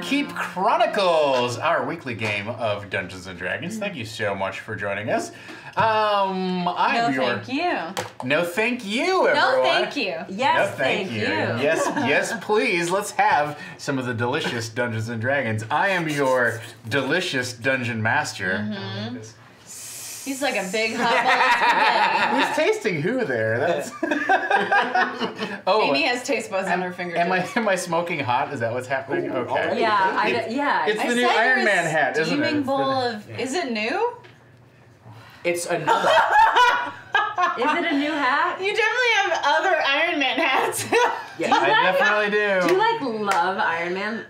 Ironkeep Chronicles, our weekly game of Dungeons and Dragons. Thank you so much for joining us. Thank you. No, thank you, everyone. No, thank you. Yes, no, thank you. Yes, yes, please. Let's have some of the delicious Dungeons and Dragons. I am your delicious dungeon master. He's like a big hot bowl of spaghetti. Who's tasting who there? That's. Amy has taste buds on her fingertips. Am I smoking hot? Is that what's happening? Okay. Yeah, It's the new Iron Man hat, isn't it? Steaming bowl of. Is it new? It's another. Is it a new hat? You definitely have other Iron Man hats. Yeah, I definitely do. Do you love Iron Man?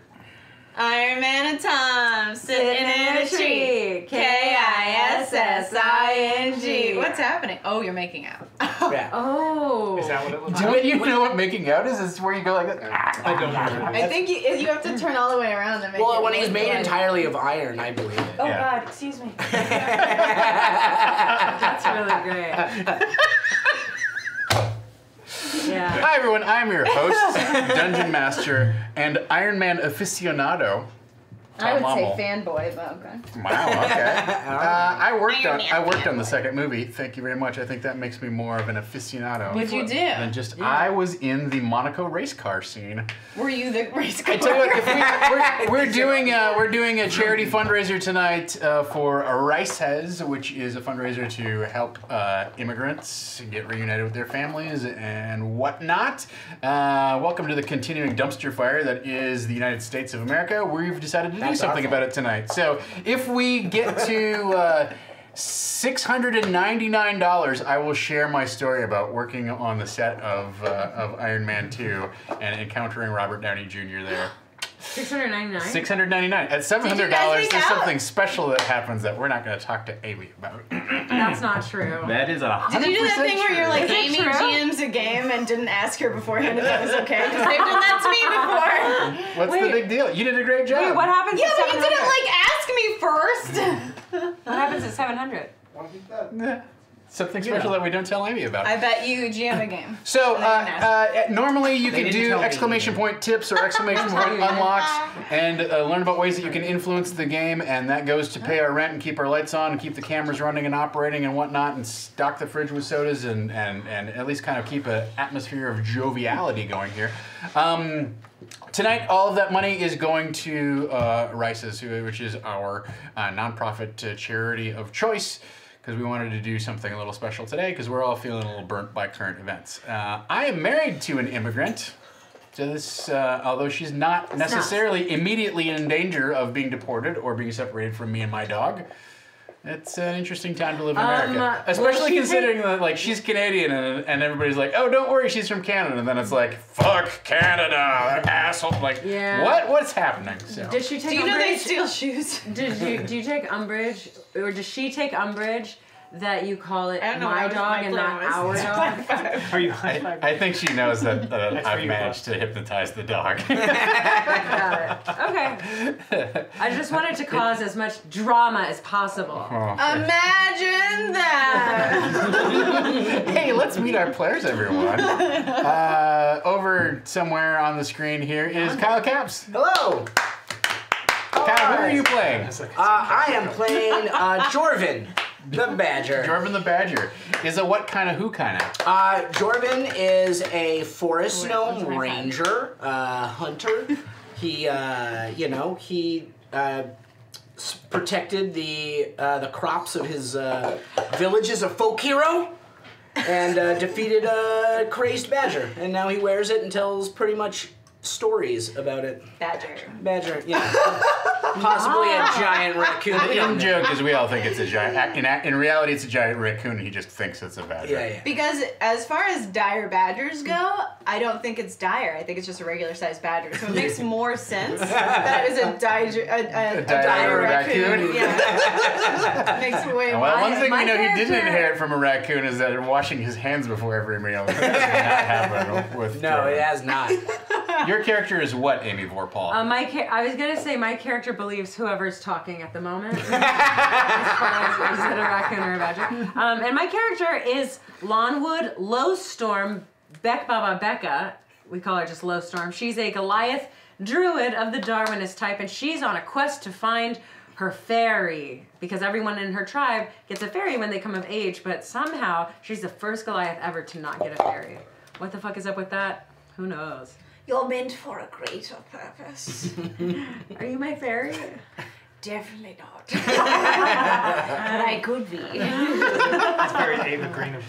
Iron Man and Tom sitting in a tree. K-I-S-S-I-N-G. What's happening? Oh, you're making out. Yeah. Oh. Is that what it looks Do like? you know what making out is? It's where you go like that. I don't know. I think you have to turn all the way around to make it. Well, when he's made look entirely of iron, I believe it. Oh, Yeah. God, excuse me. That's really great. Yeah. Hi everyone, I'm your host, Dungeon Master, and Iron Man aficionado. I would Tom say Lommel. fanboy, but okay. Wow, okay. I worked on the second movie. Thank you very much. I think that makes me more of an aficionado. What'd you do? Than just I was in the Monaco race car scene. Were you the race car? I tell you what, if we're doing a charity fundraiser tonight for Rices, which is a fundraiser to help immigrants get reunited with their families and whatnot. Welcome to the continuing dumpster fire that is the United States of America. We've decided to do something about it tonight. So if we get to $699, I will share my story about working on the set of Iron Man 2 and encountering Robert Downey Jr. there. $699? $699. At $700, there's something special that happens that we're not going to talk to Amy about. That's not true. That is 100% Did you do that thing where you're like, Is it Amy true? GM's a game and didn't ask her beforehand if that was okay? Because they've done that to me before. What's the big deal? You did a great job. Wait, what happens Yeah, at but you 700? didn't ask me first. What happens at 700? Something special that we don't tell Amy about. I bet you GM a game. So normally you can didn't do tell me exclamation point tips or exclamation point unlocks and learn about ways that you can influence the game, and that goes to pay our rent and keep our lights on and keep the cameras running and operating and whatnot, and stock the fridge with sodas and at least kind of keep an atmosphere of joviality going here. Tonight, all of that money is going to Rices, which is our nonprofit charity of choice, because we wanted to do something a little special today because we're all feeling a little burnt by current events. I am married to an immigrant. So this, although she's not necessarily immediately in danger of being deported or being separated from me and my dog, it's an interesting time to live in America. Especially considering that she's Canadian and everybody's like, oh, don't worry, she's from Canada. And then it's like, fuck Canada, asshole. What's happening? So. Did she take Do you know they umbrage? steal shoes? Do you take umbrage, or does she take umbrage that you call it I don't know my what dog and not our dog? Are you I think she knows that I've managed to hypnotize the dog. Got it. Okay. I just wanted to cause as much drama as possible. Imagine that. Hey, let's meet our players, everyone. Over somewhere on the screen here is Kyle Caps. Hello. Kyle, who are you playing? I am playing Jorvin, the Badger. Jorvin the Badger is a what kind of who kind of? Jorvin is a forest gnome ranger, hunter. He, protected the crops of his village as a folk hero, and defeated a crazed badger. And now he wears it and tells pretty much stories about it. Badger, yeah. Possibly a giant raccoon. We don't In know. joke, because we all think it's a giant. In reality, it's a giant raccoon. And he just thinks it's a badger. Yeah. Because as far as dire badgers go, I don't think it's dire. I think it's just a regular sized badger. So it makes more sense that it was a dire raccoon. Yeah. Makes way more Well, one thing my we know he didn't character- inherit from a raccoon is that washing his hands before every meal. That does not happen with No, Jorvin. it has not. Your character is what, Amy Vorpahl? I was gonna say my character believes whoever's talking at the moment. As far as is it a raccoon or a badger? And my character is Lawnwood Low Storm Beck Baba Becca, we call her just Low Storm. She's a Goliath druid of the Darwinist type, and she's on a quest to find her fairy, because everyone in her tribe gets a fairy when they come of age, but somehow she's the first Goliath ever to not get a fairy. What the fuck is up with that? Who knows? You're meant for a greater purpose. Are you my fairy? Definitely not. But I could be. It's very Ava Green of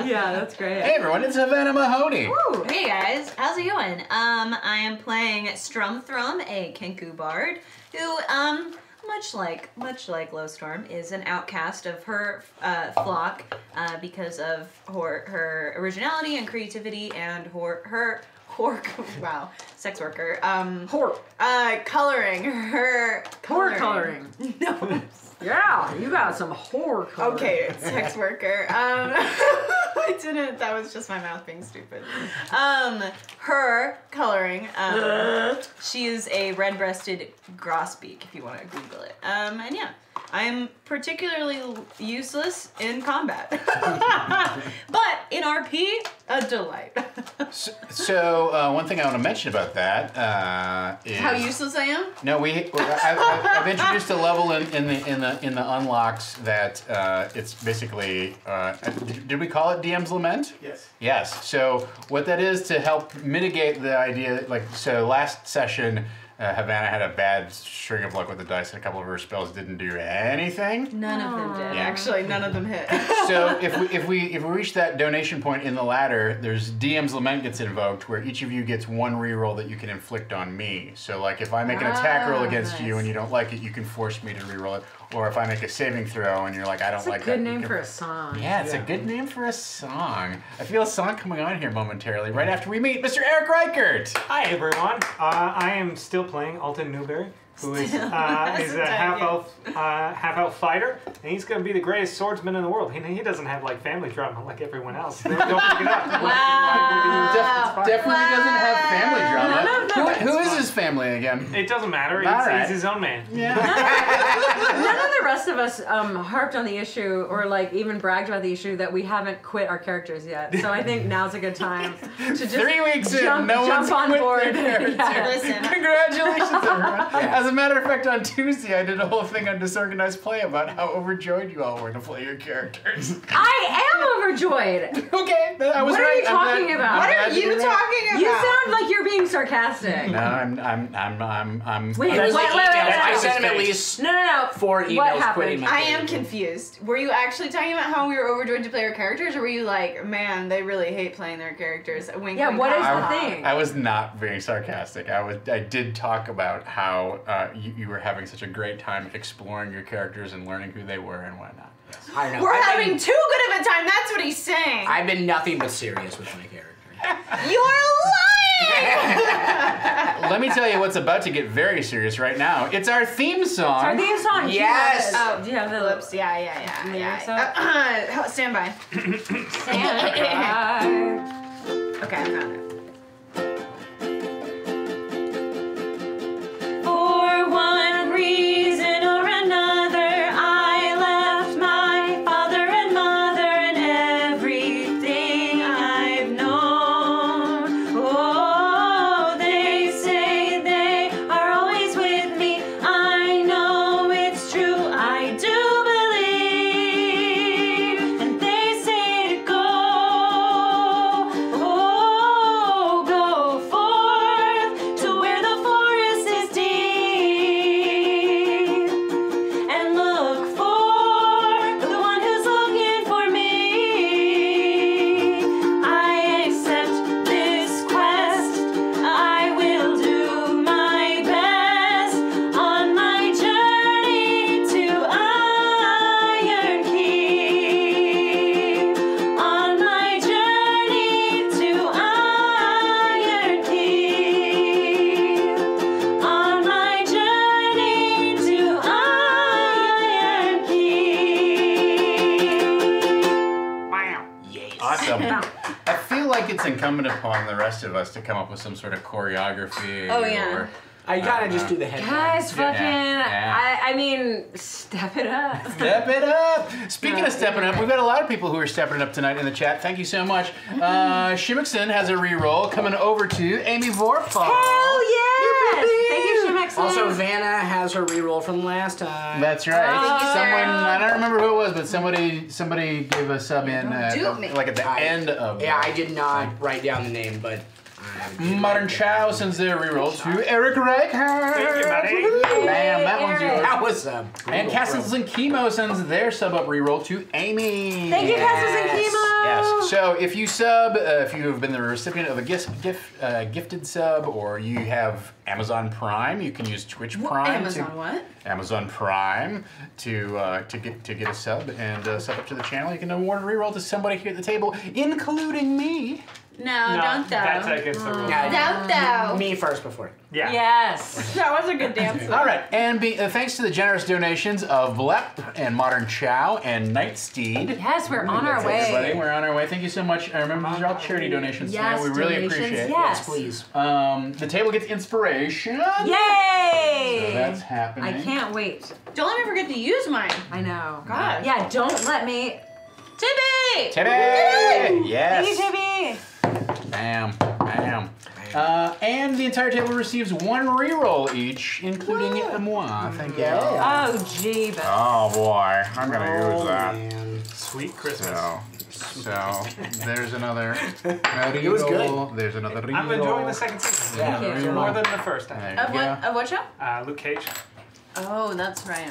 Yeah, that's great. Hey everyone, it's Havana Mahoney. Woo. Hey guys, how's it going? I am playing Strumthrum, a Kenku bard, who, much like Low Storm, is an outcast of her flock because of her originality and creativity and her wow, sex worker. Coloring. Her Whore coloring. No. Yeah, you got some whore coloring. Okay, sex worker. I didn't. That was just my mouth being stupid. Her coloring. She is a red-breasted grosbeak, if you want to Google it. And yeah, I'm particularly useless in combat, but in RP, a delight. So one thing I want to mention about that is how useless I am. No, I've introduced a level in the unlocks that it's basically did we call it DM's Lament? Yes. Yes. So what that is to help mitigate the idea, like so last session. Havana had a bad string of luck with the dice, and a couple of her spells didn't do anything. None of them did. Yeah. Actually, none of them hit. So if we reach that donation point in the ladder, there's DM's Lament gets invoked, where each of you gets one reroll that you can inflict on me. So like if I make an attack roll against you and you don't like it, you can force me to reroll it. Or if I make a saving throw and you're like, I don't like that. It's a good name for a song. Yeah, it's a good name for a song. I feel a song coming on here momentarily, right after we meet Mr. Eric Reichert. Hi everyone. I am still playing Alton Newberry, who is a half elf fighter, and he's going to be the greatest swordsman in the world. He doesn't have like family drama like everyone else. Don't pick it up. Wow. Definitely doesn't have family drama. Who is his family again? It doesn't matter. He's his own man. Yeah. None of the rest of us harped on the issue or like even bragged about the issue that we haven't quit our characters yet. So I think now's a good time to just 3 weeks jump, in, no one's jump on quit board. their character. Yeah. Listen. Congratulations, everyone. As a matter of fact, on Tuesday, I did a whole thing on Disorganized Play about how overjoyed you all were to play your characters. I am overjoyed. Okay, I was What are right. you talking about? What glad are you were right. talking about? You sound like you're being sarcastic. No, I'm. Wait, There's wait, like wait, emails. wait, I wait. sent him at least No. 4 emails What happened? quitting my I am character. confused. Were you actually talking about how we were overjoyed to play our characters, or were you like, man, they really hate playing their characters? Wink, Yeah, wink, what is ha, the ha. thing? I was not being sarcastic. I did talk about how you were having such a great time exploring your characters and learning who they were and whatnot. Yes. I don't know. We're I've having been, too good of a time. That's what he's saying. I've been nothing but serious with my character. You're lying. Let me tell you what's about to get very serious right now. It's our theme song. Our theme song. Yes. Oh, Do you have the Whoops. Yeah. lyrics Stand by. Okay, I found it. For one reason or another, I left my father and mother and everything I've known. Oh, they say they are always with me. I know it's true, I do believe. And they say to go, oh, go forth to where the forest is deep, and look for the one who's looking for me. I accept this quest, I will do my best on my journey to Ironkeep, on my journey to Ironkeep, on my journey to Ironkeep. Wow. Yes. Awesome. I feel like it's incumbent upon the rest of us to come up with some sort of choreography Oh, yeah. or I kind of just do the head. Guys, fucking, Yeah. I mean, step it up. Step it up. Speaking of stepping up, we've got a lot of people who are stepping it up tonight in the chat. Thank you so much. Shimmickson has a reroll coming over to Amy Vorpahl. Hell yes! Thank you, Shimmickson. Also, Vanna has her reroll from last time. That's right. Thank you, Someone, Sarah. I don't remember who it was, but somebody gave a sub in dupe me. like at the end of. Yeah, I did not write down the name, but. Modern Chow sends their reroll to Eric Reichert. Thank you, buddy. Bam, that one's Eric. yours. That was And Castles and Chemo sends their sub up reroll to Amy. Thank you, Castles and Chemo. Yes. So if you sub, if you have been the recipient of a gifted sub, or you have Amazon Prime, you can use Twitch Prime. Amazon Prime to get a sub and sub up to the channel. You can award a reroll to somebody here at the table, including me. No, don't though. That's against the rules. Don't though. Me first before. Yeah. Yes. That was a good dance. All right, and thanks to the generous donations of Blep and Modern Chow and Nightsteed. Yes, we're on our Everybody, way. we're on our way. Thank you so much. I remember these are all charity donations Yes, tonight. We really donations, appreciate it. yes. Please. The table gets inspiration. Yay! So that's happening. I can't wait. Don't let me forget to use mine. I know. God. Yeah, don't let me. Tibby! Tibby! Yes. Thank you, Tibby. Bam. Bam. And the entire table receives one reroll each, including moi. Thank you. Oh, gee, but Oh boy, I'm gonna use that. Man. Sweet Christmas. So there's another reroll. It was good. There's another reroll. I'm enjoying the second season. Yeah. Thank you. More than the first There time. you Of go. what show? Luke Cage. Oh, that's right.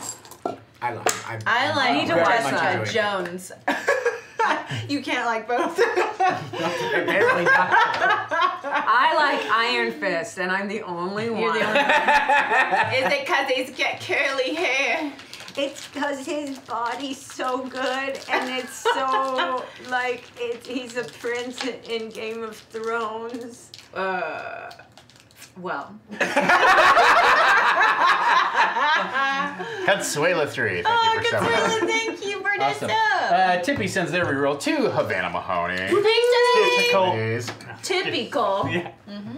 I love it. I like need to very watch much that. enjoy it. Jones. You can't like both. Apparently not. I like Iron Fist, and I'm the only one. You're the only one. Is it because he's got curly hair? It's because his body's so good, and it's so like he's a prince in Game of Thrones. Well. Consuela 3, thank you for subbing. Consuela, thank you for this Awesome. sub. Tippy sends their reroll to Havana Mahoney. Typical. Please. Typical. Yeah.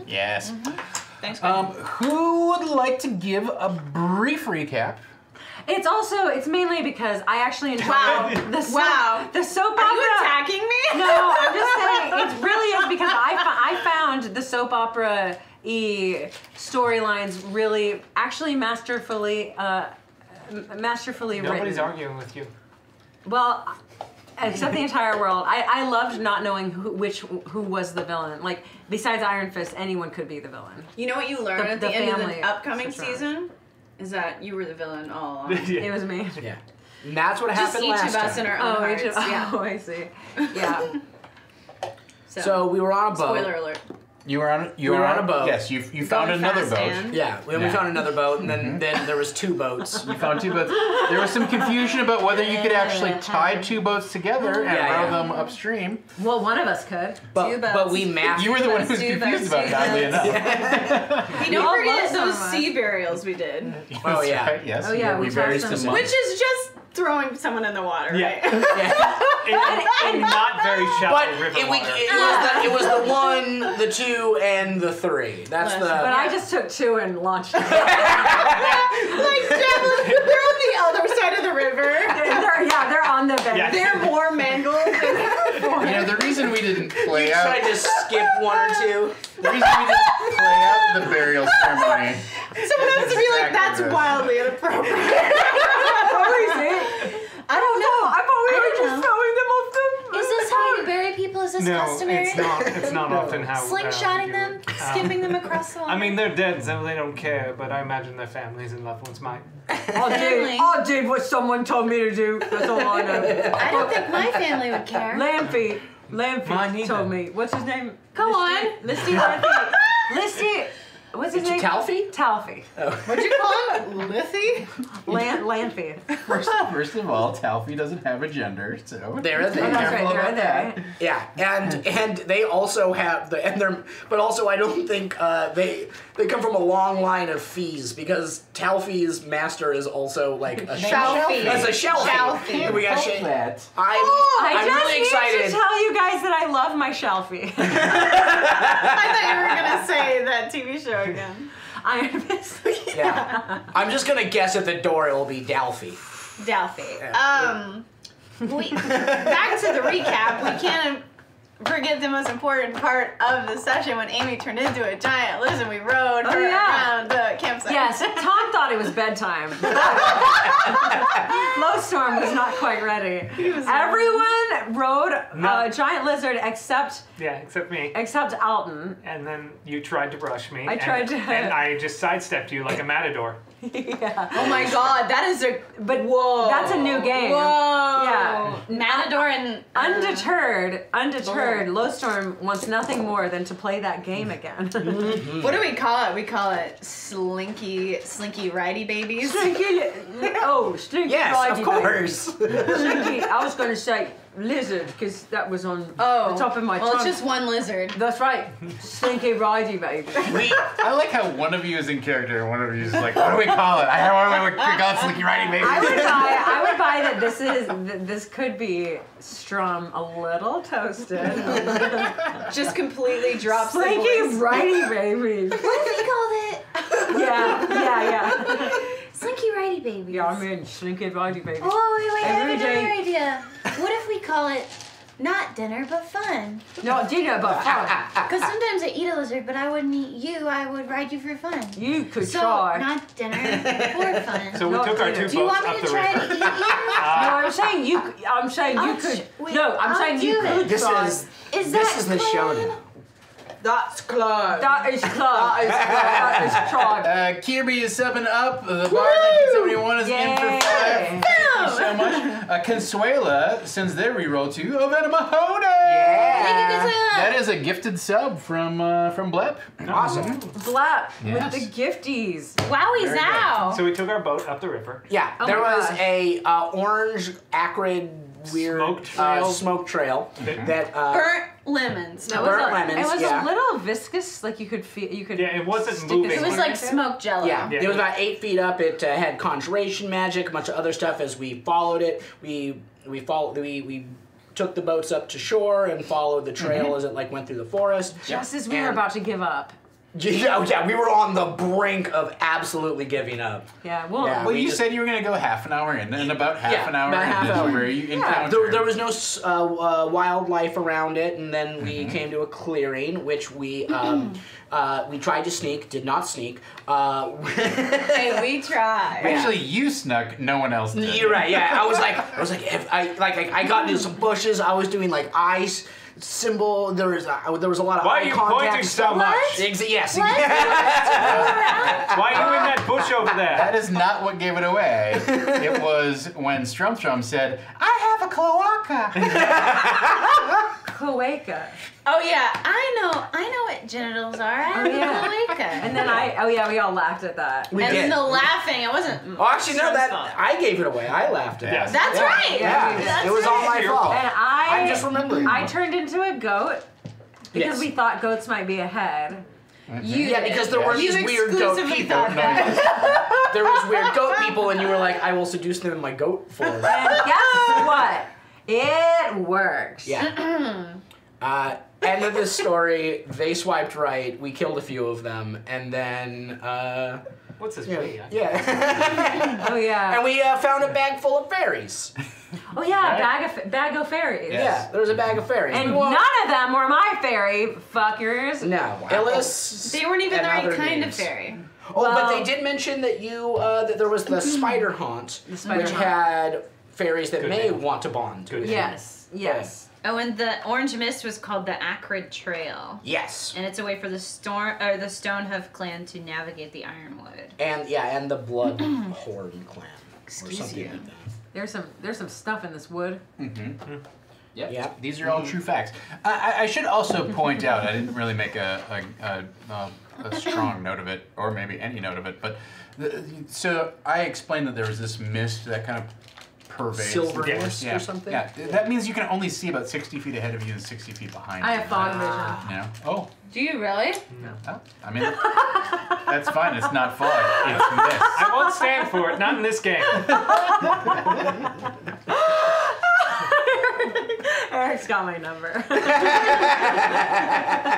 Yes. Thanks. Who would like to give a brief recap? It's mainly because I actually enjoy the soap, the soap opera. Are you attacking me? No, I'm just saying it really is because I found the soap opera storylines really actually masterfully written. Nobody's arguing with you. Well, except the entire world. I loved not knowing who was the villain. Like besides Iron Fist, anyone could be the villain. You know what you learn at the the end of family the upcoming for sure. season? Is that you were the villain all along. It was me. Yeah. And that's what Just happened each last of us time. in our own hearts. Yeah. Oh, I see. Yeah. So, we were on a boat. spoiler alert. You were on. We were on a boat. Yes, you found Going another fast boat. and- Yeah, then we Yeah. found another boat, and then there was two boats. You found two boats. There was some confusion about whether you could actually tie two boats together and row them upstream. Well, one of us could. But we mapped. You were the one who was Two confused boats, about it, oddly two enough. Hey, don't all forget love some those of us. sea burials we did. Oh, yeah. Right, yes. Oh, yeah, we buried tossed some them. Which is just throwing someone in the water, Yeah. right? In not very shallow But river it water. was the 1, the 2, and the 3. That's Listen. But the. I just took two and launched them. Like, they're on the other side of the river. they're on the bank. Yeah. They're more mangled than before. You know, the reason we didn't play You out tried to skip 1 or 2. the reason we didn't play out the burial ceremony. Someone has to be like, that's Exactly. wildly inappropriate. I don't know. I thought we were don't just know. throwing them off the. Is this how you bury people? Is this No, customary? it's not often how. Slingshotting you them, would. skipping them across the water. I mean, they're dead, so they don't care. But I imagine their families and loved ones might. I did what someone told me to do. That's all I know. I don't think my family would care. Lampy Mine neither. told me. What's his name? Go on. Listy Lampy. Listy. What's his name? Talfy? Talfy. What'd you call him? Lithy? Lampy. First of all, Taffy doesn't have a gender, so They're a thing. Oh, that's Careful right. about They're there. Yeah, and they also have but also I don't think they come from a long line of fees because Talfy's master is also like a Shelfie. That's a shelfie. Shelfie. We got Help that. I I'm just really need excited. to tell you guys that I love my shelfie. I thought you were going to say that TV show again. Iron Fist. Yeah. I'm just gonna guess at the door it will be Taffy. Taffy. Back to the recap. We can't forget the most important part of the session when Amy turned into a giant lizard. We rode her around the campsite. Yes, Tom thought it was bedtime. Lowstorm was not quite ready. Everyone rode a giant lizard except me. Except Alton. And then you tried to brush me. I tried to. And I just sidestepped you like a matador. Yeah. Oh my God, that is a. But whoa. that's a new game. Whoa. Yeah. Matador and. Undeterred, Lowstorm wants nothing more than to play that game again. What do we call it? We call it Slinky Ridey Babies. Slinky Yes, Ridey of course. Slinky, I was going to say lizard because that was on the top of my tongue. Well, it's just one lizard. That's right. Slinky Ridey baby. I like how one of you is in character and one of you is like, what do we call it? We call it Slinky Ridey Baby. I would buy that this could be Strum a little toasted. Just completely drops Slinky the voice. Ridey baby. What if we called it? Yeah. Slinky Righty Babies. Yeah, I mean Slinky Ridey baby. Oh, wait, I have Every another day. idea. What if we call it not dinner, but fun? No, dinner, but fun. Because sometimes I eat a lizard, but I wouldn't eat you. I would ride you for fun. You could So, try. not dinner, for fun. So we took our two Do you boats want up me to the try river. to eat you? No, I'm saying you could. Wait, No, I'm I'll saying you do it. could This try. is Is this that is the clan? showdown. That's close. That is club. That is tribe. Kirby is subbing up. The bar 1971 is in for 5. Thank you so much. Consuela sends their reroll to Ovena Mahoney. Yeah. That is a gifted sub from Blep. Awesome. Blap Yes. with the gifties. Wowie Very zow. So we took our boat up the river. Yeah, Oh there my was gosh. a orange, acrid, weird Smoke trail. smoke trail that Burnt lemons. It was, Burnt lemons, it was yeah. a little viscous, like you could feel. You could. Yeah, it wasn't stick a moving. It was stick like into smoked jello. Yeah, Yeah. it was about 8 feet up. It had conjuration magic, a bunch of other stuff. As we followed it, we took the boats up to shore and followed the trail as it like went through the forest. Just as we were And- about to give up. Yeah, we were on the brink of absolutely giving up. Yeah, well, Yeah. Well, we you just- said you were going to go half an hour in, and about half an hour about in half this hour. is where you encountered. There was no wildlife around it, and then we came to a clearing, which we tried to sneak, did not sneak. Hey, we tried. Actually, you snuck. No one else did. You're right. Yeah, I was like, if I got into some bushes. I was doing like ice symbol. There was a lot of Why eye are you contact pointing so stuff. much? Yes. What? Why are you in that bush over That there? is not what gave it away. It was when Strumstrum said, "I have a cloaca." cloaca. Oh yeah, I know what genitals are. I have a cloaca. And then we all laughed at that. We And did. then the laughing, it wasn't. Oh, actually, no. Strum's That fault. I gave it away. I laughed at Yes. it. That's right. Yeah, That's it was all my right. fault. And I'm just remembering. I turned into a goat because Yes. we thought goats might be ahead. Yeah, because there were You these weird goat exclusively people. thought that. There was weird goat people, and you were like, "I will seduce them in my goat form." And guess what? It works. Yeah. End of this story. They swiped right. We killed a few of them, and then What's this? yeah. Oh yeah. And we found a bag full of fairies. Oh yeah. Bag of fairies. Yes. Yeah, there was a bag of fairies. And We walked- none of them were my fairy fuckers. No, Illis. They weren't even and the right other kind names. of fairy. Oh, but Well- they did mention that that there was the spider haunt, spider which haunt. had fairies that Good may name. want to bond. Good. Yes. Yes. Oh, and the orange mist was called the Acrid Trail. Yes. And it's a way for the Stonehoof clan to navigate the Ironwood. And the Blood Horn clan. Excuse or something you. like that. There's some stuff in this wood. Yep. Yep. These are all true facts. I should also point out, I didn't really make a strong note of it, or maybe any note of it, but so I explained that there was this mist that kind of pervades. Silver the mist yeah. or something? Yeah, that means you can only see about 60 feet ahead of you and 60 feet behind I you. have fog vision. You know? Oh, Do you really? oh, I mean, that's fine. It's not fog. It's mist. I won't stand for it. Not in this game. Eric's got my number.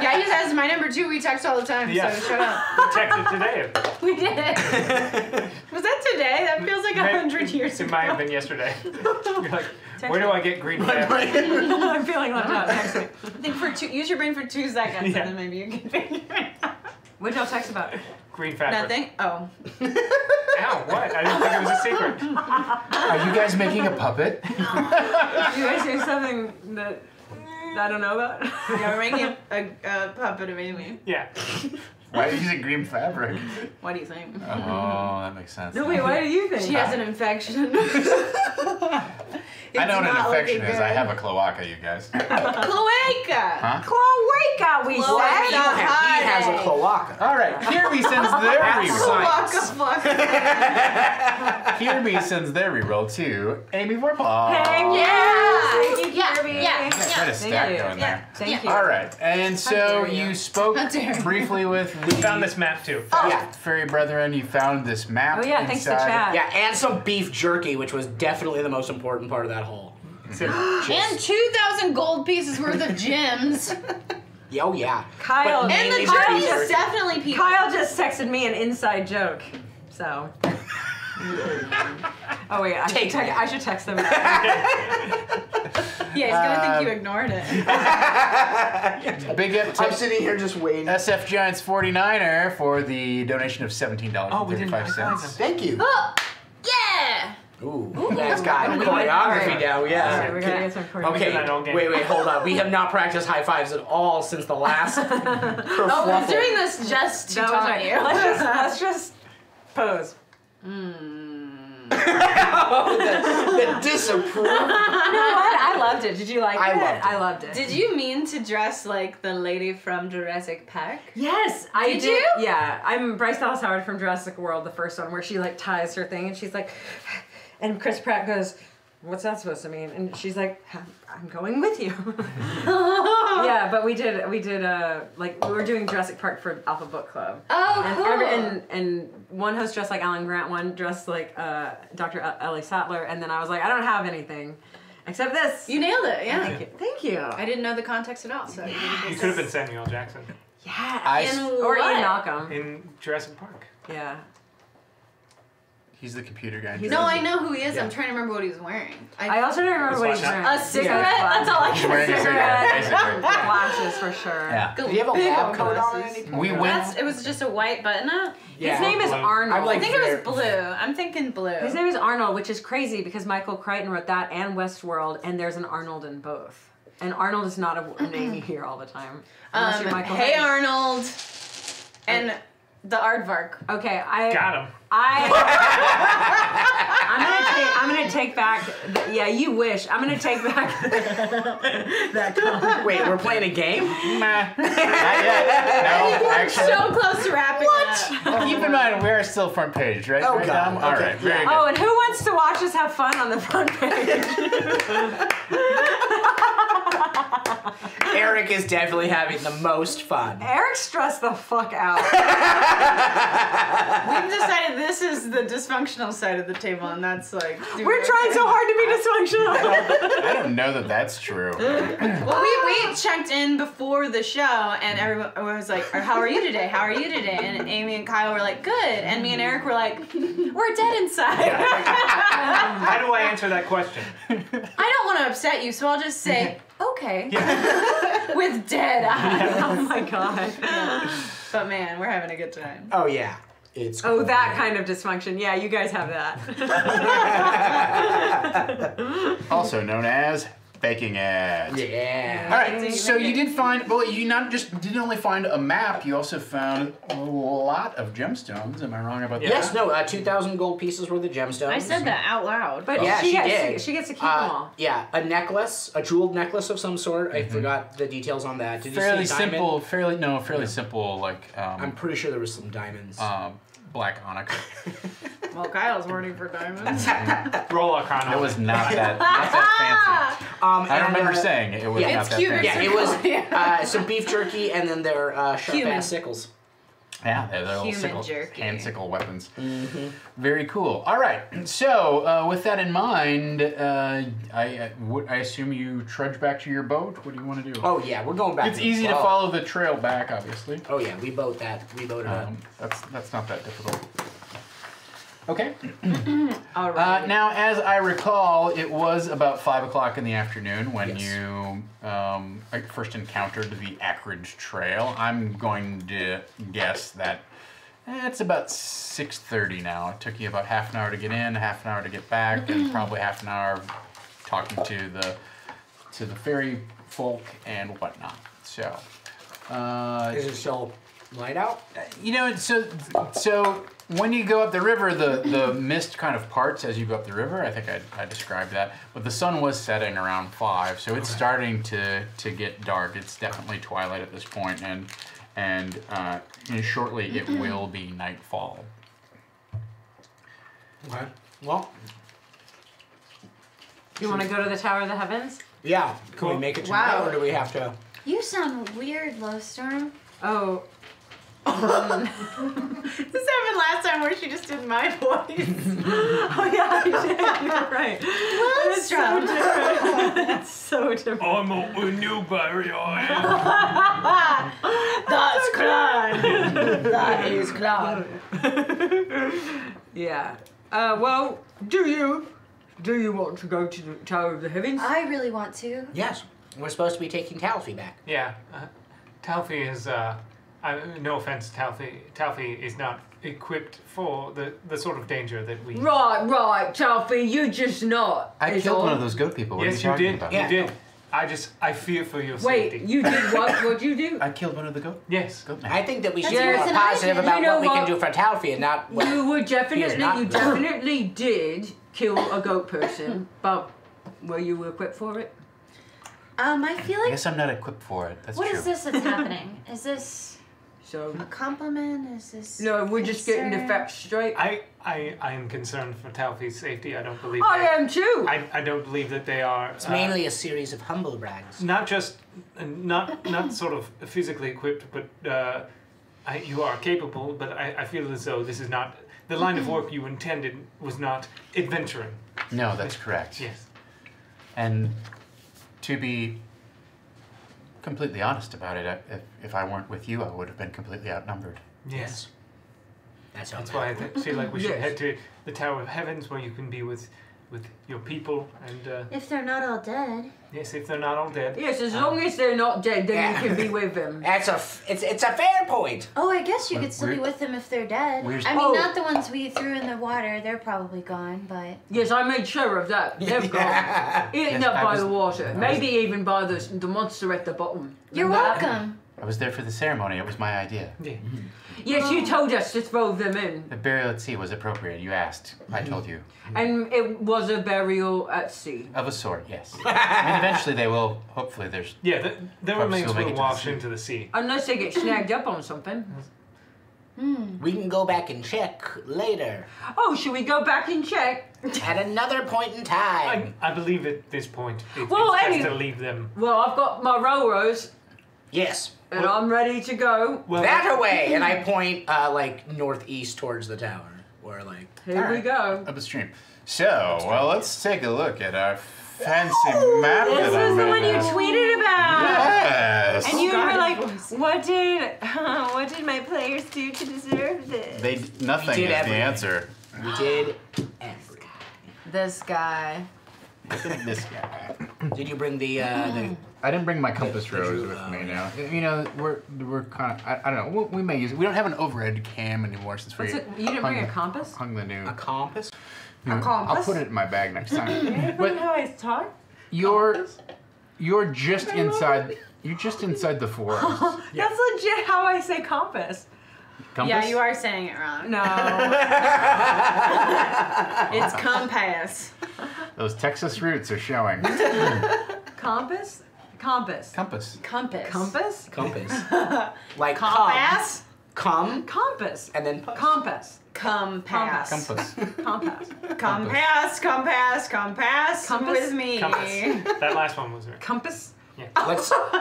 Yeah, he says my number 2. We text all the time, Yeah. so shut up. We texted today. We did. Was that today? That feels like 100 years It ago. might have been yesterday. You're like, where do I get green fabric? I'm feeling left out. Text me. Think use your brain for 2 seconds, Yeah. and then maybe you can figure it out. What'd y'all text about? Green fabric. Nothing? Oh. Ow, what? I didn't think it was a secret. Are you guys making a puppet? You guys say something that I don't know about? Yeah, we're making a puppet of Amy. Yeah. Why are you using green fabric? What do you think? Oh, that makes sense. No, wait, what do you think? She has an infection. I know what an not infection looking is. I good. have a cloaca, you guys. Cloaca! Huh? Cloaca, we Cloaca. said. He has a cloaca. All right, Kirby sends their reroll. Cloaca fuck. Kirby sends their reroll to Amy Vorpahl. Hey, Yeah. Thank you, Kirby. Yeah. Quite a stack you. going there. Thank you. All right, and so dare you. you spoke How dare you. briefly with We the found this map too. Yeah. fairy brethren. You found this map. Oh yeah, thanks to inside. Chad. Yeah, and some beef jerky, which was definitely the most important part of that haul. And 2,000 gold pieces worth of gems. Oh yeah. Kyle- But And the mainly Kyle jerky beef is jerky. definitely people. Kyle just texted me an inside joke, so. Oh wait, I should text them. Yeah, he's gonna think you ignored it. Big up I'm to sitting here just waiting. SF Giants 49er for the donation of $17.35. Oh, we didn't high-five him. Thank you. Oh, yeah! Ooh, that's got choreography down. Yeah. Alright, we're gonna get some choreography. Okay, That old game. wait, hold on. We have not practiced high fives at all since the last kerfluffle. Oh, we're doing this just to That was taunt right. you. Let's just pose. the disapproval. You know what? I loved it. Did you like I it? loved it. I loved it. Did you mean to dress like the lady from Jurassic Park? Yes, I Did you? Yeah, I'm Bryce Dallas Howard from Jurassic World, the first one, where she like ties her thing, and she's like, and Chris Pratt goes, "What's that supposed to mean?" And she's like, "I'm going with you." Yeah, but we did like we were doing Jurassic Park for Alpha Book Club. Oh, And, cool. and one host dressed like Alan Grant, one dressed like Dr. Ellie Sattler, and then I was like, I don't have anything except this. You nailed it, yeah. Thank you. Thank you. I didn't know the context at all, so You could have been Samuel Jackson Yeah. In Or what? Ian Malcolm. in Jurassic Park. Yeah. He's the computer guy. He's No, I know who he is. I'm trying to remember what he was wearing. I also don't remember what he's Let's watch wearing. A cigarette? That's all I He's can wearing a cigarette, basically. Glasses for sure. Yeah. Did he have a Big lab old coat on glasses. at any point? We went. It was just a white button up. His name is Blue. Arnold. I'm like- I think it was blue. I'm thinking blue. His name is Arnold, which is crazy because Michael Crichton wrote that and Westworld, and there's an Arnold in both. And Arnold is not a name you hear all the time. Unless you're Michael Hey Crichton. Arnold. And the aardvark. Okay, Got him. I'm gonna take back. Yeah, you wish. I'm gonna take back that comment. Wait, we're playing a game? Nah, not yet. No, actually. So close to wrapping up. Keep in mind, we are still front page, right? Oh, right, God. Dom? All Okay. right, very good. Oh, and who wants to watch us have fun on the front page? Eric is definitely having the most fun. Eric's stressed the fuck out. We've decided this is the dysfunctional side of the table, and that's like. We're trying so hard to be dysfunctional. I don't know that that's true. Well, we checked in before the show, and everyone was like, "How are you today? How are you today?" And Amy and Kyle were like, "Good," and me and Eric were like, "We're dead inside." How do I answer that question? I don't want to upset you, so I'll just say, "Okay," with dead eyes. Oh my god. But man, we're having a good time. Oh yeah, it's. Oh, that kind of dysfunction. Yeah, you guys have that. Also known as baking ads. Yeah. All right, so you did find, well, you not just didn't only find a map, you also found a lot of gemstones. Am I wrong about that? Yes, no, 2,000 gold pieces worth of gemstones. I said that out loud. But Yeah, she she gets did. she gets to keep them all. Yeah, a necklace, a jeweled necklace of some sort. I forgot the details on that. Did Fairly you see diamond? simple, fairly simple, like, I'm pretty sure there was some diamonds. black onyx. Well, Kyle's wording for diamonds. Roll a chrono. It was not that fancy. I and, remember saying it was yeah, not it's that cute. fancy. Yeah, it was some beef jerky and then their sharp Cumin. ass sickles. Yeah, they're little Human jerky. hand sickle weapons. Very cool. All right. So with that in mind, I assume you trudge back to your boat. What do you want to do? Oh yeah, we're going back. It's easy to follow the trail back, obviously. Oh yeah, we boat it up. That's not that difficult. Okay. All right. Now, as I recall, it was about 5 o'clock in the afternoon when Yes. you first encountered the acrid trail. I'm going to guess that it's about 6:30 now. It took you about half an hour to get in, half an hour to get back, and probably half an hour talking to the fairy folk and whatnot. So, Is it still light out? you know, so when you go up the river, the mist kind of parts as you go up the river. I think I described that. But the sun was setting around 5, so it's starting to get dark. It's definitely twilight at this point, and shortly it will be nightfall. Okay. Well, You want to go to the Tower of the Heavens? yeah. Can we Cool. make it tonight, Wow. or do we have to? You sound weird, Lowstorm. Oh. This happened last time where she just did my voice. Oh yeah, I did. You're right. Lowstorm. It's so different. I'm a new barrier. That's Clyde. That is Cloud. Yeah. Well, do you want to go to the Tower of the Heavens? I really want to. Yes, we're supposed to be taking Taffy back. Yeah, Taffy is. No offense, Taffy is not equipped for the sort of danger that we. Right, Taffy, you just not. I is killed all. one of those goat people. What Yes, are you you talking did. about? Yeah. You did. I fear for your safety. Wait, you did what? What'd you do? I killed one of the goat Yes. men. I think that we should That's be worse more than I positive did. about You know what we can what? do for Taffy and not what. You were definitely, not you good. definitely did kill a goat person, but were you equipped for it? I feel I like. guess I'm not equipped for it. That's What true. is this that's happening? Is this So, a compliment? Is this? no, we're just getting the concern? facts straight. I am concerned for Taffy's safety. I don't believe. I that- am too. I don't believe that they are. It's mainly a series of humble brags. Not just not sort of physically equipped, but you are capable. But I feel as though this is not the line of work you intended. Was not adventuring. No, that's correct. Yes. And to be completely honest about it, if I weren't with you, I would have been completely outnumbered. Yes. That's how. That's why I feel like we should Yes. head to the Tower of Heavens, where you can be with your people, and If they're not all dead. yes, if they're not all dead. Yes, as long as they're not dead, then Yeah. you can be with them. That's it's a fair point. Oh, I guess you Where- could still be where- with them if they're dead. where's- I mean, Oh. not the ones we threw in the water. They're probably gone, but. Yes, I made sure of that. They've gone. Eaten Yes, up I by was- the water. Maybe even by the monster at the bottom. You're Remember that? welcome. I was there for the ceremony. It was my idea. Yeah. Yes, you told us to throw them in. The burial at sea was appropriate. You asked. I told you. And it was a burial at sea. Of a sort, yes. I mean, eventually they will. Hopefully, there's. Yeah, the Probably remains still make will it to the wash sea. into the sea. Unless they get snagged up on something. We can go back and check later Oh, should we go back and check? at another point in time. I believe at this point Well, it's best any- to leave them. Well, I've got my Roros, Yes. and I'm ready to go. Well, That away, and I point like northeast towards the tower, where like. Here we go. Upstream. So, well, let's take a look at our fancy map This that I is the made one you now. tweeted about. Yes. And you God, were like, voice. what did my players do to deserve this? Nothing We did is the everything. answer. We did everything. This guy. This guy. Did you bring the I didn't bring my compass the rose Drew- with oh, me yeah. now. You know, we're kind of. I don't know. We may use it. We don't have an overhead cam anymore since we. What's it? You didn't bring a compass? Hung the new. a compass? I'll compass? put it in my bag next time. But But how I talk? you're just inside. You're just inside the forest. That's legit how I say compass. Compass? Yeah, you are saying it wrong. No. It's compass. Those Texas roots are showing. Compass? Compass. Compass. Compass. Compass? Compass. Like Compass. Come, Compass. and then puss. Compass. Compass. Compass. Compass. Compass. Compass. Compass. Compass? With me. compass. That last one was right. Compass?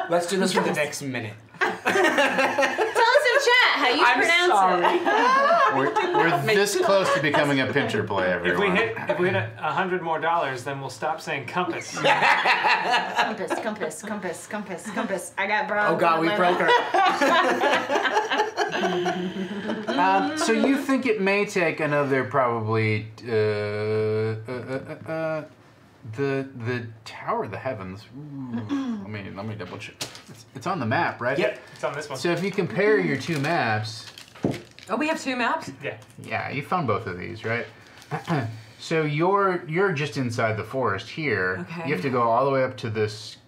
Let's do this for the next minute. Tell us if chat how you I'm pronounce sorry. it. We're this close to becoming a pincher play, everyone. If we hit $100 more, then we'll stop saying compass. Compass, compass, compass, compass, compass. I got broke. Oh God, we broke her. So you think it may take another probably the Tower of the Heavens. Ooh, let me double check. It's on the map, right? Yep, it's on this one. So if you compare your two maps, Oh, we have two maps? yeah, you found both of these, right? So you're just inside the forest here. Okay. You have to go all the way up to this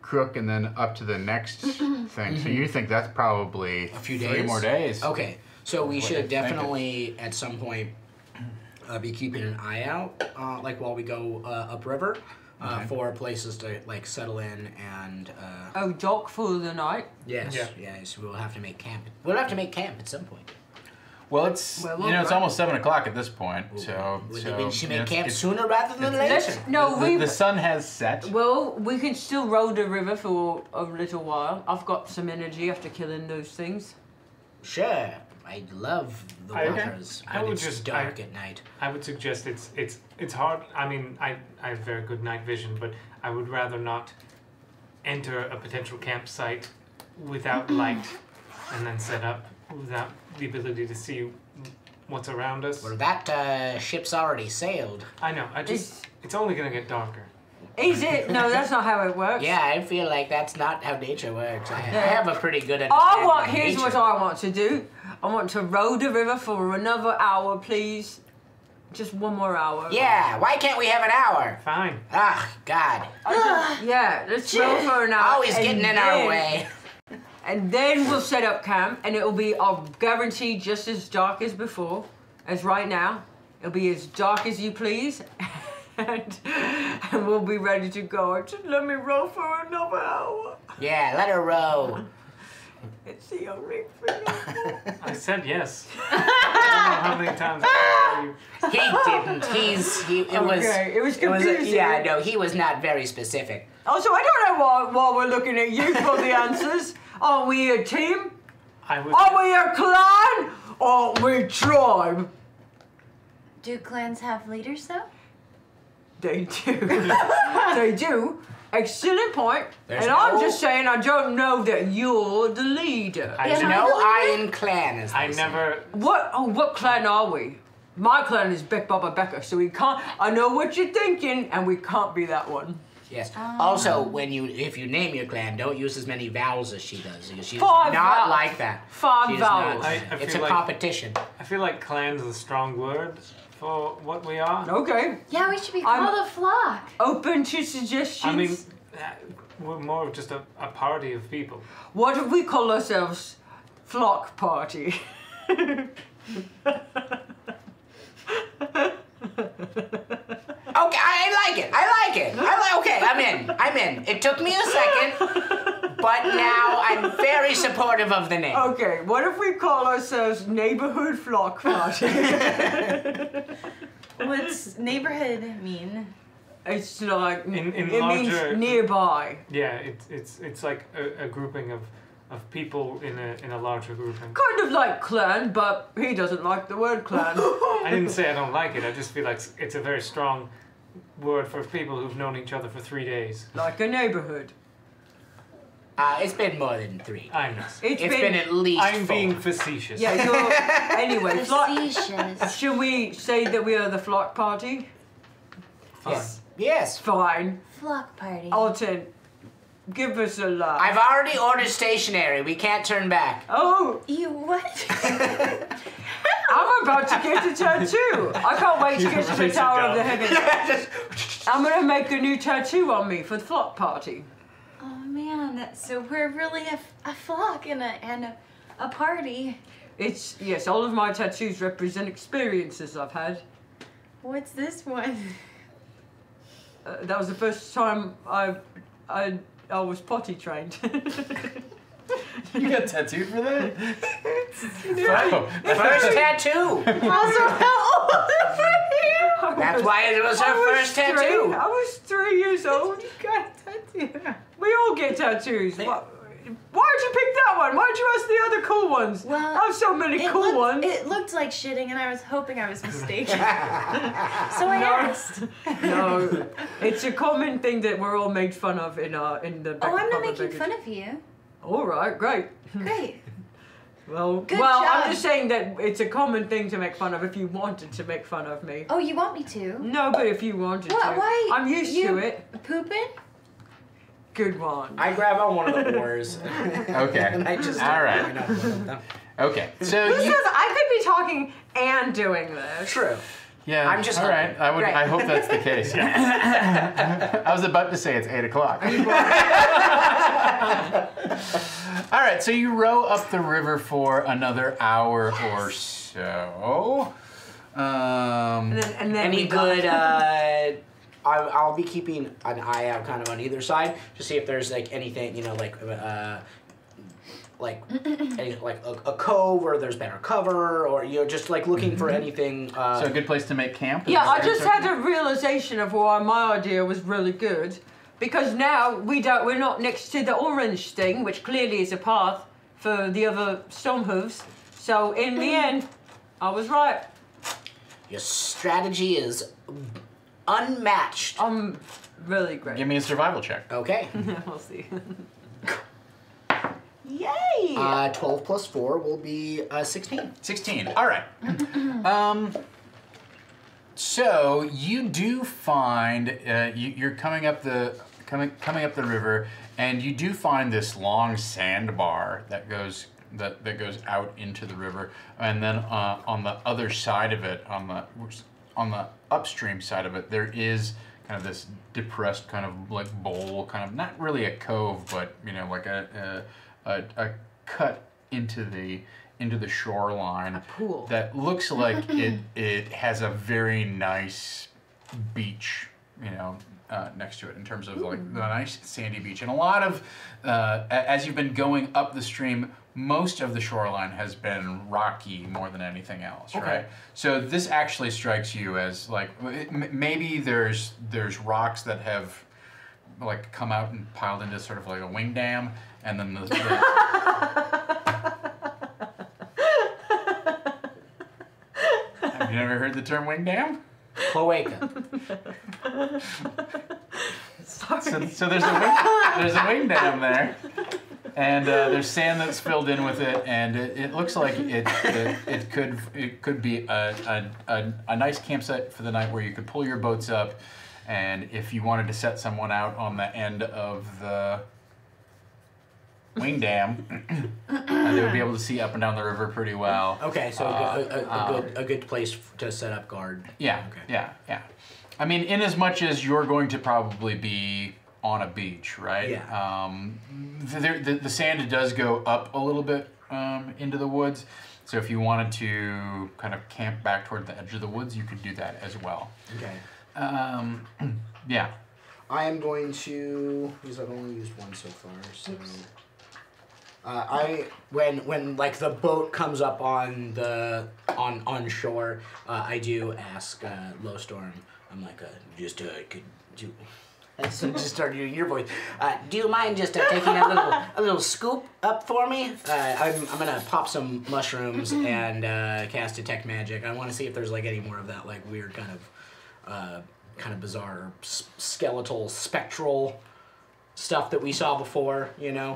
crook and then up to the next thing. So you think that's probably A few 3 days? more days. Okay, so we What should you're thinking. definitely at some point be keeping an eye out, like while we go upriver, for places to like settle in and. Oh, dock for the night? Yes, Yeah. yes, we'll have to make camp. We'll have to make camp at some point. Well, it's it's almost 7 o'clock at this point. So We so should you know, make camp it's- sooner rather than later. the sun has set. Well, we can still row the river for a little while. I've got some energy after killing those things. Sure, I love the waters, I but would it's just- dark at night. I would suggest it's hard. I mean, I have very good night vision, but I would rather not enter a potential campsite without light and then set up without the ability to see what's around us. Well, that ship's already sailed. I know. It's only gonna get darker. Is it? No, that's not how it works. Yeah, I feel like that's not how nature works. I have a pretty good understanding Here's of what nature. I want to do. I want to row the river for another hour, please. Just one more hour. Yeah, why can't we have an hour? Fine. Ah, God. Yeah, let's row for an hour. Always and getting in our then- way. And then we'll set up camp, and it'll be, I'll guarantee, just as dark as before, as right now. It'll be as dark as you please, and we'll be ready to go. Just let me row for another hour. Yeah, let her row. It's the only thing. I said yes. I don't know how many times I tell you. He didn't. It was confusing. Yeah, no, he was not very specific. Also, I don't know why we're looking at you for the answers. Are we a team? I was. Are we a clan? Or are we tribe? Do clans have leaders though? They do. They do. Excellent point. There's and I'm no- just saying I don't know that you're the leader. There's Yeah, no I Iron Clan, as I they say. never. What clan are we? My clan is Beck Baba Becker, so we can't. I know what you're thinking, and we can't be that one. Yes. Also, if you name your clan, don't use as many vowels as she does. Because she's 5 not vowels. like that. 5 She's vowels. not. I It's feel a like- competition. I feel like clan's a strong word for what we are. Okay. Yeah, we should be I'm- called a flock. Open to suggestions. I mean, we're more of just a party of people. What if we call ourselves Flock Party? Okay, I like it. Okay, I'm in. It took me a second, but now I'm very supportive of the name. Okay, what if we call ourselves Neighborhood Flock Party? What's neighborhood mean? It's like In it larger- means nearby. Yeah, it's like a grouping of people in a larger grouping. Kind of like clan, but he doesn't like the word clan. I didn't say I don't like it. I just feel like it's a very strong word for people who've known each other for 3 days. Like a neighborhood. It's been more than 3. I know. It's been at least I'm 4. being facetious. Yeah, you're... Anyway, Facetious. should we say that we are the Flock Party? Fine. Yes. Fine. Flock party. Alton, give us a laugh. I've already ordered stationery. We can't turn back. Oh, You what? I'm about to get a tattoo. I can't wait to get to the Write it Tower of the down. Heavens. I'm gonna make a new tattoo on me for the Flock Party. Oh man, so we're really a flock and a party. It's, yes, all of my tattoos represent experiences I've had. What's this one? That was the first time I was potty trained. You got tattooed for that? Wow. First tattoo. Also, how old are you? That's why it was her first tattoo. I was 3 years old. You got a tattoo. We all get tattoos. Why'd you pick that one? Why'd you ask the other cool ones? Well, I have so many cool ones. It looked like shitting, and I was hoping I was mistaken. So I asked. No, it's a common thing that we're all made fun of in the. Oh, I'm not making baggage. fun of you. All right, great. Great. Well, Good well, job. I'm just saying that it's a common thing to make fun of if you wanted to make fun of me. Oh, you want me to? No, but if you wanted to. Why? I'm used to it. Pooping? Good one. I grab on one of the oars. Okay. And I just All right. line up with them. Okay. So Who you, says I could be talking and doing this? True. yeah. I'm just all right. I would. Right. I hope that's the case. Yeah. I was about to say it's 8 o'clock. All right. So you row up the river for another hour or so. And then Any we got- good? I'll be keeping an eye out, kind of on either side, to see if there's like anything, like a cove where there's better cover, or just like looking for anything. So a good place to make camp. Yeah, Is I that just sort of- had a realization of why my idea was really good, because now we're not next to the orange thing, which clearly is a path for the other stormhooves. So in the end, I was right. Your strategy is unmatched. I'm really great. Give me a survival check. Okay. We'll see. Yay! 12 plus 4 will be 16. 16. All right. So you do find you're coming up the river, and you do find this long sandbar that goes out into the river, and then on the other side of it, on the upstream side of it, there is kind of this depressed kind of like bowl, kind of not really a cove, but like a cut into the shoreline. A pool. That looks like it has a very nice beach, next to it, in terms of like the nice sandy beach. And a lot of, as you've been going up the stream, most of the shoreline has been rocky more than anything else, Okay. right? So this actually strikes you as like, maybe there's rocks that have like come out and piled into sort of like a wing dam, and then the Have you never heard the term wing dam? Cloaca. Sorry. So there's a wing dam there, and there's sand that's filled in with it, and it looks like it could be a nice campsite for the night where you could pull your boats up, and if you wanted to set someone out on the end of the wing dam, they would be able to see up and down the river pretty well. Okay, so a good place to set up guard. Yeah, Okay. yeah. I mean, in as much as you're going to probably be on a beach, right? Yeah. The sand does go up a little bit into the woods, so if you wanted to kind of camp back toward the edge of the woods, you could do that as well. Okay. Yeah. I am going to, because I've only used one so far, so when like the boat comes up on the on shore, I do ask Low Storm. I'm like, could you? So just start doing your voice. Do you mind just taking a little scoop up for me? I'm gonna pop some mushrooms and cast detect magic. I want to see if there's like any more of that like weird kind of bizarre skeletal spectral stuff that we saw before,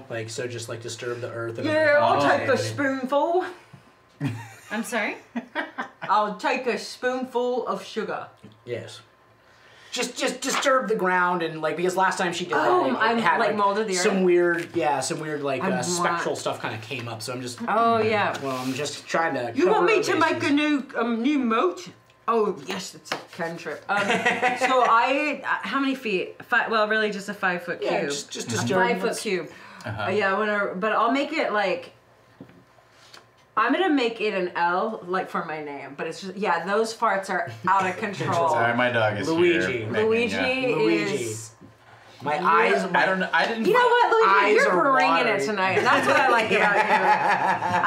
like so just like disturb the earth. Yeah, I'll take a spoonful. I'm sorry? I'll take a spoonful of sugar. Yes. Just disturb the ground and like because last time she did Oh, that, I'm it had like molded the some earth? weird like I spectral want- stuff kind of came up. So I'm just Oh yeah. well, I'm just trying to. You cover want me our to make a bases. new moat? Oh yes, it's a cantrip. So how many feet? Well, really just a 5 foot cube. Yeah, just a disturb. 5 foot cube. Uh-huh. Yeah, but I'll make it like. I'm gonna make it an L, like for my name, but it's just those farts are out of control. Sorry, my dog is Luigi. here. Luigi Yeah. Luigi. is My eyes. I don't know. I didn't. You know what, Luigi? Eyes You're are bringing watery. it tonight. And that's what I like about you.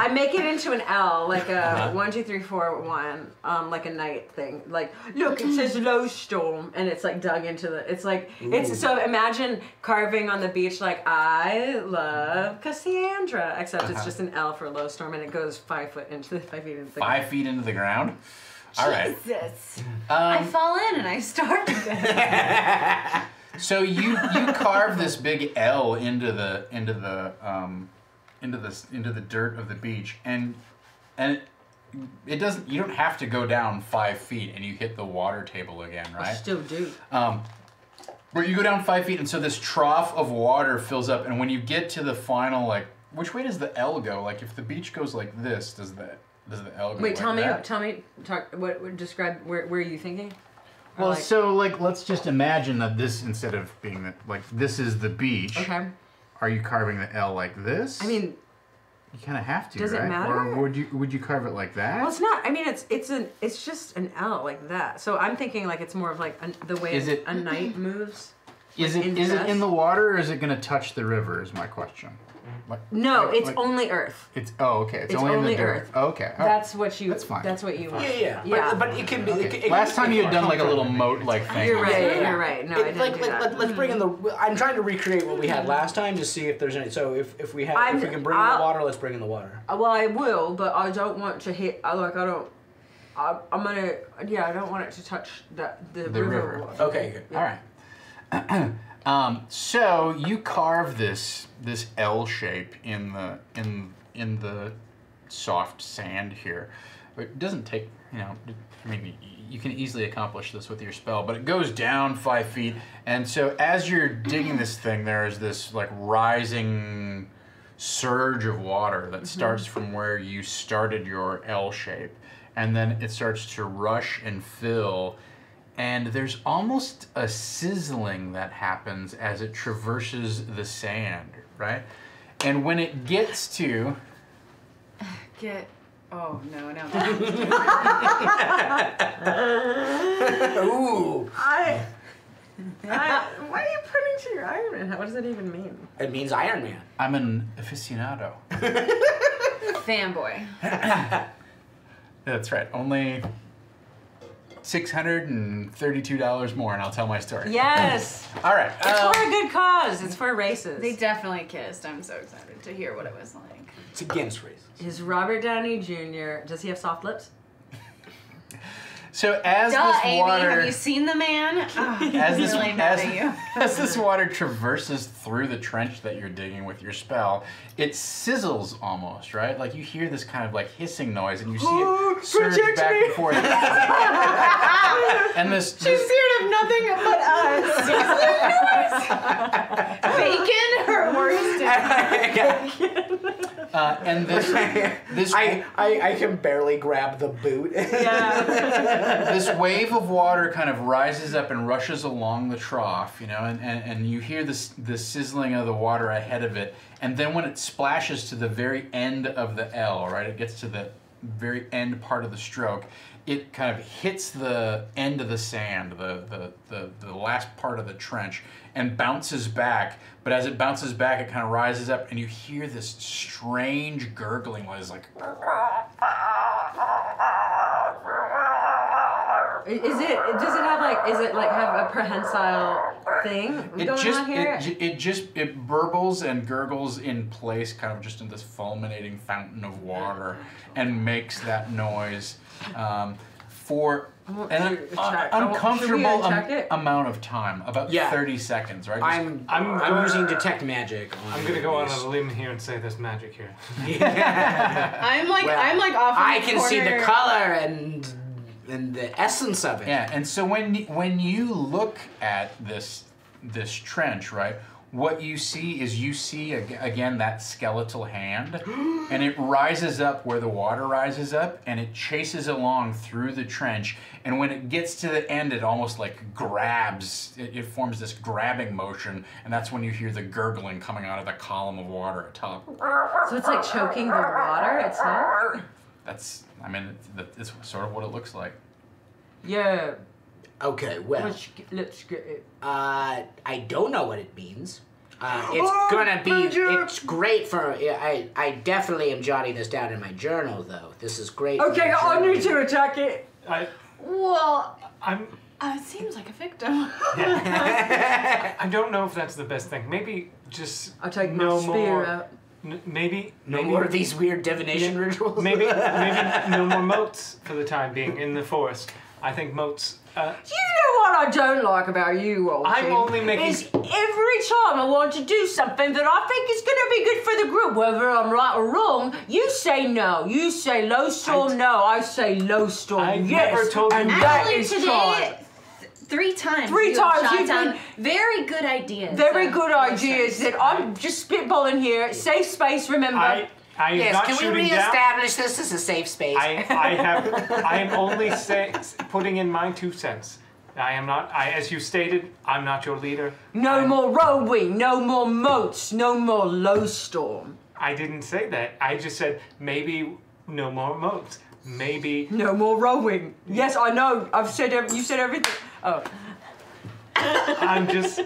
I make it into an L, like a 1, 2, 3, 4, 1, like a night thing. Like, look, it says low storm, and it's like dug into the. It's like it's so. Imagine carving on the beach like I love Cassandra, except it's just an L for low storm, and it goes 5 feet into the 5 feet into the. 5 feet into the ground. All right. Jesus. I fall in and I start with it. So you carve this big L into the dirt of the beach, and it doesn't. You don't have to go down 5 feet and you hit the water table again, right? I still do. Where you go down 5 feet, and so this trough of water fills up, and when you get to the final, like, which way does the L go? Like, if the beach goes like this, does the L go? Wait, like tell me, describe where are you thinking? Well, like, so like, let's just imagine that this, instead of being the, like, this is the beach. Okay. Are you carving the L like this? I mean, you kind of have to. does it right? matter? Or would you carve it like that? well, it's not. I mean, it's just an L like that. So I'm thinking like it's more of like the way Is it- a knight moves. Is like it in the water, or is it going to touch the river? Is my question. Like, No, like- it's like- only Earth. It's okay. It's It's only in only the dirt. Earth. Oh, okay. all right. That's what you. That's fine. That's what you want. Yeah. Yeah. But it can be. It Last can time be you had done fun. like a little moat like thing. You're right. Yeah. You're right. No, I didn't do that. Let's bring in the. I'm trying to recreate what we had last time to see if there's any. So if we have, I'm- if we can bring in the I'll- water, let's bring in the water. Well, I will, but I don't want to hit. I'm gonna. Yeah, I don't want it to touch the river. water. Okay. Good. All right. So you carve this L shape in the soft sand here. It doesn't take, I mean, you can easily accomplish this with your spell, but it goes down 5 feet, and so as you're digging this thing, there is this like rising surge of water that starts from where you started your L shape, and then it starts to rush and fill. And there's almost a sizzling that happens as it traverses the sand, right? And when it gets to... Oh, no. Ooh. Why are you pointing to your Iron Man? What does that even mean? It means Iron Man. I'm an aficionado. Fanboy. That's right. Only $632 more, and I'll tell my story. Yes. All right. It's for a good cause. It's for races. They definitely kissed. I'm so excited to hear what it was like. It's against races. Is Robert Downey Jr. Does he have soft lips? So as Duh, this Amy, water... have you seen the man? Oh, As he's this, really mad at you. as this water traverses through the trench that you're digging with your spell, it sizzles almost, right? Like you hear this kind of like hissing noise, and you see it surge protect back me. and forth. And this, She's scared of nothing but bacon, her worst. and this I can barely grab the boot. Yeah. this wave of water kind of rises up and rushes along the trough, and you hear the sizzling of the water ahead of it, and then when it splashes to the very end of the L, right, it gets to the very end part of the stroke, it kind of hits the end of the sand, the last part of the trench, and bounces back. But as it bounces back, it kind of rises up, and you hear this strange gurgling noise, like... Does it have a prehensile thing going on here? It burbles and gurgles in place, kind of just in this fulminating fountain of water, and makes that noise for an uncomfortable amount of time, about 30 seconds, right? I'm using detect magic. I'm gonna go on a limb here and say there's magic here. I'm like off. I can see the color and the essence of it. Yeah, and so when you look at this trench, right, what you see is again that skeletal hand, and it rises up where the water rises up, and it chases along through the trench, and when it gets to the end, it almost like grabs, it forms this grabbing motion, and that's when you hear the gurgling coming out of the column of water atop. So it's like choking the water itself? It's sort of what it looks like. Yeah. Okay, well, Let's get it. I don't know what it means. It's great for, I definitely am jotting this down in my journal, though. This is great. Okay, I need to attack it. Well, I'm. it seems like a victim. I don't know if that's the best thing. Maybe just I'll take no my spear more. out. Maybe more of these weird divination rituals. Maybe no more moats for the time being in the forest. I think moats. You know what I don't like about you, Walter? I'm only making. Is every time I want to do something that I think is going to be good for the group, whether I'm right or wrong, you say no. You say low storm, no. I say low storm, I yes. never told you and that. that Actually, is today, time. 3 times. Three times Shot you've down been- very good ideas. Very good ideas that I'm just spitballing here. Safe space, remember. I am Yes, not can we shooting down. reestablish this as a safe space? I am only putting in my 2 cents. I am not. As you stated, I'm not your leader. No more rowing, no more moats, no more low storm. I didn't say that. I just said maybe no more moats. Maybe. No more rowing. Yes, I know. I've said you said everything. Oh. I'm just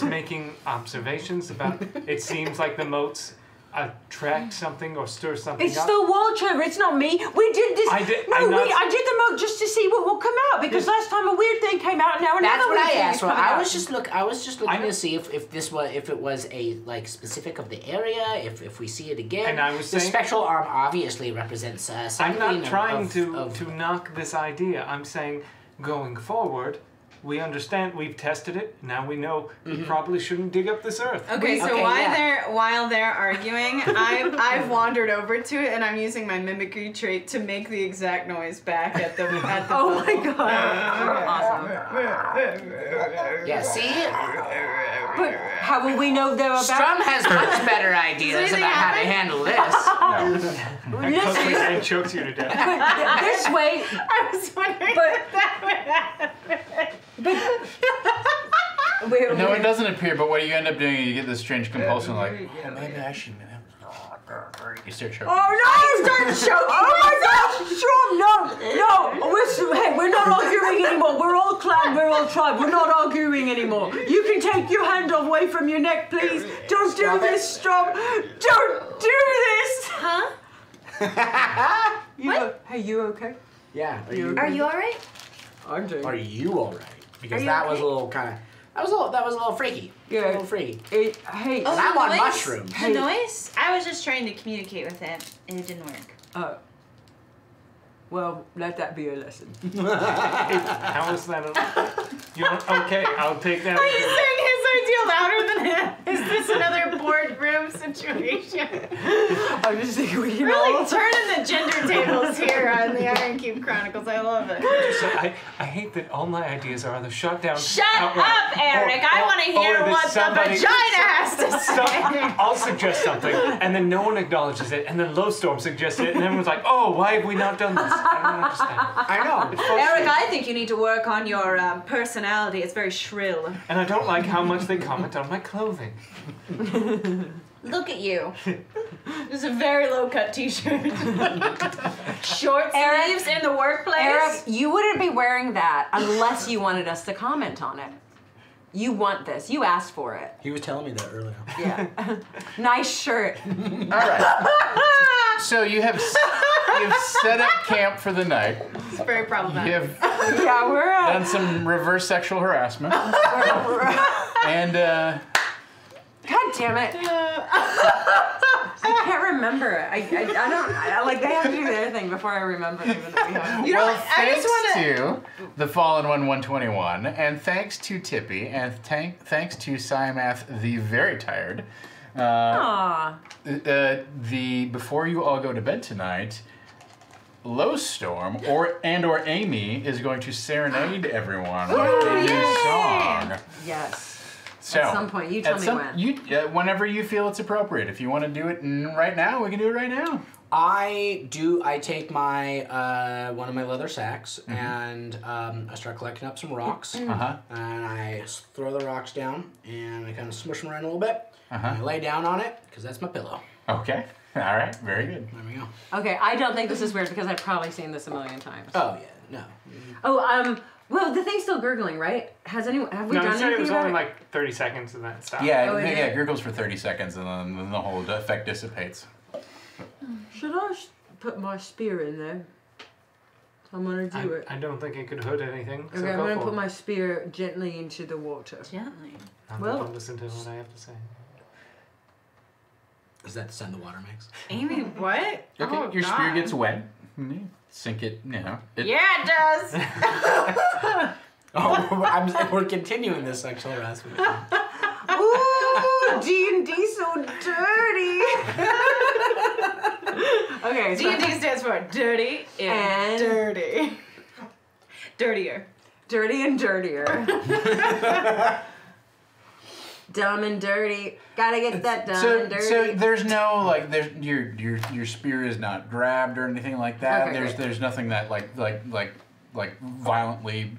making observations about. It seems like the moats attract something or stir something It's up. the Walter, it's not me. We did this. I did the moat just to see what will come out because last time a weird thing came out. Now another That's what weird I thing asked is for. coming I out. was just looking to see if it was a specific of the area. If we see it again. And I was the saying- spectral arm obviously represents something. I'm not trying of, to knock this idea. I'm saying going forward, we understand. We've tested it. Now we know we probably shouldn't dig up this earth. Okay, so Okay, while they're arguing, I've wandered over to it and I'm using my mimicry trait to make the exact noise back at the Oh my god. Awesome. Yeah. See, But how will we know they're about? Strum has much better ideas anything about how to handle this. I quickly and chokes you to death. This way. I was wondering But- if that would happen. No, it doesn't appear, but what you end up doing is you get this strange compulsion like, oh, maybe I should. You start choking. Oh no! Start choking! Oh my gosh! Strum! No! We're not arguing anymore. We're all clan. We're all tribe. We're not arguing anymore. You can take your hand away from your neck, please. Don't do this, Strum. Don't do this. Huh? Hey, you okay? Yeah. Are you alright? I'm doing. Are you all right? Because Are you that was okay? a little kind of. That was a little freaky. Yeah. A little freaky. Hey. And I'm on noise? mushrooms. The noise? I was just trying to communicate with it and it didn't work. Well, let that be a lesson. How is that? Okay, I'll take that. Are you saying his idea louder than him? Is this another boardroom situation? I just think we can Really all. turning the gender tables here on the Ironkeep Chronicles. I love it. So I hate that all my ideas are either shot down. Shut outright, up, Eric. I want to hear or that what the somebody- vagina has to say. I'll suggest something, and then no one acknowledges it, and then Lowstorm suggests it, and everyone's like, "Oh, why have we not done this?" I don't understand. I know. It's frustrating. Eric, I think you need to work on your personality. It's very shrill. And I don't like how much they comment on my clothing. Look at you. This is a very low-cut t-shirt. Short Eric- sleeves in the workplace. Eric, you wouldn't be wearing that unless you wanted us to comment on it. You want this. You asked for it. He was telling me that earlier. Yeah. Nice shirt. All right. So you've set up camp for the night. It's very problematic. You have Yeah, we're done some reverse sexual harassment. And God damn it. I can't remember it. I don't like they have to do their thing before I remember even that we have. You know well, what? I thanks just wanna- to the Fallen One 121, and thanks to Tippy, and thanks to Siamath the Very Tired. Aw. Before you all go to bed tonight, Lowstorm or Amy is going to serenade everyone with a new song. Yes. So, At some point, you tell me when. Whenever you feel it's appropriate. If you want to do it right now, we can do it right now. I take my one of my leather sacks and I start collecting up some rocks. And I throw the rocks down and I kind of smush them around a little bit. And I lay down on it because that's my pillow. Okay. All right. Very good. There we go. Okay, I don't think this is weird because I've probably seen this a million times. Oh yeah. No. Oh, well, the thing's still gurgling, right? Have we No, done he said anything it was about only it? like 30 seconds and then it stopped. Yeah, Oh, it yeah, did? it gurgles for 30 seconds and then the whole effect dissipates. Should I put my spear in there? I'm gonna do it. I don't think it could hurt anything. So Okay, I'm go gonna for put it. my spear gently into the water. Gently. Well- Don't listen to what I have to say. Is that the sound the water makes? Amy, what? Okay, Oh, your spear God. gets wet. Sink it, Yeah, it does. Oh, we're continuing this sexual harassment. Ooh, D&D so dirty. Okay, so D&D stands for dirty and dirty. Dirtier. dirty and dirtier. Dumb and dirty. Gotta get that dumb and dirty. So there's no like your spear is not grabbed or anything like that. Okay, There's nothing that like violently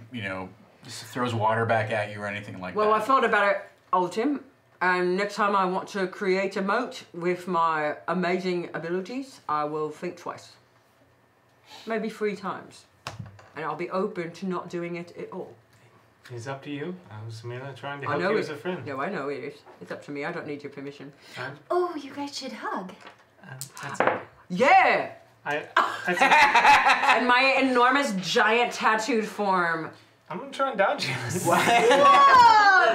just throws water back at you or anything like Well, I that. thought about it, Altim. Next time I want to create a moat with my amazing abilities, I will think twice. Maybe 3 times. And I'll be open to not doing it at all. It's up to you. I was merely trying to I help know you it. as a friend. No, I know it is. It's up to me. I don't need your permission. Oh, you guys should hug. That's it. Yeah! That's it. And my enormous, giant, tattooed form. I'm gonna try and dodge you.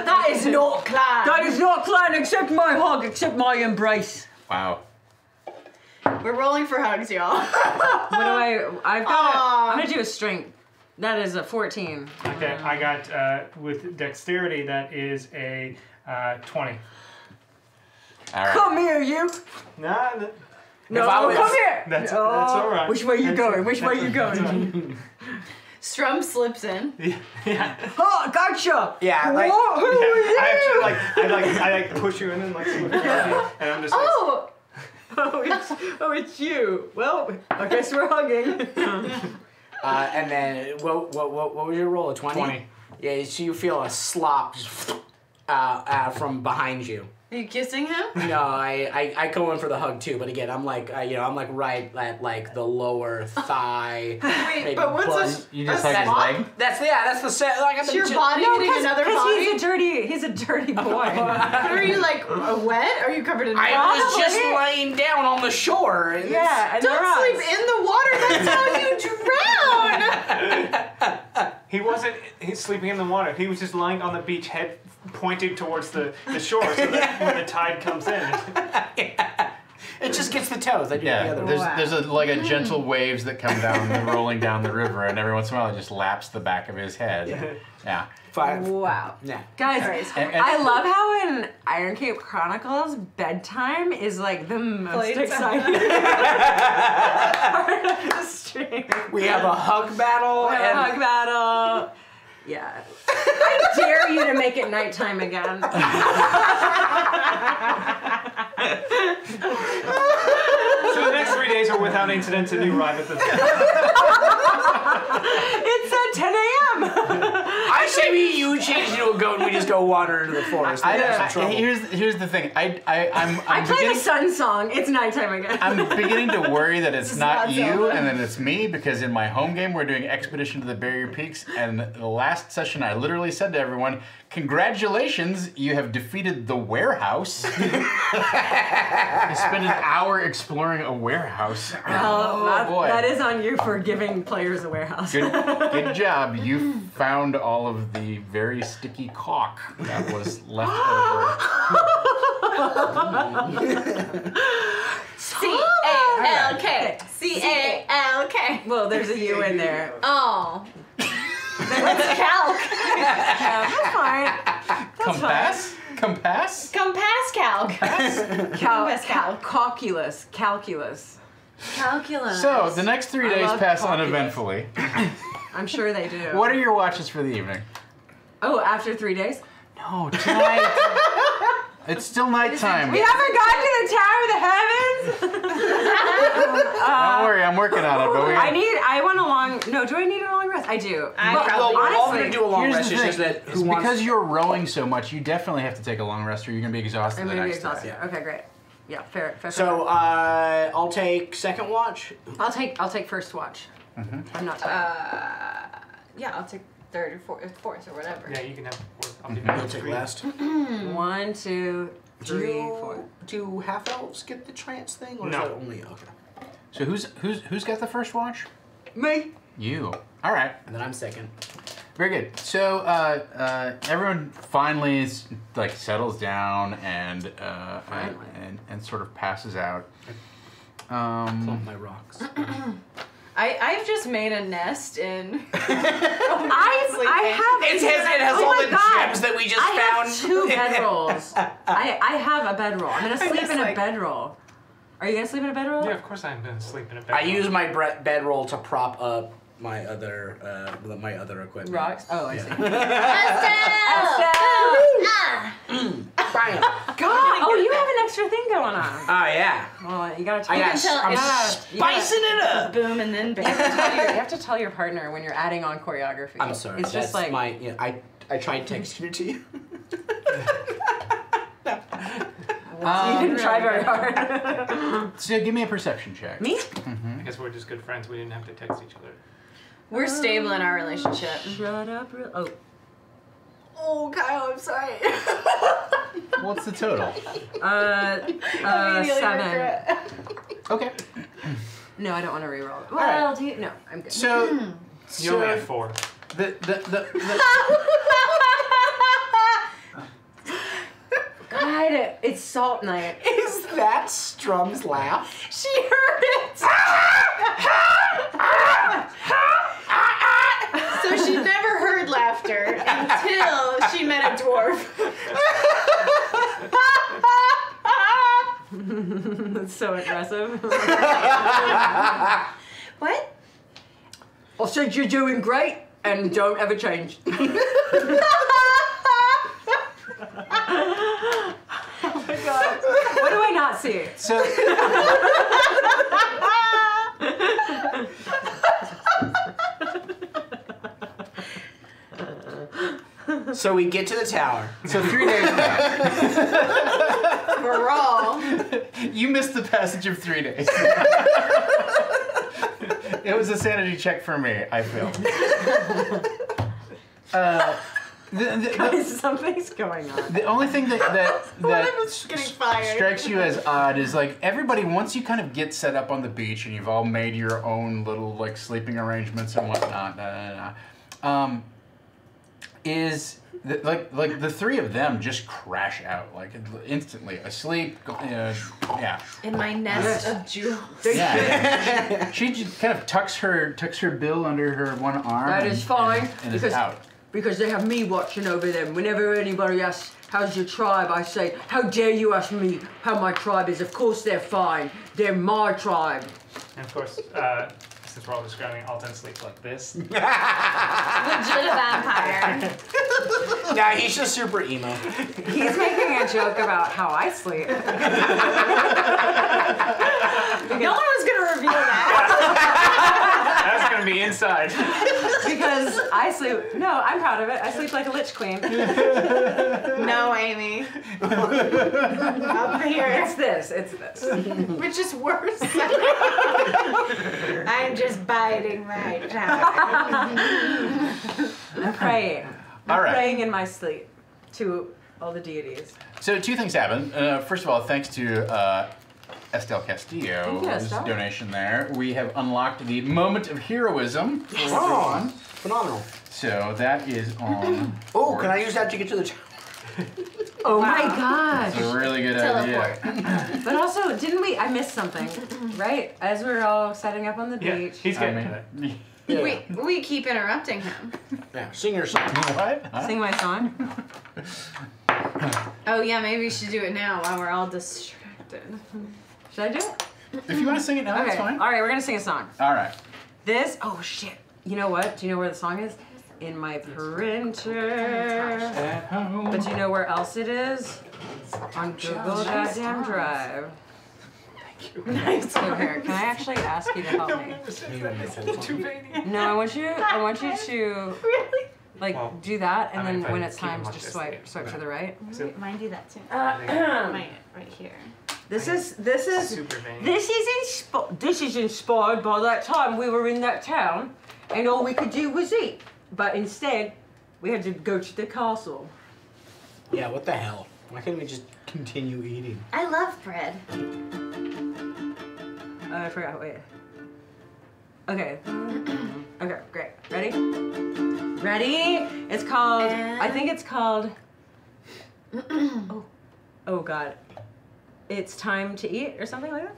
That is not class. That is not clan, except my hug, except my embrace. Wow. We're rolling for hugs, y'all. What do I've got I'm gonna do a strength. That is a 14. Okay, I got with dexterity. That is a 20. All right. Come here, you! Nah, No, If I was- come here! that's all right. Which way you going? Which way you going? Strum slips in. Yeah. Oh, gotcha! Yeah, like- Whoa, who are you? I push you in and like, and I'm just. Oh! It's you. Well, I guess we're hugging. And then, what was your roll? A 20? 20. Yeah, so you feel a slop just, from behind you. Are you kissing him? No, I go in for the hug too, but again, I'm like, I'm like right at like the lower thigh. Wait, maybe but what's butt. a You just a hug his slop? leg? That's the set. Like Is your body hitting another body? He's a dirty boy. Are you like wet? Are you covered in I water? was just laying down on the shore. And Yeah, and Don't sleep in the water. That's how you drown. He wasn't. He's sleeping in the water. He was just lying on the beach, head pointed towards the shore, so that when the tide comes in. It just gets the toes. I do the Yeah, other there's one. there's a gentle waves that come down, rolling down the river, and every once in a while it just laps the back of his head. Yeah. 5. Wow. Yeah. Guys, And- I love how in Ironkeep Chronicles, bedtime is like the most Playtime. exciting part of the stream. We have a hug battle. We have a hug battle. Yeah. I dare you to make it nighttime again. So the next 3 days are without incident, and you arrive at the. It's at 10 a.m. I say you change into a goat and we just go wander into the forest. That's some trouble. Here's the thing. I'm I play the beginning, sun song. It's nighttime again. I'm beginning to worry that it's not not you Zelda. and then it's me, because in my home game we're doing Expedition to the Barrier Peaks, and the last session I literally said to everyone, "Congratulations, you have defeated the warehouse." I spent an hour exploring a warehouse. That- boy. That is on you for giving players a warehouse. Good job. You found all of the very sticky caulk that was left over. C-A-L-K. C-A-L-K. Well, there's a U in there. Oh. That's calc. That's fine. Compass? Compass? Compass calc. Compass calc. Calculus. Calculus. Calculus. So, the next 3 I days love pass calculus. uneventfully. I'm sure they do. What are your watches for the evening? Oh, after 3 days? No, tonight. It's still nighttime. We haven't gotten to the Tower of the Heavens! Don't worry, I'm working on it. But we. I want a long, no, do I need a long rest? I do. I But probably We're all honestly, going to do a long Here's rest. the It's thing. just that It's who wants... because you're rowing so much, you definitely have to take a long rest, or you're gonna be exhausted I'm the gonna be next day. exhausted. Okay, great. Yeah, fair. So, I'll take second watch. I'll take first watch. I'm not. Yeah, I'll take third or fourth or whatever. Yeah, you can have 4. I'll give You'll you take 3. last. 1, 2, 3, 4. Do half elves get the trance thing, or No. is that only okay? So who's got the first watch? Me. You. All right. And then I'm second. Very good. So everyone finally settles down and sort of passes out. Plump my rocks. I've just made a nest in. I have. It has all the gems that we just I found. have 2 bedrolls. I have a bedroll. I'm gonna sleep just in a like- bedroll. Are you gonna sleep in a bedroll? Yeah, of course I'm going to sleep in a bed. I use my bedroll to prop up my other equipment. Rocks. Oh, I see. Bam. God. Oh, you have an extra thing going on. Oh yeah. Well, you gotta tell. I'm Yeah. spicing it up. Boom and then bam. You have to tell your partner when you're adding on choreography. I'm sorry. It's just like my. You know, I tried texting it to you. you didn't try very hard. So give me a perception check. Me? I guess we're just good friends. We didn't have to text each other. We're stable in our relationship. Shut up. Oh. Oh, Kyle, I'm sorry. What's the total? Immediately 7. regret. Okay. No, I don't want to reroll. Well, right. do you? No, I'm good. So You only have 4. God, it's salt night. Is that Strum's laugh? She heard it. So she never heard laughter until she met a dwarf. That's so aggressive. What? I said you're doing great and don't ever change. Oh my God. What do I not see? So So we get to the tower. So 3 days back. We're all. You missed the passage of 3 days. It was a sanity check for me, I feel. Guys, something's going on. The only thing that getting fired. strikes you as odd is like everybody, once you kind of get set up on the beach and you've all made your own little like sleeping arrangements and whatnot, is that, like the 3 of them just crash out like instantly asleep. Yeah. In my nest of jewels. Yeah. She just kind of tucks her bill under her one arm. That is fine, and is because- out. Because they have me watching over them. Whenever anybody asks, how's your tribe, I say, how dare you ask me how my tribe is? Of course they're fine. They're my tribe. And of course, since we're all describing Alton sleeps like this. Legit a vampire. Nah, he's just super emo. He's making a joke about how I sleep. No one was gonna reveal that. That's going to be inside. Because I sleep, no, I'm proud of it. I sleep like a lich queen. No, Amy. Up here. It's this. Which is worse. I'm just biding my time. I'm praying. All right. Praying in my sleep to all the deities. So 2 things happen. First of all, thanks to Estelle Castillo's Thank you, Estelle. donation there, we have unlocked the moment of heroism for everyone. Phenomenal. So that is on. Oh, can I use that to get to the tower? Oh my gosh. It's a really good idea. But also, didn't we, I missed something, right? As we were all setting up on the Yeah, beach. he's getting to it. Yeah. We keep interrupting him. Yeah, sing your song. What? Huh? Sing my song. Oh yeah, maybe we should do it now while we're all distracted. Should I do it? If you want to sing it now, that's Okay. fine. All right, we're gonna sing a song. All right. This, oh shit. You know what? Do you know where the song is? In my printer. At home. But do you know where else it is? On Google goddamn Drive. Nice. So here, can I actually ask you to help me? No, I want you to Really? like Well, do that, and I mean, then if when I it's keep time, them just like swipe this, to the right. So- Mine do that too. This Mine right here. This is Super vain. this is inspired by that time we were in that town, and all we could do was eat. But instead, we had to go to the castle. Yeah, what the hell? Why can't we just continue eating? I love bread. I forgot. Wait. Okay. Okay. Great. Ready? Ready? It's called. I think it's called. Oh God. It's time to eat or something like that.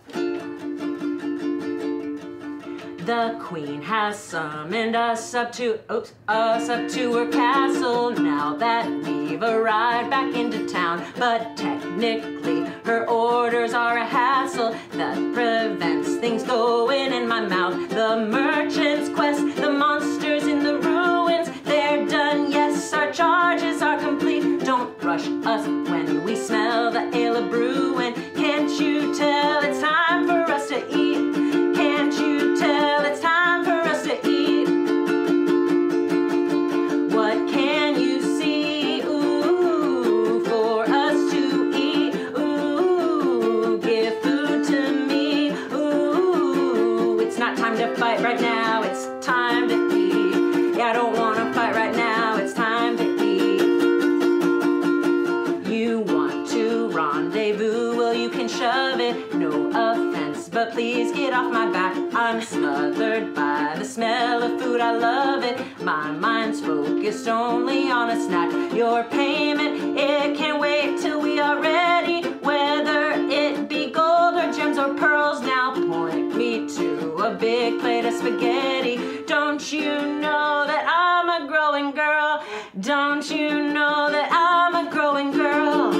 The queen has summoned us up to her castle now that we've arrived back into town. But technically, her orders are a hassle that prevents things going in my mouth. The merchant's quest, the monsters in the ruins, they're done. Yes, our charges are complete. Don't rush us when we smell the ale of brewing. Can't you tell it's time for us to eat? Can't you tell it's time for us to eat? What can you see? Ooh, for us to eat. Ooh, give food to me. Ooh, it's not time to fight right now. It's time to eat. Yeah, I don't want to fight right now. It's time to eat. You want to rendezvous? Well, you can shove it. No offense, but please get off my back. I'm smothered by the smell of food. I love it. My mind's focused only on a snack. Your payment, it can wait till we are ready. Whether it be gold or gems or pearls, now point me to a big plate of spaghetti. Don't you know that I'm a growing girl? Don't you know that I'm a growing girl?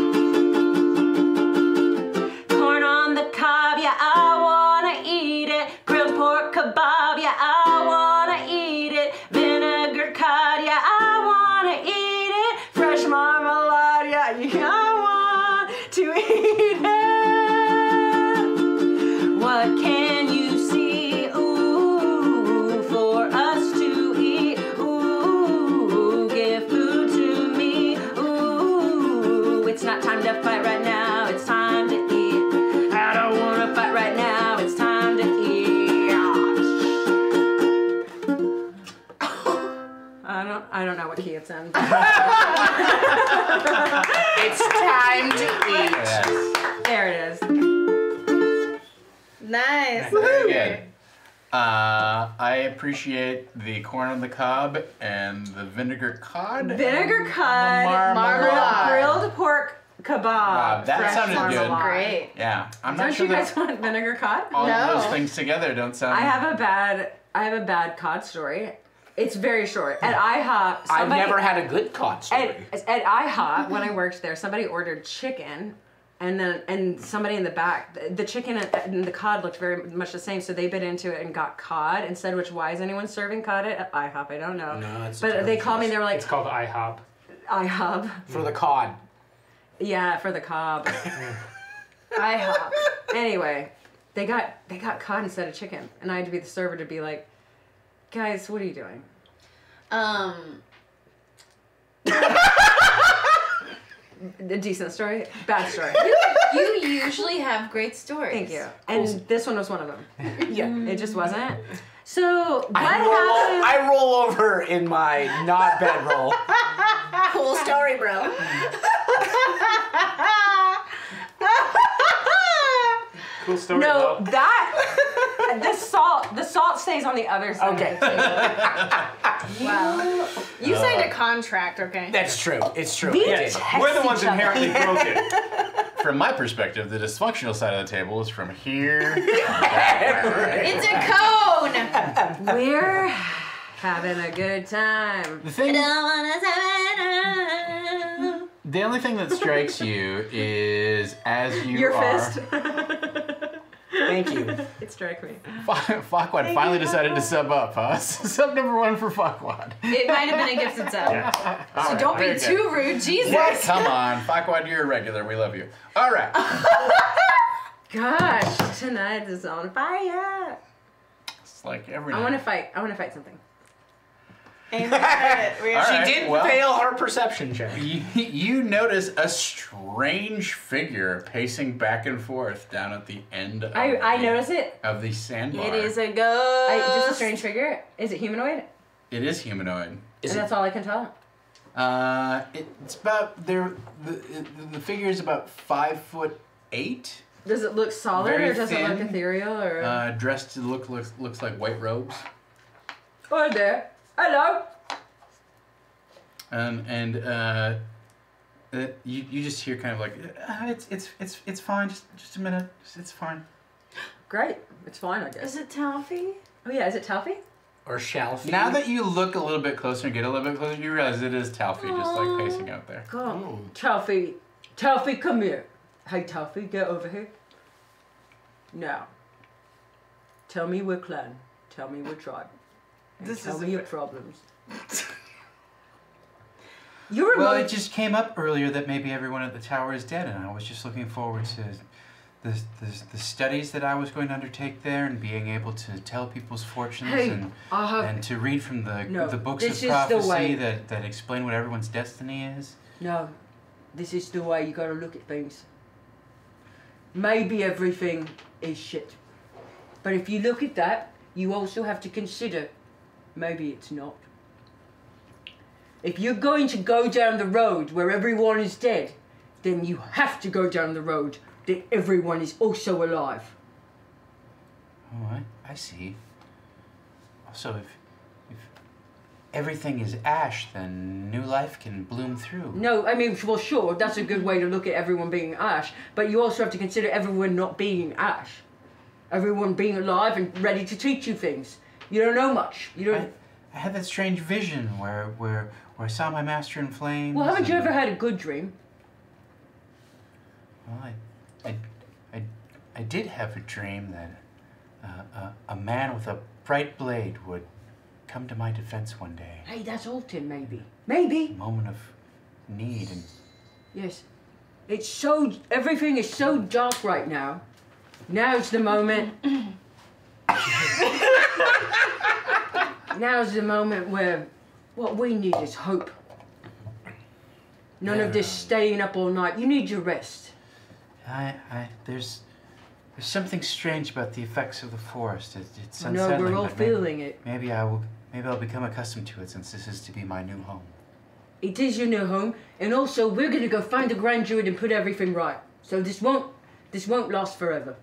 Corn on the cob, yeah, I wanna eat it. Grilled pork kebab, yeah, I wanna eat it. Vinegar cod, yeah, I wanna eat it. Fresh marmalade, yeah, I want to eat it. What can you see? Ooh, for us to eat. Ooh, give food to me. Ooh, it's not time to fight right now. It's time to eat. I don't wanna fight right now. It's time to eat. I don't know what key it's in. It's time to eat. Yes. There it is. Nice. Very good. I appreciate the corn on the cob and the vinegar cod. Vinegar cod, Marmalade. grilled pork kebab. Wow, that fresh sounded good. marmalade. Great. Yeah, I'm not Don't sure you guys that want vinegar cod? all No. of those things together don't sound. I have a bad cod story. It's very short. At IHOP, I've never had a good cod story. At IHOP, when I worked there, somebody ordered chicken, and somebody in the back, the chicken and the cod looked very much the same, so they bit into it and got cod instead. Which, why is anyone serving cod at IHOP? I don't know. No, it's but they called me. They were like, It's called IHOP. IHOP. for the cod. Yeah, for the cob. IHOP. Anyway, they got cod instead of chicken, and I had to be the server to be like, guys, what are you doing? A decent story, bad story. You usually have great stories. Thank you. And this one was one of them. Yeah. It just wasn't. So what I happened? roll over in my not bedroll. Cool story, bro. Cool story. No, Bob. the salt stays on the other side. Okay. Wow. You signed a contract, okay? That's true. It's true. We It Yes, is. text we're the ones each other. inherently broken. From my perspective, the dysfunctional side of the table is from here. It's a cone! We're having a good time. The thing, wanna the only thing that strikes you is as you Your are. fist. Thank you. It struck me. Fuckwad finally decided to sub up, huh? Sub number 1 for Fuckwad. It might have been a gifted sub. So don't be too rude, Jesus. Come on, Fuckwad, you're a regular. We love you. All right. Gosh, tonight is on fire. It's like every I night. want to fight. I want to fight something. Amy tried it. All She did fail her perception check. You notice a strange figure pacing back and forth down at the end of I notice it. of the sandbar. It is a ghost. Just a strange figure. Is it humanoid? It is humanoid. And that's all I can tell. It's about the figure is about 5'8". Does it look solid Very or does it look thin. ethereal or? Dressed to looks like white robes. Oh there. Hello. You just hear kind of like it's fine. Just a minute. It's fine. Great. It's fine, I guess. Is it Taffy? Oh yeah, is it Taffy? Or Shalfie. Now that you look a little bit closer and get a little bit closer, you realize it is Taffy, just like pacing out there. Come. Taffy. Taffy, come here. Hey Taffy, get over here. Now. Tell me we're clan. Tell me we're tribe. And tell me your problems. You were Well, it just came up earlier that maybe everyone at the tower is dead, and I was just looking forward to the studies that I was going to undertake there, and being able to tell people's fortunes and to read from the books of prophecy that explain what everyone's destiny is. No, this is the way you gotta look at things. Maybe everything is shit. But if you look at that, you also have to consider maybe it's not. If you're going to go down the road where everyone is dead, then you have to go down the road that everyone is also alive. Oh, I see. So if everything is ash, then new life can bloom through. No, I mean, well, sure, that's a good way to look at everyone being ash, but you also have to consider everyone not being ash. Everyone being alive and ready to teach you things. You don't know much. You don't. I had that strange vision where I saw my master in flames. Well, haven't you ever had a good dream? Well, I did have a dream that a man with a bright blade would come to my defense one day. Hey, that's Alton, maybe. Maybe. A moment of need and... Yes. It's so... Everything is so dark right now. Now's the moment. Now's the moment where what we need is hope. None of this staying up all night. You need your rest. There's something strange about the effects of the forest. It's No, unsettling. we're all but feeling it. Maybe I'll become accustomed to it, since this is to be my new home. It is your new home, and also we're gonna go find the Grand Druid and put everything right. So this won't last forever.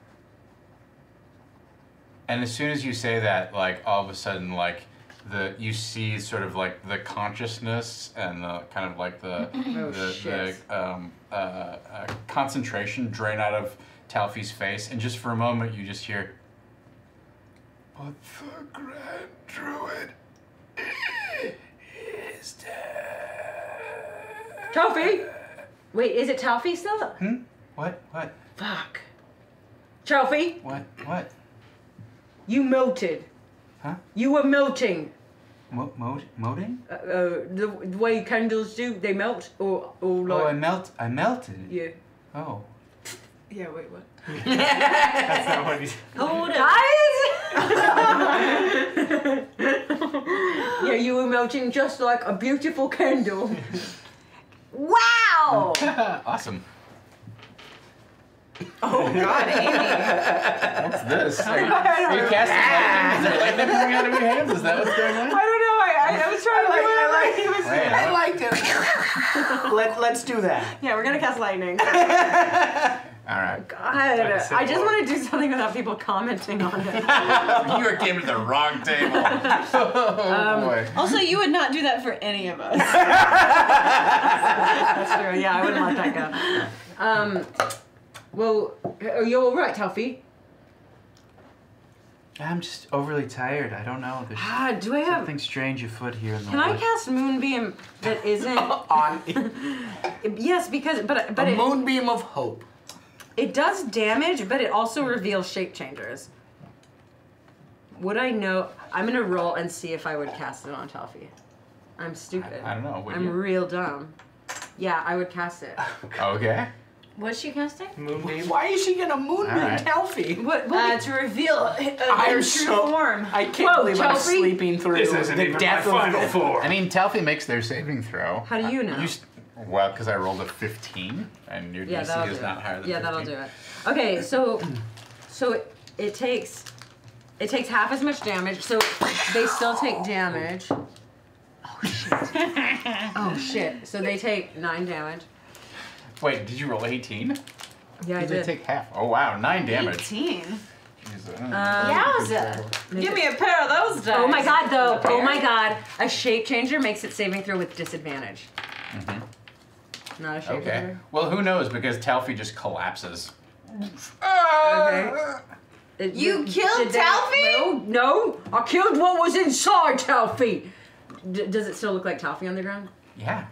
And as soon as you say that, like, all of a sudden, like, you see sort of like the consciousness and the kind of like the concentration drain out of Taffy's face, and just for a moment you just hear, "But the Grand Druid is dead." Taffy! Wait, is it Taffy still? What? Fuck. Taffy, What? you melted. Huh? You were melting. Moting? The way candles do, they melt, or like. Oh, I melted. Yeah. Oh. Yeah, wait, what? That's not what he's... Hold it. Yeah, you were melting just like a beautiful candle. Wow! Awesome. Oh god, Amy. What's this? Are you casting lightning? Is there lightning coming out of your hands? Is that what's going on? I don't know. I was trying to do it. I liked it. Let's do that. Yeah, we're gonna cast lightning. All right. God, I just want to do something without people commenting on it. You came to the wrong table. Oh boy. Also, you would not do that for any of us. That's true. Yeah, I wouldn't let that go. Well, are you all right, Taffy? I'm just overly tired. I don't know. There's Do I have? something strange afoot here in the Can I woods. cast Moonbeam that isn't On Yes, because but a it, moonbeam of hope. it does damage, but it also reveals shape changers. Would I know? I'm gonna roll and see if I would cast it on Taffy. I'm stupid. I don't know. Would I'm you? real dumb. Yeah, I would cast it. Okay. What's she casting? Moonbeam. Why is she gonna moonbeam Taffy? What? To reveal her I'm true so form. I can't believe I'm Taffy? sleeping through This isn't the even death my final of form. I mean, Taffy makes their saving throw. How do you know? Well, because I rolled a 15, and your DC that'll is do not it. higher than 15. Yeah, that'll do it. Okay, so it takes half as much damage. So they still take damage. Oh shit. Oh shit. So they take 9 damage. Wait, did you roll 18? Yeah, I They did. take half. Oh wow, 9 damage. 18. Jeez, Yowza. Give me a pair of those dice. Oh my god, though. Oh my god. A shape changer makes it saving throw with disadvantage. Not a shape Okay. changer. Well, who knows? Because Taffy just collapses. Okay. You killed did they- Taffy? No, I killed what was inside Taffy. Does it still look like Taffy on the ground? Yeah.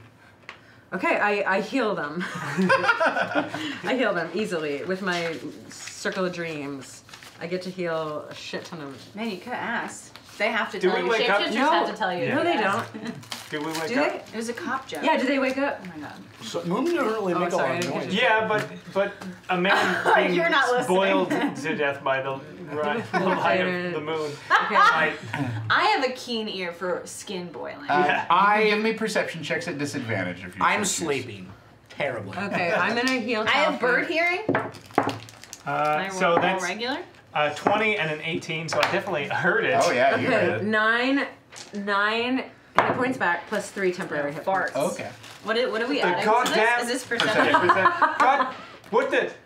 Okay, I heal them. I heal them easily with my Circle of Dreams. I get to heal a shit ton of. Man, you could ask. They have to Do tell we you. wake up? Shapeshifters No. have to tell you. No, they Yes. don't. Do we wake Do up? they? It was a cop joke. Yeah, do they wake up? Oh my god. So moon doesn't really make sorry, a I lot didn't of get noise. Yeah, but a man being You're not listening. boiled to death by the light of the moon. Okay. Like, I have a keen ear for skin boiling. Yeah. You can give me perception checks at disadvantage if you. I'm so choose. sleeping terribly. Okay, I'm gonna heal. I have Taffy. bird hearing. I so roll that's regular. 20 and an 18, so I definitely heard it. Oh yeah, you Okay, did. 9 hit points back plus 3 temporary hit points. Okay. What are we The adding to goddamn this? Is this percentage. percentage? God,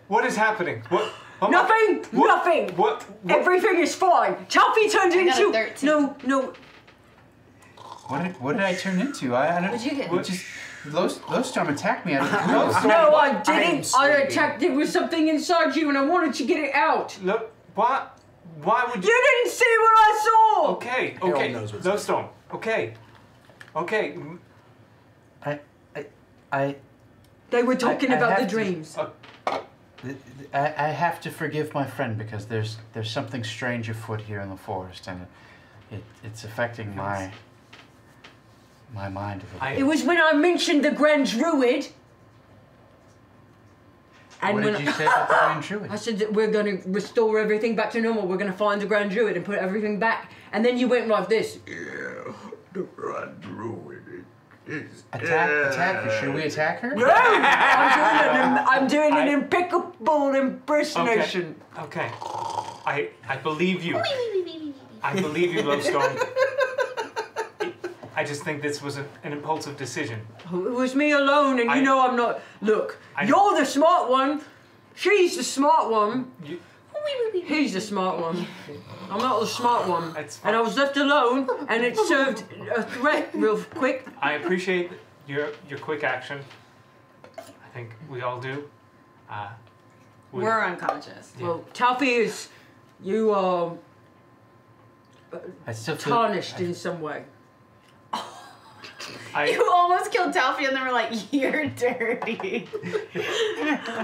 what is happening? What? Oh my- Nothing! What? Nothing! What? Everything is fine. Taffy turned I got a into 13. no. What did I turn into? I don't. What'd you get? What just? Lowstorm attacked me out of the No, blue. sorry. No, I I'm didn't. I sleeping. attacked. There was something inside you, and I wanted to get it out. Look, what? Why would You you? didn't see what I saw. Okay, Harold okay. knows what's No storm. Okay. Okay. I They were talking I about the have to- dreams. I have to forgive my friend because there's something strange afoot here in the forest, and it's affecting my mind a little. It was when I mentioned the Grand Druid. And What when did you say about the Grand Druid? I said that we're going to restore everything back to normal. We're going to find the Grand Druid and put everything back. And then you went like this. Yeah, the Grand Druid is Attack her. Should we attack her? No! I'm doing an impeccable impersonation. Okay. I believe you. I believe you, Lowstorm. I just think this was an impulsive decision. It was me alone, and you I- know I'm not. Look, I- you're the smart one. She's the smart one. You, He's the smart one. I'm not the smart one. That's And I fine. was left alone, and it served a threat real quick. I appreciate your quick action. I think we all do. We're unconscious. Yeah. Well, Taffy is. You are I still feel. tarnished in some way. You almost killed Taffy and then we're like, you're dirty.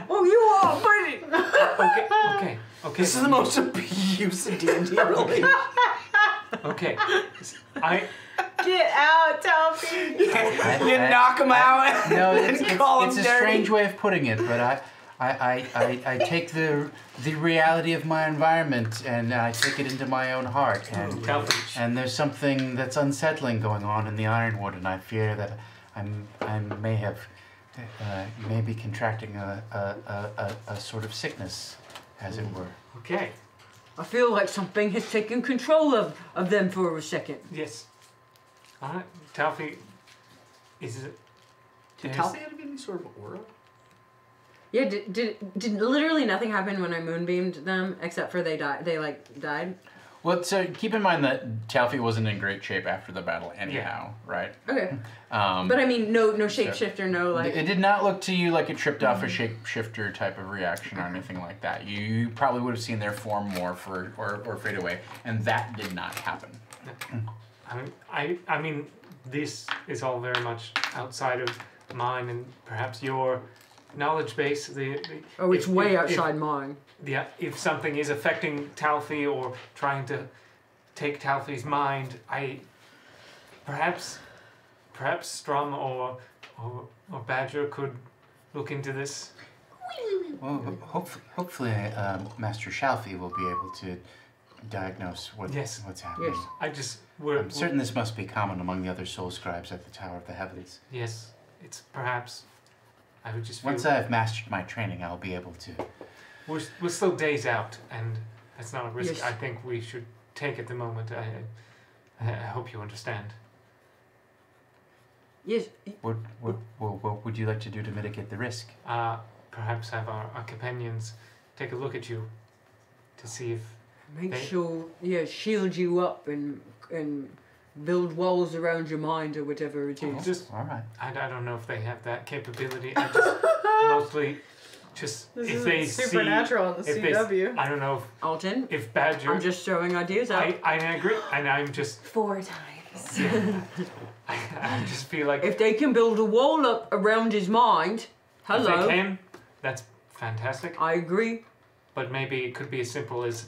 Oh, you are, but. Okay. This is the most abusive D&D relationship. Okay. I Get out, Taffy. You knock him out No, and call him it's a dirty. strange way of putting it, but I take the reality of my environment and I take it into my own heart, and there's something that's unsettling going on in the Ironwood, and I fear that I may be contracting a sort of sickness, as it were. okay. I feel like something has taken control of them for a second. Yes. All right. Taffy, is it? Did Taffy have any sort of aura? Yeah, did literally nothing happen when I moonbeamed them except for they died. They died. Well, so keep in mind that Taffy wasn't in great shape after the battle anyhow, right? Okay. But I mean, no shapeshifter, no like. It did not look to you like it tripped off a shapeshifter type of reaction or anything like that. You probably would have seen their form morph or fade away, and that did not happen. I mean, this is all very much outside of mine and perhaps your knowledge base. Oh, it's way outside mine. Yeah, if something is affecting Taffy or trying to take Taffy's mind, perhaps Strum or Badger could look into this. Well, hopefully, Master Shalfie will be able to diagnose what's happening. Yes. I'm certain this must be common among the other soul scribes at the Tower of the Heavens. Yes, it's perhaps. I would just. Once I've mastered my training, I'll be able to. We're still days out, and that's not a risk. Yes. I think we should take at the moment. I hope you understand. Yes. What would you like to do to mitigate the risk? Perhaps have our companions take a look at you to see if Make sure, shield you up and build walls around your mind or whatever it is. All right. I don't know if they have that capability. I just mostly just if they supernatural in the CW. I don't know Alton, if Badger. I'm just throwing ideas out. I agree, and I'm just 4 times. I just feel like if they can build a wall up around his mind, hello. If they can, that's fantastic. I agree. But maybe it could be as simple as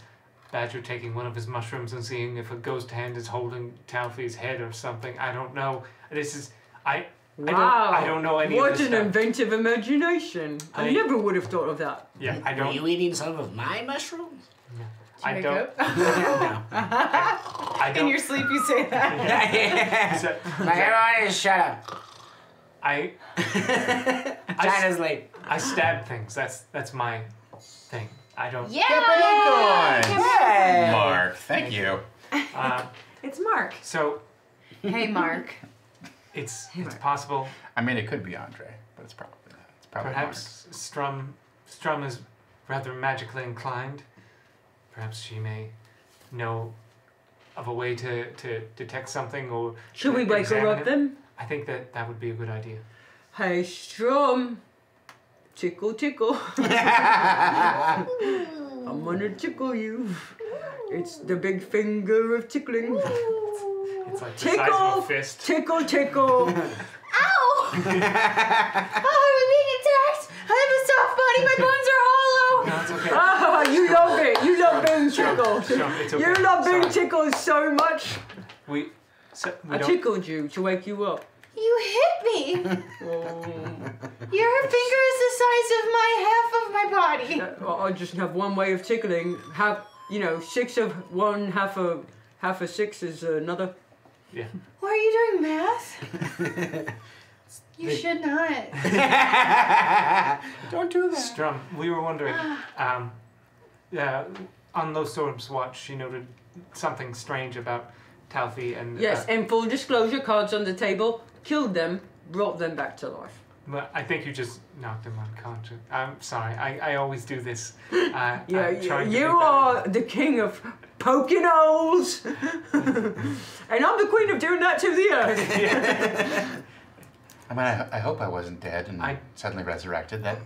Badger taking one of his mushrooms and seeing if a ghost hand is holding Taffy's head or something. I don't know. This is I don't know any of What this an stuff. inventive imagination. I never would have thought of that. Yeah, I don't. Are you eating some of my mushrooms? Yeah. I don't. No. I don't. In your sleep, you say that. So- Everyone is shut up. China's late. I stab things. That's my thing. I don't. Yeah. Hey. Mark, thank you. It's Mark. So Hey, Mark. it's possible. I mean, it could be Andre, but it's probably not. It's probably Perhaps Strum is rather magically inclined. Perhaps she may know of a way to detect something or. Should we wake her examine up it. then? I think that would be a good idea. Hey, Strum. Tickle, tickle. I'm gonna tickle you. It's the big finger of tickling. It's like the size Tickle, of a fist. tickle, tickle. Ow! Oh, I'm being attacked. I have a soft body. My bones are hollow. No, it's okay. Ah, you love it. You love being Strum, tickled. it's okay. You love being Sorry. tickled so much. We I don't. tickled you to wake you up. You hit me. Oh. Your finger is the size of half of my body. I just have one way of tickling. Have 6 of one, half a 6 is another. Yeah. Why are you doing math? You should not. Don't do that. Strum, we were wondering. On Low Storm's watch, she noted something strange about Taffy and. Yes, and full disclosure, cards on the table. Killed them, brought them back to life. But I think you just knocked him unconscious. I'm sorry. I always do this. Yeah, I'm trying to make you that- are the king of poking holes, and I'm the queen of doing that to the earth. I mean, I hope I wasn't dead and suddenly resurrected. That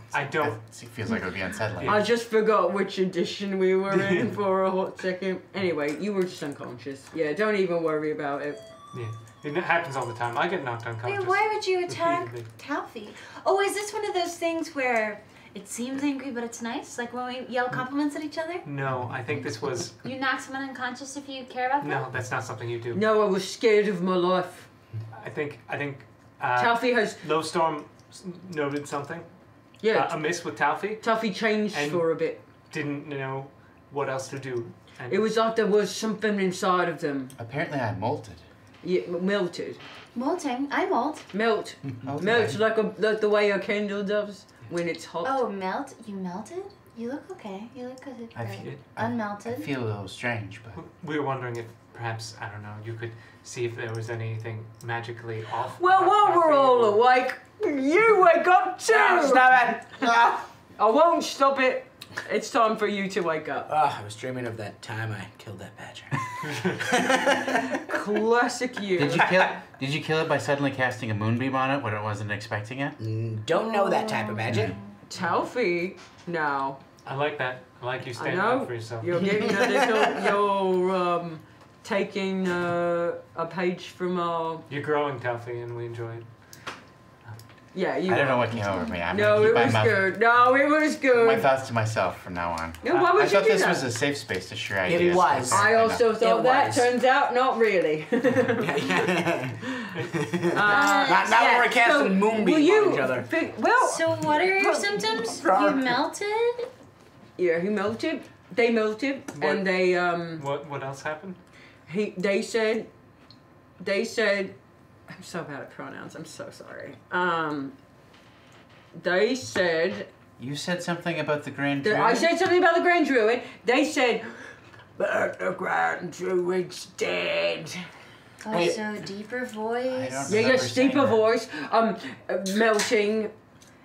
feels like it would be unsettling. I just forgot which edition we were in for a hot second. Anyway, you were just unconscious. Yeah, don't even worry about it. Yeah. It happens all the time. I get knocked unconscious. Wait, why would you attack repeatedly. Taffy? Oh, is this one of those things where it seems angry but it's nice? Like when we yell compliments at each other? No, I think this was. You knock someone unconscious if you care about them? No, that's not something you do. No, I was scared of my life. I think. Taffy has. Low Storm noted something. Yeah. Amiss with Taffy. Taffy changed and for a bit. Didn't know what else to do. And It was like there was something inside of them. Apparently, I molted. Yeah, melted. Molting. I molt. Melt. Melt like the way a candle does when it's hot. Oh, melt? You melted? You look okay. You look good. I Unmelted. feel a little strange, but we were wondering if perhaps, I don't know, you could see if there was anything magically off. Well, about while we're Taffy all or- awake, you wake up too! Stop it! I won't stop it. It's time for you to wake up. I was dreaming of that time I killed that badger. Classic you. Did you kill it by suddenly casting a moonbeam on it when it wasn't expecting it? Don't know that type of magic. Taffy, now. I like that. I like you I standing know. up for yourself. You're getting a little, you're taking a page from our, You're growing, Taffy, and we enjoy it. yeah, you I don't are. know what came over me. I'm No, gonna it keep my was mouth, good. No, it was my good. thoughts to myself from now on. Yeah, why would I you thought do this that? was a safe space to share It ideas. was. I also thought It that. was. Turns out, not really. Not when we're casting moonbeam on each other. So what are your symptoms? You melted? Yeah, he melted. They melted, and they What else happened? They said. I'm so bad at pronouns. I'm so sorry. They said. You said something about the Grand I Druid? said something about the Grand Druid. They said, but the Grand Druid's dead. Oh, so deeper voice. Yes, deeper voice. Melting.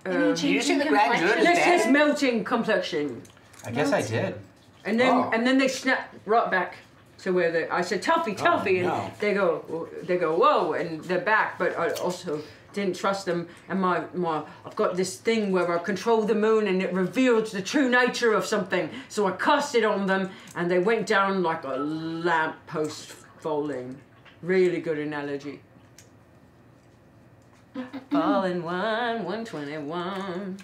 Did you say the Grand Druid is Yes, dead? melting complexion. I guess I did. And then they snapped right back to where I said Taffy, and they go whoa, and they're back. But I also didn't trust them, and I've got this thing where I control the moon, and it reveals the true nature of something. So I cast it on them, and they went down like a lamppost falling. Really good analogy. Falling 121.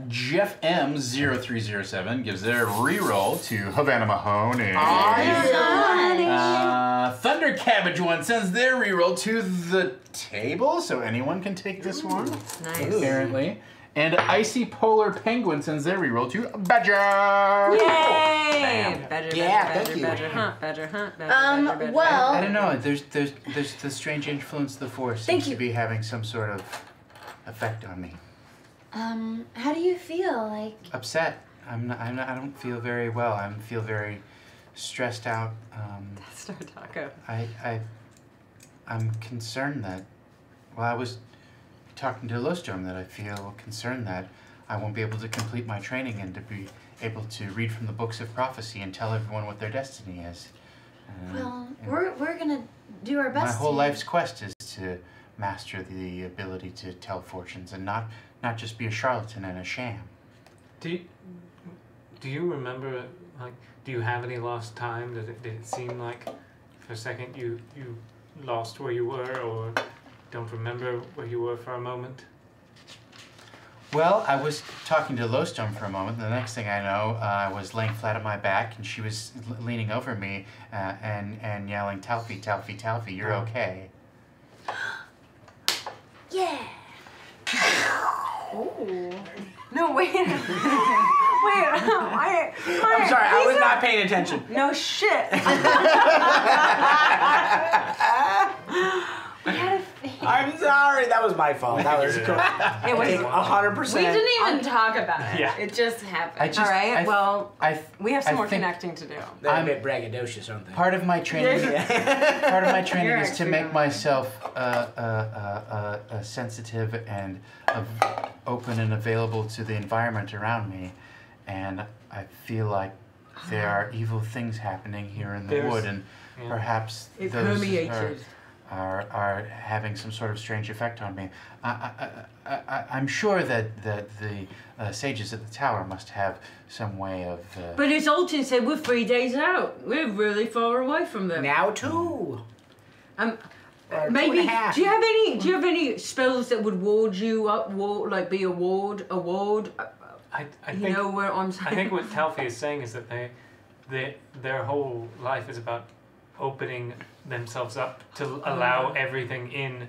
Jeff M0307 gives their reroll to Havana Mahoney. Thunder Cabbage One sends their reroll to the table, so anyone can take this one. Nice. Apparently. And Icy Polar Penguin sends their reroll to Badger. Yay! Better, thank you. better, better. Well, I don't know. There's the strange influence of the Force seems to be having some sort of effect on me. how do you feel? Like, Upset. I don't feel very well. I feel very stressed out. That's no taco. I'm concerned that, well, I was talking to Lowstorm that I feel concerned that I won't be able to complete my training and to be able to read from the books of prophecy and tell everyone what their destiny is. well, we're gonna do our best. My whole life's quest is to master the ability to tell fortunes and not just be a charlatan and a sham. Do you remember, like, do you have any lost time? Did it seem like for a second you lost where you were, or don't remember where you were for a moment? Well, I was talking to Lowstorm for a moment. The next thing I know, I was laying flat on my back, and she was leaning over me and yelling, "Taffy, Taffy, Taffy, you're okay." Yeah. Ooh. No, wait. Wait. I'm sorry, I was not paying attention. No shit. I'm sorry, that was my fault. That was It was 100%. We didn't even talk about it. Yeah. It just happened. All right. We have some I more think connecting to do. They're a bit braggadocious, aren't they? Part of my training, part of my training You're is to actually make not. myself sensitive and open and available to the environment around me, and I feel like there are evil things happening here in the wood, and perhaps It those permeated. are having some sort of strange effect on me. I'm sure that the sages at the tower must have some way of. But as Alton said, we're 3 days out. We're really far away from them. Now 2. Maybe. 2.5. Do you have any spells that would ward you up? Like be a ward? I You think, know where I'm saying? I think what Taffy is saying is that their whole life is about opening themselves up to allow everything in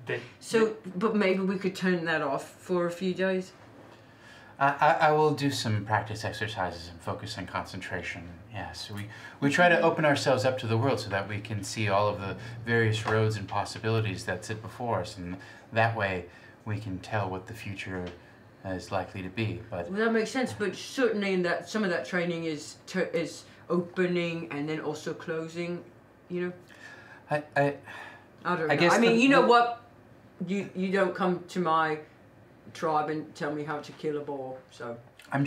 that. So, but maybe we could turn that off for a few days. I will do some practice exercises and focus and concentration. Yes, we try to open ourselves up to the world so that we can see all of the various roads and possibilities that sit before us, and that way we can tell what the future is likely to be. But Well, that makes sense. But certainly, in that some of that training is opening and then also closing. You know. I I don't I know. guess I mean, the- you know what? You don't come to my tribe and tell me how to kill a boar. So I'm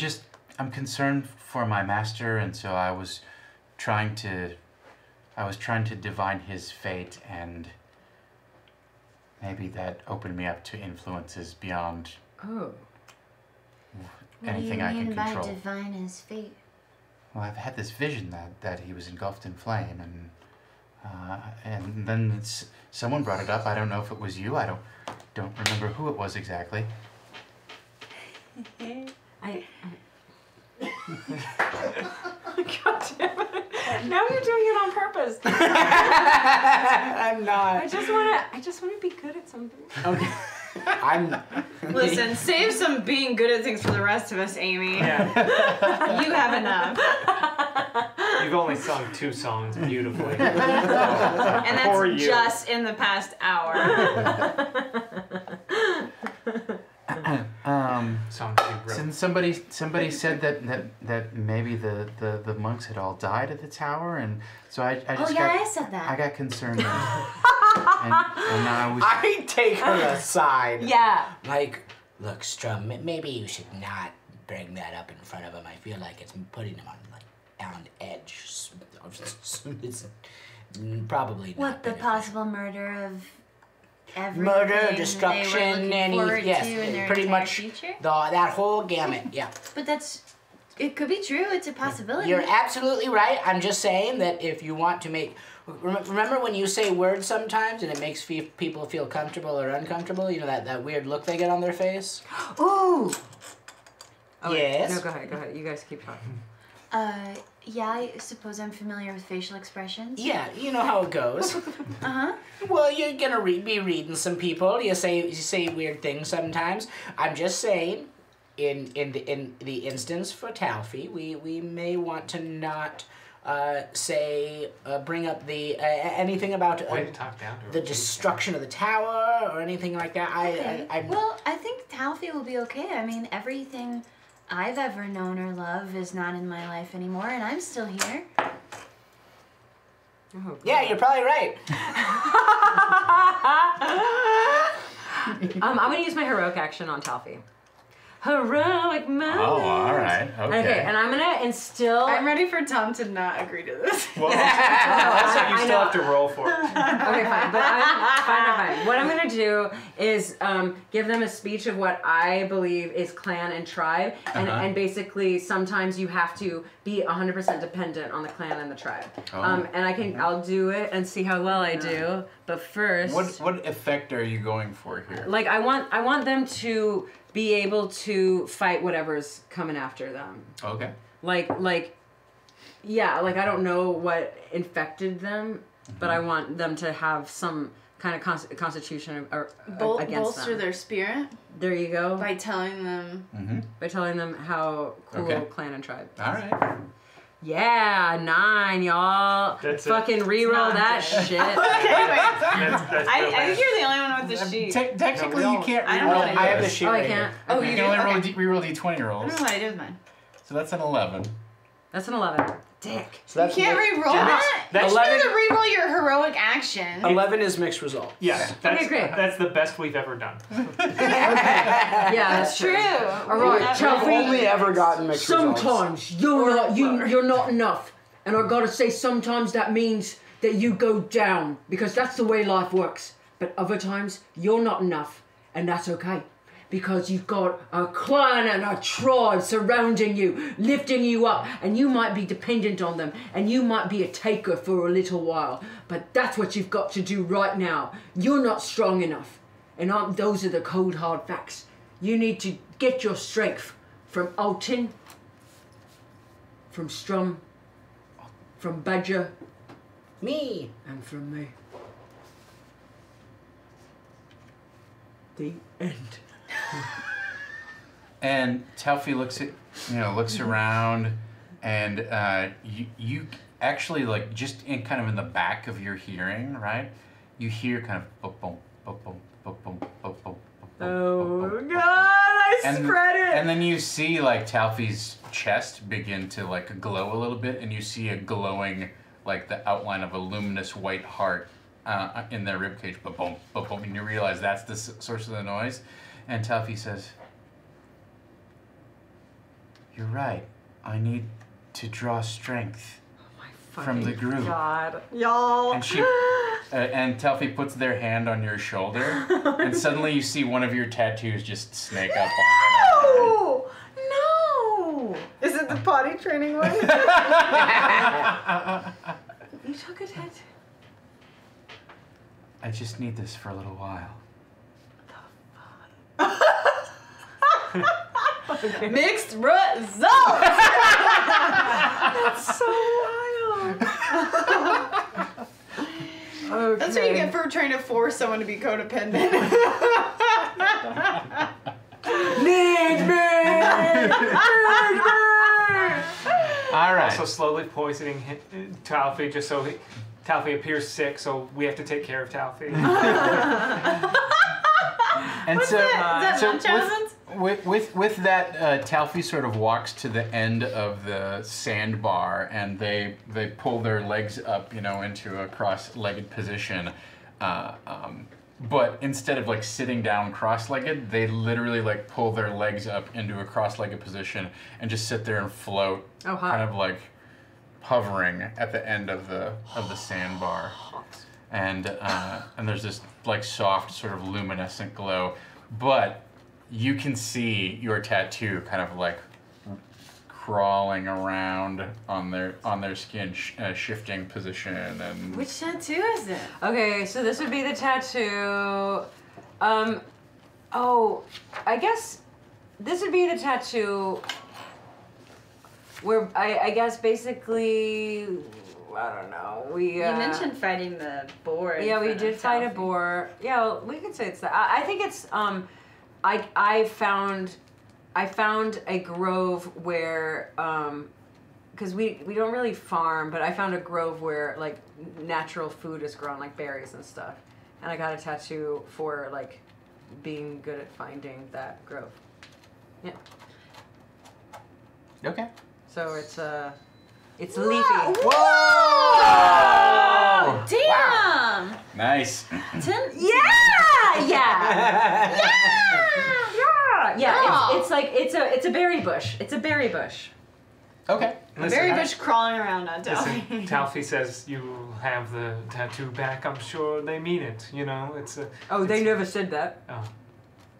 concerned for my master, and so I was trying to divine his fate, and maybe that opened me up to influences beyond anything I can control. What do you mean by divine his fate? Well, I've had this vision that he was engulfed in flame, and then someone brought it up. I don't know if it was you. I don't remember who it was exactly. God damn it! Now you're doing it on purpose. therapist. I'm not. I just wanna be good at something. Okay. Listen, save some being good at things for the rest of us, Amy. Yeah. You have enough. You've only sung 2 songs beautifully. And For that's you. just in the past hour. Songs you wrote. Since somebody said that maybe the monks had all died at the tower, and so I just I said that. I got concerned. And now I was. I take her aside. Yeah. Like, look, Strum, maybe you should not bring that up in front of him. I feel like it's putting him on edge. It's probably not. What, the beneficial. possible murder of everything Murder, they destruction, were looking forward yes, to in their pretty entire much future? that whole gamut. Yeah. But it could be true. It's a possibility. You're absolutely right. I'm just saying that if you want to make... Remember when you say words sometimes and it makes people feel comfortable or uncomfortable? You know, that weird look they get on their face? Ooh. Oh, Yes? No, go ahead. You guys keep talking. Yeah, I suppose I'm familiar with facial expressions. Yeah, you know how it goes. Uh-huh. Well, you're gonna be reading some people. You say weird things sometimes. I'm just saying, in the instance for Taffy, we may want to not bring up the anything about Way to talk down to her. the destruction of the tower or anything like that. Okay. I'm Well, I think Taffy will be okay. I mean, everything I've ever known or loved is not in my life anymore, and I'm still here. Oh, yeah, you're probably right. I'm gonna use my heroic action on Taffy. Heroic moment. Oh, all right. Okay. And I'm gonna instill. I'm ready for Tom to not agree to this. Well, that's what you I still know. have to roll for. Okay, fine. But fine. What I'm gonna do is give them a speech of what I believe is clan and tribe, and basically sometimes you have to be 100% dependent on the clan and the tribe. Oh. And I'll do it and see how well I do. But first, What effect are you going for here? like I want them to be able to fight whatever's coming after them. Okay. Yeah, like I don't know what infected them, but I want them to have some kind of constitution or against Bolster them. their spirit There you go. by telling them. By telling them how cool Okay. clan and tribe. All right. Yeah, 9, y'all. That's it. Fucking reroll that That's shit. That's I think you're the only one with the sheet. Technically, No, we you can't I don't reroll. know what I have the sheet Oh, I right can't. here. Oh, You you can do? only Okay. reroll D20 I rolls. don't know what I did with mine. So that's an 11. That's an 11. Dick. So that's You can't re-roll that? that's- You should have to re-roll your heroic action. 11 is mixed result. Yeah, that's, great. that's the best we've ever done. Yeah, that's True. All right, I've Taffy. only ever gotten mixed results. Sometimes you're not enough, and I gotta say sometimes that means that you go down because that's the way life works. But other times you're not enough, and that's okay because you've got a clan and a tribe surrounding you, lifting you up, and you might be dependent on them, and you might be a taker for a little while. But that's what you've got to do right now. You're not strong enough, and those are the cold hard facts. You need to get your strength from Alton, from Strum, from Badger, Me. and from me. The end. And Taffy looks around, and you actually like just in kind of in the back of your hearing, right? You hear kind of boom, boom, boom, boom, boom, boom, boom, boom. Oh God! I spread it. And then you see like Taffy's chest begin to like glow a little bit, and you see a glowing like the outline of a luminous white heart in their ribcage. Boom, boom, boom, boom, and you realize that's the source of the noise. And Taffy says, "You're right. I need to draw strength from the group." God, y'all. And she and Taffy puts their hand on your shoulder, and suddenly you see one of your tattoos just snake up on it. No! No! Is it the potty training one? You took a tattoo. I just need this for a little while. Mixed results! That's so wild. Okay. That's what you get for trying to force someone to be codependent. Need me! All right. Also slowly poisoning Taffy just so Taffy appears sick, so we have to take care of Taffy. And What's so, that? Is that Munchausen's? with that, Taffy sort of walks to the end of the sandbar, and they pull their legs up, into a cross-legged position. But instead of like sitting down cross-legged, they literally like pull their legs up into a cross-legged position and just sit there and float, kind of like hovering at the end of the sandbar. And there's this like soft sort of luminescent glow, but you can see your tattoo kind of like crawling around on their skin, shifting position. And Which tattoo is it? Okay, so this would be the tattoo. I guess this would be the tattoo where I guess basically, I don't know. You mentioned fighting the boar. Yeah, we did fight a boar. Yeah, we could say it's that. I think it's I found a grove where because we don't really farm, but I found a grove where like natural food is grown, like berries and stuff, and I got a tattoo for like being good at finding that grove. Yeah. Okay. So it's leafy. Whoa! Damn! Wow. Nice. Yeah, it's a berry bush. It's a berry bush. Okay. A berry bush crawling around on Taffy. Listen, Taffy says you have the tattoo back. I'm sure they mean it. It's a. They never said that. Oh.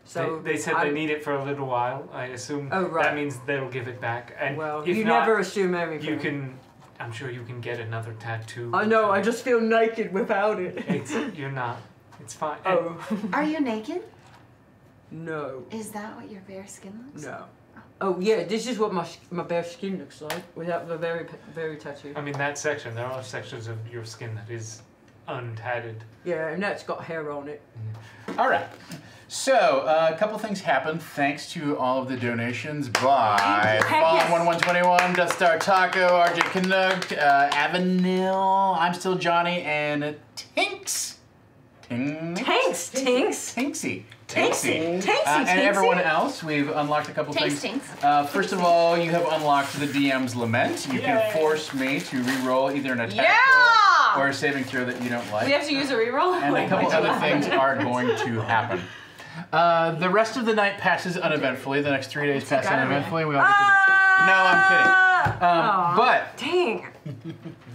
So they said they need it for a little while. I assume that means they'll give it back. And if you not, never assume everything. You can. I'm sure you can get another tattoo. I know. I just feel naked without it. You're not. It's fine. Oh. Are you naked? No. Is that what your bare skin looks like? No. Oh yeah, this is what my bare skin looks like without the very tattoo. I mean that section. There are sections of your skin that is untatted. Yeah, and that's got hair on it. All right. So, a couple things happened thanks to all of the donations by Fawn1121, Death Star Taco, RJ Canuck, Avenil, I'm Still Johnny, and Tinks. Tinksy. And everyone else, we've unlocked a couple things. First of all, you have unlocked the DM's Lament. You can force me to re-roll either an attack roll or a saving throw that you don't like. We have to use a re-roll? And a couple other things are going to happen. The rest of the night passes uneventfully. The next 3 days pass uneventfully. We all get to No, I'm kidding. But dang, I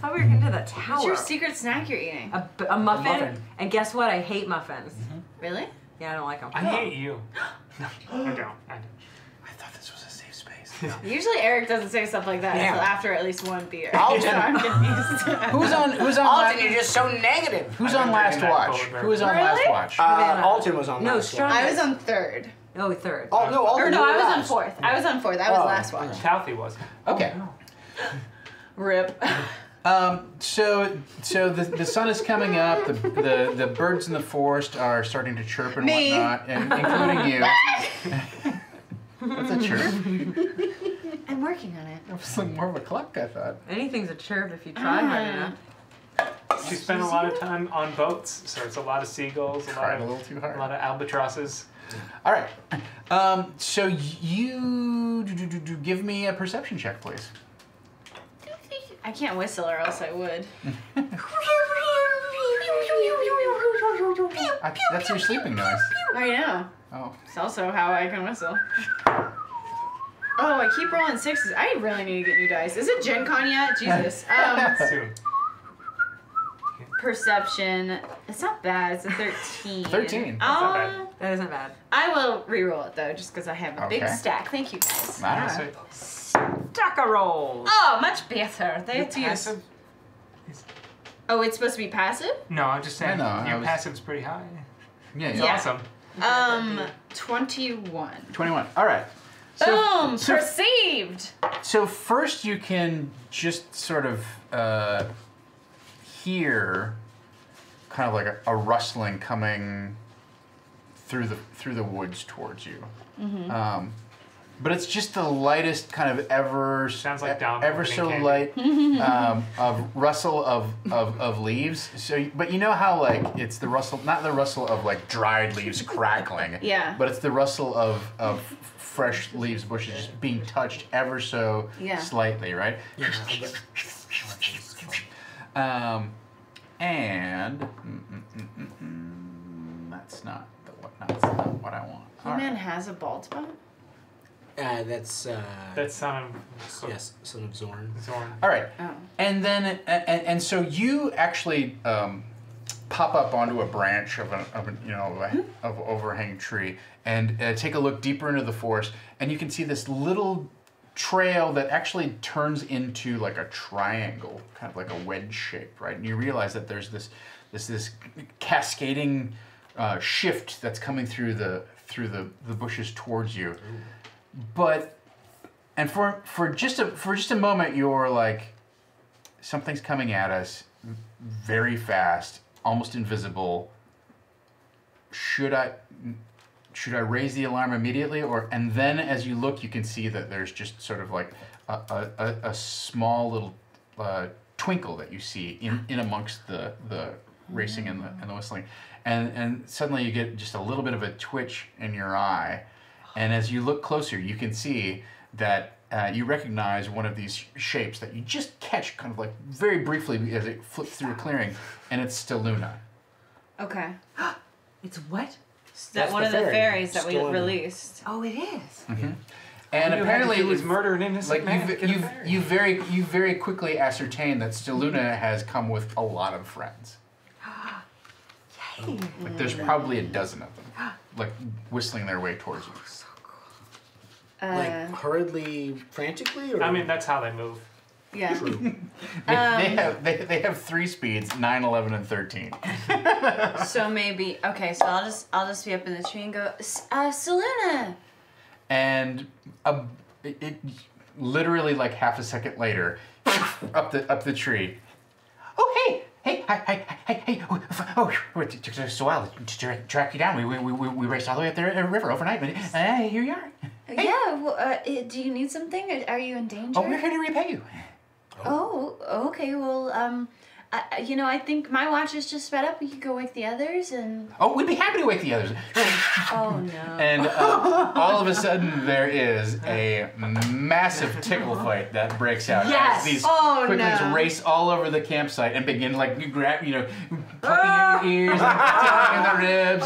thought we were getting to the tower. What's your secret snack you're eating? A muffin. And guess what? I hate muffins. Really? Yeah, I don't like them. I hate you. No, I don't. I thought this was a safe space. Usually Eric doesn't say stuff like that until after at least one beer. Alton. I'm confused. Who's on? Alton, you're just so negative. Who's on last watch? Who was on last watch? Alton was on last watch. I was on third. Oh, third. Oh no, Alton. I was on fourth. I was on fourth. I was last watch. Taffy was. Okay. Rip. So the sun is coming up. The birds in the forest are starting to chirp and whatnot, and including you. That's a chirp. I'm working on it. It was like more of a cluck, I thought. Anything's a chirp if you try hard enough. She spent a lot of time on boats, so it's a lot of seagulls, a little too hard. A lot of albatrosses. All right. So you give me a perception check, please. I can't whistle or else I would. That's your sleeping noise. I know. Oh. It's also how I can whistle. Oh, I keep rolling sixes. I really need to get new dice. Is it Gen Con yet? Jesus. Soon. Perception. It's not bad. It's a 13. 13. That's not bad. That isn't bad. I will re-roll it though, just because I have a big Okay. stack. Thank you guys. All right. Stacker rolls. Oh, much better. They Your have to use. passive? Oh, it's supposed to be passive? No, I'm just saying. No, I your was- passive's pretty high. Yeah. It's Yeah. awesome. 21. 21. All right. Boom! Perceived! So first you can just sort of hear kind of like a rustling coming through the woods towards you. But it's just the lightest kind of ever so light of rustle of leaves. So, but you know how like it's the rustle, not the rustle of like dried leaves crackling. Yeah. But it's the rustle of fresh leaves, bushes just being touched ever so slightly, right? And that's not what I want. He-Man has a bald spot? That's son of yes, son of Zorn. All right, Oh. and then and so you actually pop up onto a branch of an overhanging tree and take a look deeper into the forest, and you can see this little trail that actually turns into like a triangle, kind of like a wedge shape, right? And you realize that there's this cascading shift that's coming through the bushes towards you. But for just a moment you're like, something's coming at us very fast, almost invisible. Should I raise the alarm immediately, and then as you look you can see that there's just sort of like a small little twinkle that you see in amongst the racing and the whistling, and suddenly you get just a little bit of a twitch in your eye. And as you look closer, you can see that you recognize one of these shapes that you just catch kind of like very briefly as it flips through a clearing, and it's Steluna. Okay. It's what? That's one of the fairies that we released. Oh, it is. Mm-hmm. And apparently it was murder and innocent man. You very quickly ascertain that Steluna has come with a lot of friends. Yay. Like there's probably a dozen of them, like whistling their way towards you. Like hurriedly, frantically, or I mean, that's how they move. Yeah. True. They have 3 speeds, 9, 11, and 13. So maybe so I'll just be up in the tree and go, Steluna. And it literally like half a second later, up the tree. Oh hey, oh, it took us a while to track you down. We raced all the way up there at the river overnight, but here you are. Hey. Yeah, well, do you need something? Are you in danger? Oh, we're here to repay you. Oh, okay, well, I think my watch is just sped up. We could go wake the others and... Oh, we'd be happy to wake the others. Oh, no. And all of a sudden, there is a massive tickle fight that breaks out. Yes! As these Oh, quicklings no. race all over the campsite and begin, like, you grab, plucking your ears and tickling in the ribs.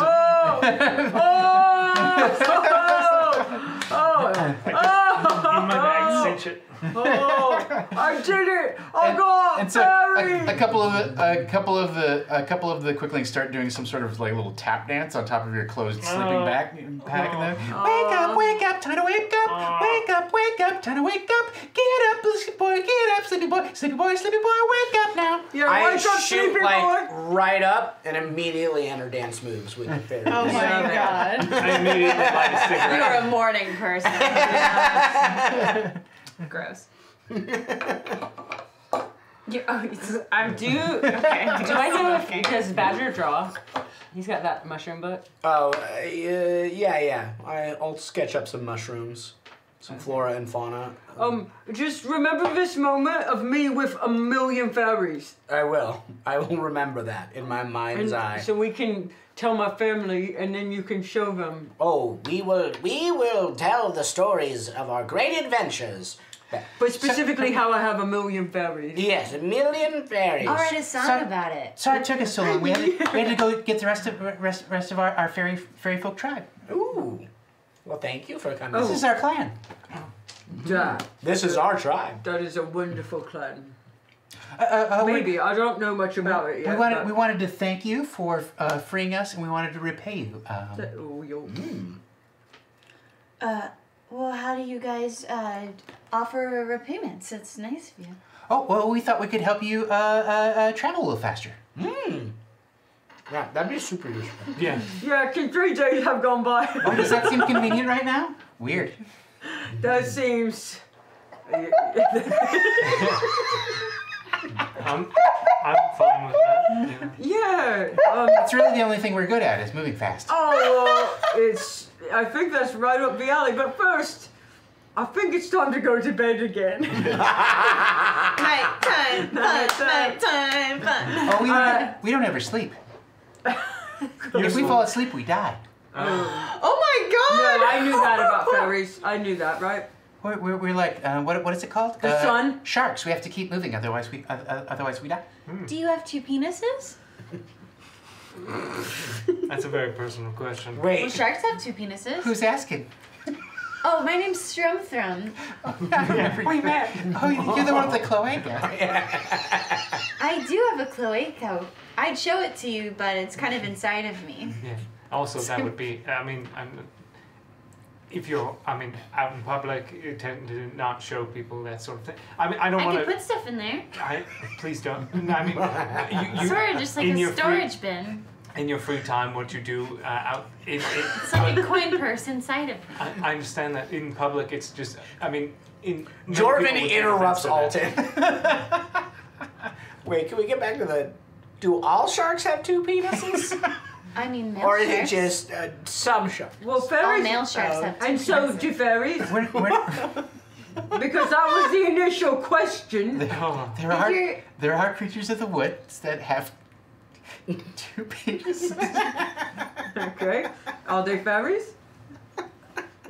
In my bag, cinch it. Oh, I did it! I got And so fairy! a couple of the quicklings start doing some sort of like little tap dance on top of your closed sleeping bag, and then wake up, time to wake up, wake up, time to wake up, get up, sleepy boy, sleepy boy, wake up now. Yeah, I wake up, shoot sleepy like boy! right up and immediately enter dance moves with the fairies. Oh my god. I immediately light a cigarette. You're a morning person. Gross. I do. Okay. Do I know if does Badger draw? He's got that mushroom book. Oh, yeah. I'll sketch up some mushrooms, some flora and fauna. Just remember this moment of me with 1,000,000 fairies. I will remember that in my mind's eye. So we can tell my family, and then you can show them. Oh, we will tell the stories of our great adventures. But specifically how I have 1,000,000 fairies. Yes, 1,000,000 fairies. I'll write a song about it. Sorry it took us so long. We had to go get the rest of our fairy folk tribe. Ooh. Well, thank you for coming. This is our clan. Yeah, This is our tribe. that is a wonderful clan. Maybe, I don't know much about it yet. We wanted to thank you for freeing us, and we wanted to repay you. Well, how do you guys offer repayments? It's nice of you. Oh, well, we thought we could help you travel a little faster. Yeah, that'd be super useful. Yeah. Yeah, can 3 days have gone by? Oh, does that seem convenient right now? Weird. That seems... I'm fine with that. Yeah, Okay. That's really the only thing we're good at is moving fast. Oh, well, I think that's right up the alley. But first, I think it's time to go to bed again. Nighttime, nighttime, fun. Oh, we don't ever sleep. If we fall asleep, we die. Oh my god! No, I knew that about fairies. I knew that, right? We're like, what is it called? The sun? Sharks. We have to keep moving, otherwise we die. Do you have 2 penises? That's a very personal question. Well, Wait. sharks have 2 penises. Who's asking? Oh, my name's Strumthrum. We met. Oh, you're the one with the cloaca. I do have a cloaca. I'd show it to you, but it's kind of inside of me. Yeah. Also, that would be. If you're, out in public, you tend to not show people that sort of thing. I don't want I to. could put stuff in there. Please don't. You Sort of just like in a your storage bin. In your free time, what you do out. It's like a coin purse inside of me. I understand that in public, it's just. Jorvin interrupts Alton. Wait, can we get back to the... Do all sharks have 2 penises? I mean, male Or is it sharks. just some sharks? Well, All fairies. male sharks have 2 And so do fairies. Because that was the initial question. There are creatures of the woods that have 2 penises. Okay. Are they fairies?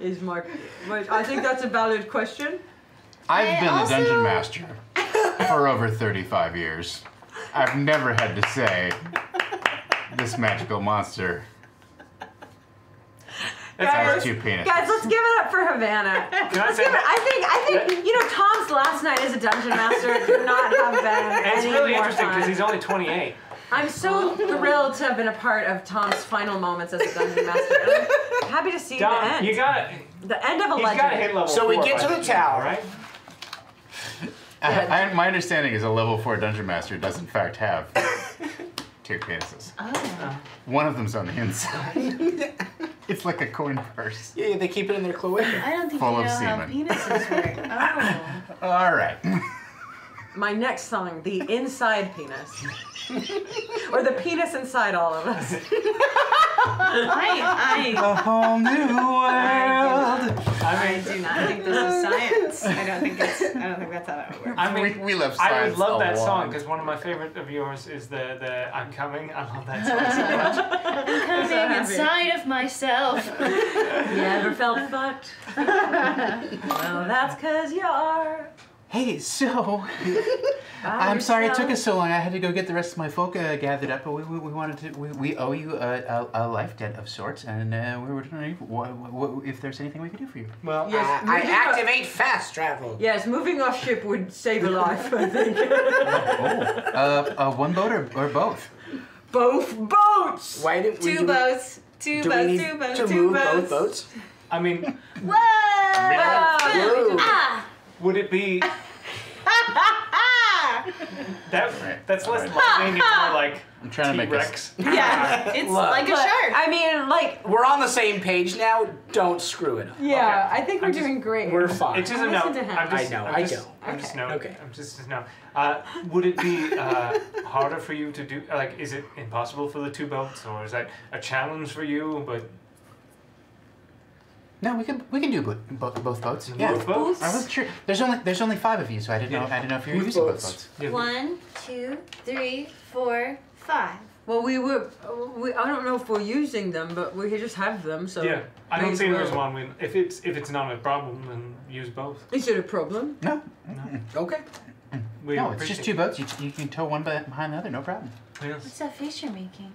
I think that's a valid question. I've been a dungeon master for over 35 years. I've never had to say this magical monster has 2 penises. Guys, let's give it up for Havana. I think, Tom's last night as a dungeon master could not have been And it's any really more interesting because fun. he's only 28. I'm so thrilled to have been a part of Tom's final moments as a dungeon master. And I'm happy to see the Dom, end. you got it. The end of a He's legend. got to hit level So 4 we get by to the then, tower. right? My understanding is a level 4 dungeon master does in fact have 2 penises. Oh. One of them's on the inside. It's like a coin purse. Yeah, they keep it in their cloaca. I don't think Full you of know how semen. penises work. Oh. All right. My next song, The Inside Penis. Or the penis inside all of us. A whole new world. I do not think this is science. I don't think that's how that would work. We love I science would love a that lot. song because one of my favorite of yours is the I'm Coming. I love that song so much. I'm coming inside of myself. You ever felt fucked? Well, that's 'cause you are. Hey, so I'm sorry it took us so long. I had to go get the rest of my folk gathered up, but we wanted to. We owe you a life debt of sorts, and we were wondering if there's anything we could do for you. Well, Yes, I moving activate fast travel. Yes, moving our ship would save a life, I think. One boat or both? Both boats! Why didn't we 2 boats. 2 Do we boats. need 2 boats. to 2 move boats. both boats? I mean, Whoa! Ah! would it be that's less lightning, it's more like I'm trying to make T-Rex. Yeah, it's Look. like a shark. I mean, like, We're on the same page now. Don't screw it up. yeah, Okay. I think we're I'm just- doing great. We're fine. It's just a Listen no. to him. I'm just, I know, I'm I just, know. I'm just no. Okay. I'm just no. Would it be harder for you to do? Like, is it impossible for the 2 boats, or is that a challenge for you? But No, we can do both boats. Yeah. both boats. I wasn't sure. There's only 5 of you, so I didn't know if you were Both using both boats. boats. Yeah. 1, 2, 3, 4, 5. Well, I don't know if we're using them, but we just have them, so. Yeah, I don't may as think there's well. one. If it's not a problem, then use both. Is it a problem? No, Okay. We no, it's just appreciate 2 boats. You can tow one behind the other, no problem. it. Yes. What's that face you're making?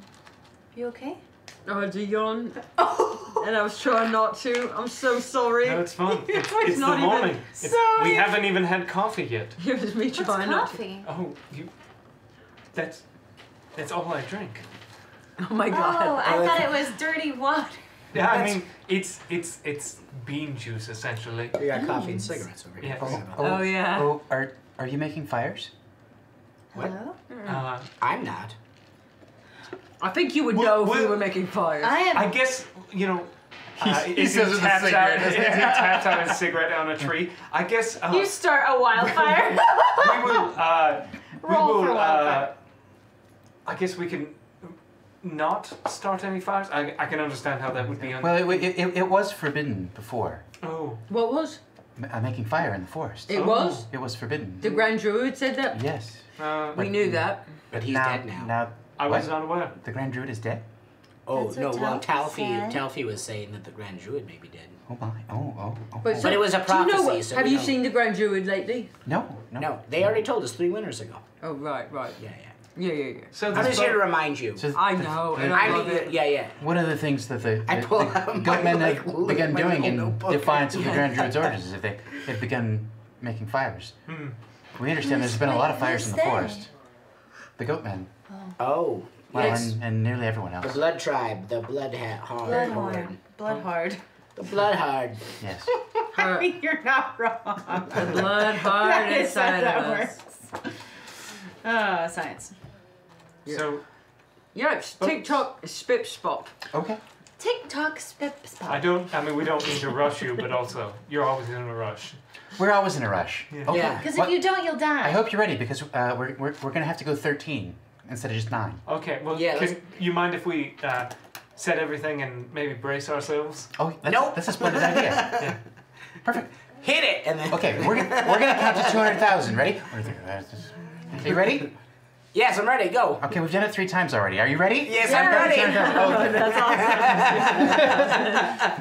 You okay? Oh, it's a yawn. And I was trying not to. I'm so sorry. No, it's fun. It's the not even morning. We haven't even had coffee yet. Here's me What's trying not to. coffee? Oh, that's all I drink. Oh my god. Oh, I thought it was dirty water. Yeah, I mean it's bean juice essentially. We got coffee and cigarettes over here. Yeah. Oh, yeah. Oh, are you making fires? Hello? I'm not. I think you would Well, know if we well, were making fires. I am. I guess He if says he with a taps cigarette. out, if he taps out a cigarette on a tree, I guess You start a wildfire. we will Roll for wildfire. I guess we can not start any fires? I can understand how that would be. Well, it was forbidden before. Oh. What was? Making fire in the forest. It was? It was forbidden. The Grand Druid said that? Yes. We knew that. But he's dead now. I was not aware. The Grand Druid is dead? Oh, That's no, what well, Taffy said. Taffy was saying that the Grand Druid may be dead. Oh my. Oh. But, But it was a do you know prophecy, what- so have we you don't- seen the Grand Druid lately? No. No, they already told us 3 winters ago. Oh, right. Yeah. Yeah. So I'm this just here to boat, remind you. So I know, and I love it. Yeah. one of the things that the I pull out my, goatmen like, have begun my doing little in notebook. defiance of the Grand Druid's orders is that they've begun making fires. We understand there's been a lot of fires in the forest. The goatmen. Oh, Well, yes. and nearly everyone The else. Blood Tribe, the Blood Hard. Bloodhorn. Blood hard. The Blood Hard. Yes. You're not wrong. The blood heart That is how inside that of us. works. Science. so Yeah, it's TikTok spip spot. Okay. TikTok spip spot. I mean, we don't need to rush you, but also, you're always in a rush. We're always in a rush. Okay. Yeah. Because Well, if you don't, you'll die. I hope you're ready because we're gonna have to go 13 instead of just 9. Okay, well, Yeah, can you mind if we set everything and maybe brace ourselves? Oh, Nope. that's a splendid idea. Perfect. Hit it, and then. Okay, we're gonna count to 200,000. Ready? Are you ready? Yes, I'm ready. Go. Okay, we've done it 3 times already. Are you ready? Yes, I'm ready.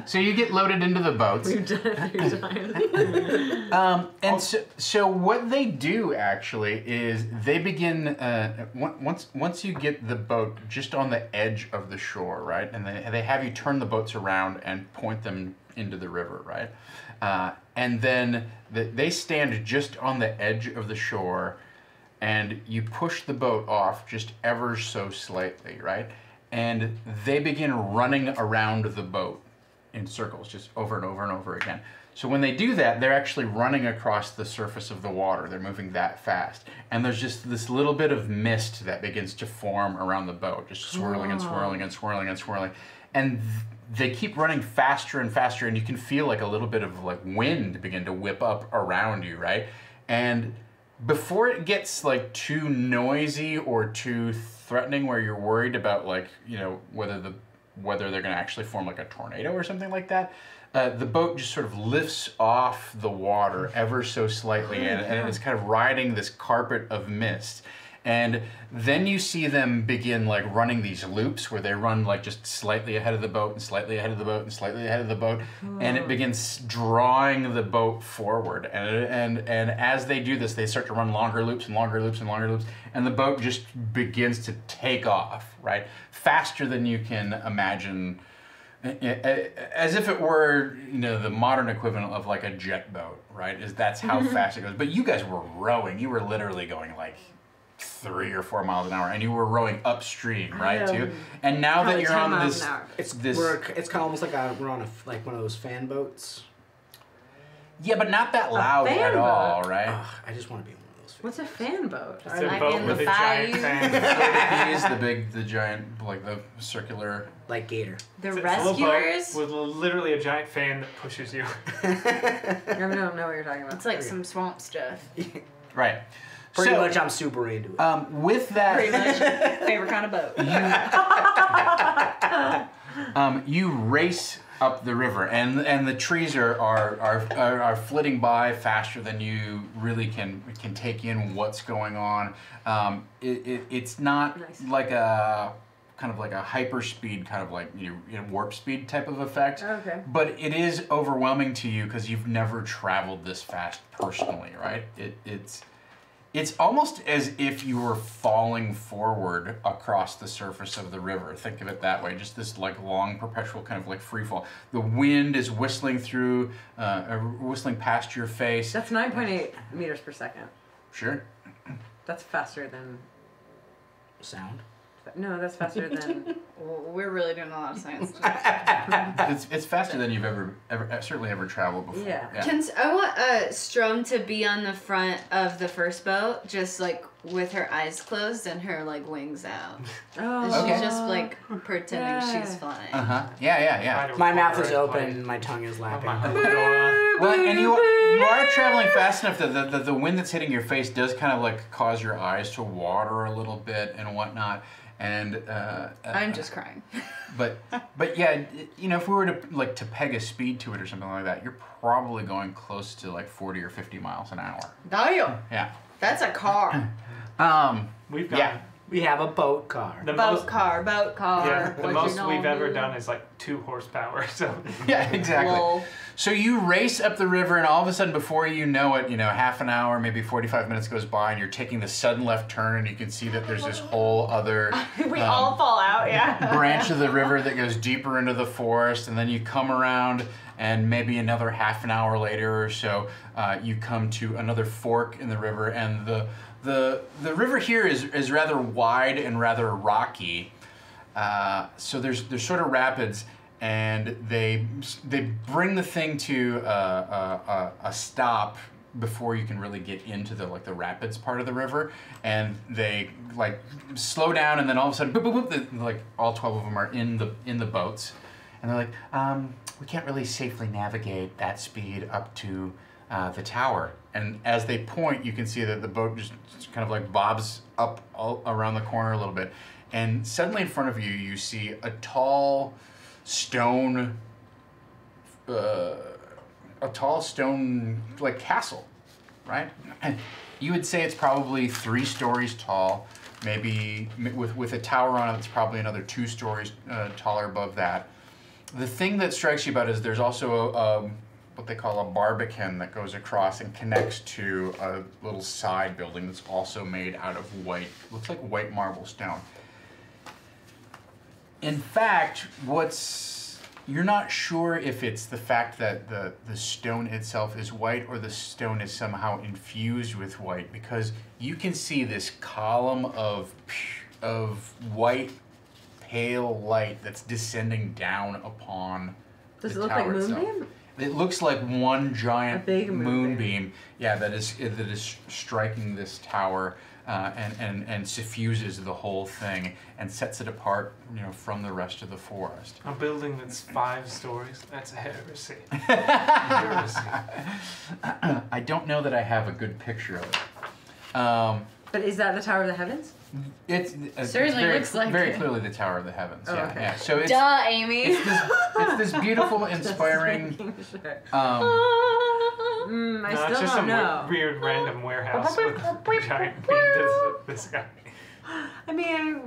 So you get loaded into the boats. We've done it a few times. And so what they do actually is they begin once you get the boat just on the edge of the shore, right? And they have you turn the boats around and point them into the river, right? And then they stand just on the edge of the shore, and you push the boat off just ever so slightly, right? And they begin running around the boat in circles, just over and over and over again. So when they do that, they're actually running across the surface of the water. They're moving that fast. And there's just this little bit of mist that begins to form around the boat, just swirling and swirling and swirling and swirling. And they keep running faster and faster, and you can feel like a little bit of like wind begin to whip up around you, right? And before it gets like too noisy or too threatening where you're worried about like, you know, whether they're going to actually form like a tornado or something like that, the boat just sort of lifts off the water ever so slightly, and it's kind of riding this carpet of mist. And then you see them begin like running these loops where they run like just slightly ahead of the boat and slightly ahead of the boat and slightly ahead of the boat, and it begins drawing the boat forward. And as they do this, they start to run longer loops and longer loops and longer loops, and the boat just begins to take off, right? Faster than you can imagine, as if it were, you know, the modern equivalent of like a jet boat, right? That's how fast it goes. But you guys were rowing. You were literally going like 3 or 4 miles an hour, and you were rowing upstream, right? Too. And now that Probably you're 10 on miles this, an hour. It's this, kind of almost like we're on like one of those fan boats. yeah, but not that loud fan at boat? all, right? Ugh, I just want to be on one of those. What's a fan boat? It's a like boat in with the a giant bayou. fan. the giant, like the circular. Like Gator. The It's a little boat rescuers. with literally a giant fan that pushes you. I don't know what you're talking about. It's like some swamp stuff. Right. Pretty So, much, I'm super into it. with that, Pretty much. Favorite kind of boat. you race up the river, and the trees are flitting by faster than you really can take in what's going on. It's not Nice. like a kind of like a hyper speed, kind of like warp speed type of effect. Okay. But it is overwhelming to you because you've never traveled this fast personally, right? It's almost as if you were falling forward across the surface of the river. Think of it that way, just this like long perpetual kind of like free fall. The wind is whistling through, whistling past your face. That's 9.8 meters per second. Sure. That's faster than. Sound. No, that's faster than. We're really doing a lot of science. It's faster than you've ever certainly ever traveled before. Yeah. I want Strom to be on the front of the first boat, just like with her eyes closed and her like wings out. Oh. And Okay. she's just like pretending Yeah. she's flying. Uh-huh. Yeah. Try to My mouth is incorporate, open, like, my tongue is a lapping. fedora. Well, and you are traveling fast enough that the wind that's hitting your face does kind of like cause your eyes to water a little bit and whatnot. And I'm just crying. But yeah, you know, if we were to peg a speed to it or something like that, you're probably going close to like 40 or 50 miles an hour. Damn. Yeah. That's a car. We've got We have a boat car. Boat car. Yeah, the What most you we've ever do. done is like 2 horsepower. So Yeah, exactly. Lol. So you race up the river, and all of a sudden, before you know it, you know, half an hour, maybe 45 minutes goes by, and you're taking the sudden left turn, and you can see that there's this whole other We all fall out, yeah. branch of the river that goes deeper into the forest, and then you come around, and maybe another half an hour later or so, you come to another fork in the river, and the river here is rather wide and rather rocky. So there's sort of rapids, and they bring the thing to a stop before you can really get into the rapids part of the river, and they like slow down, and then all of a sudden, boop, boop, boop, like all 12 of them are in the boats, and they're like, we can't really safely navigate that speed up to the tower. And as they point, you can see that the boat just kind of like bobs up all around the corner a little bit, and suddenly in front of you, you see a tall stone like castle, right? And you would say it's probably 3 stories tall, maybe with a tower on it that's probably another 2 stories taller above that. The thing that strikes you about it is there's also what they call a barbican that goes across and connects to a little side building that's also made out of white, looks like white marble stone. In fact, you're not sure if it's the fact that the stone itself is white or the stone is somehow infused with white, because you can see this column of white, pale light that's descending down upon Does the it look like tower itself. moonbeam? It looks like one giant A big moonbeam. Yeah, that is striking this tower and suffuses the whole thing and sets it apart, you know, from the rest of the forest. a building that's 5 stories. That's a heresy. Heresy. I don't know that I have a good picture of it. But is that the Tower of the Heavens? It's Certainly very, looks like very it. clearly the Tower of the Heavens. Oh, Yeah, okay. yeah. So it's Duh, Amy. it's this beautiful, inspiring. Sure. Um, I No, it's still just don't some know. weird random warehouse with a giant paint this guy. I mean,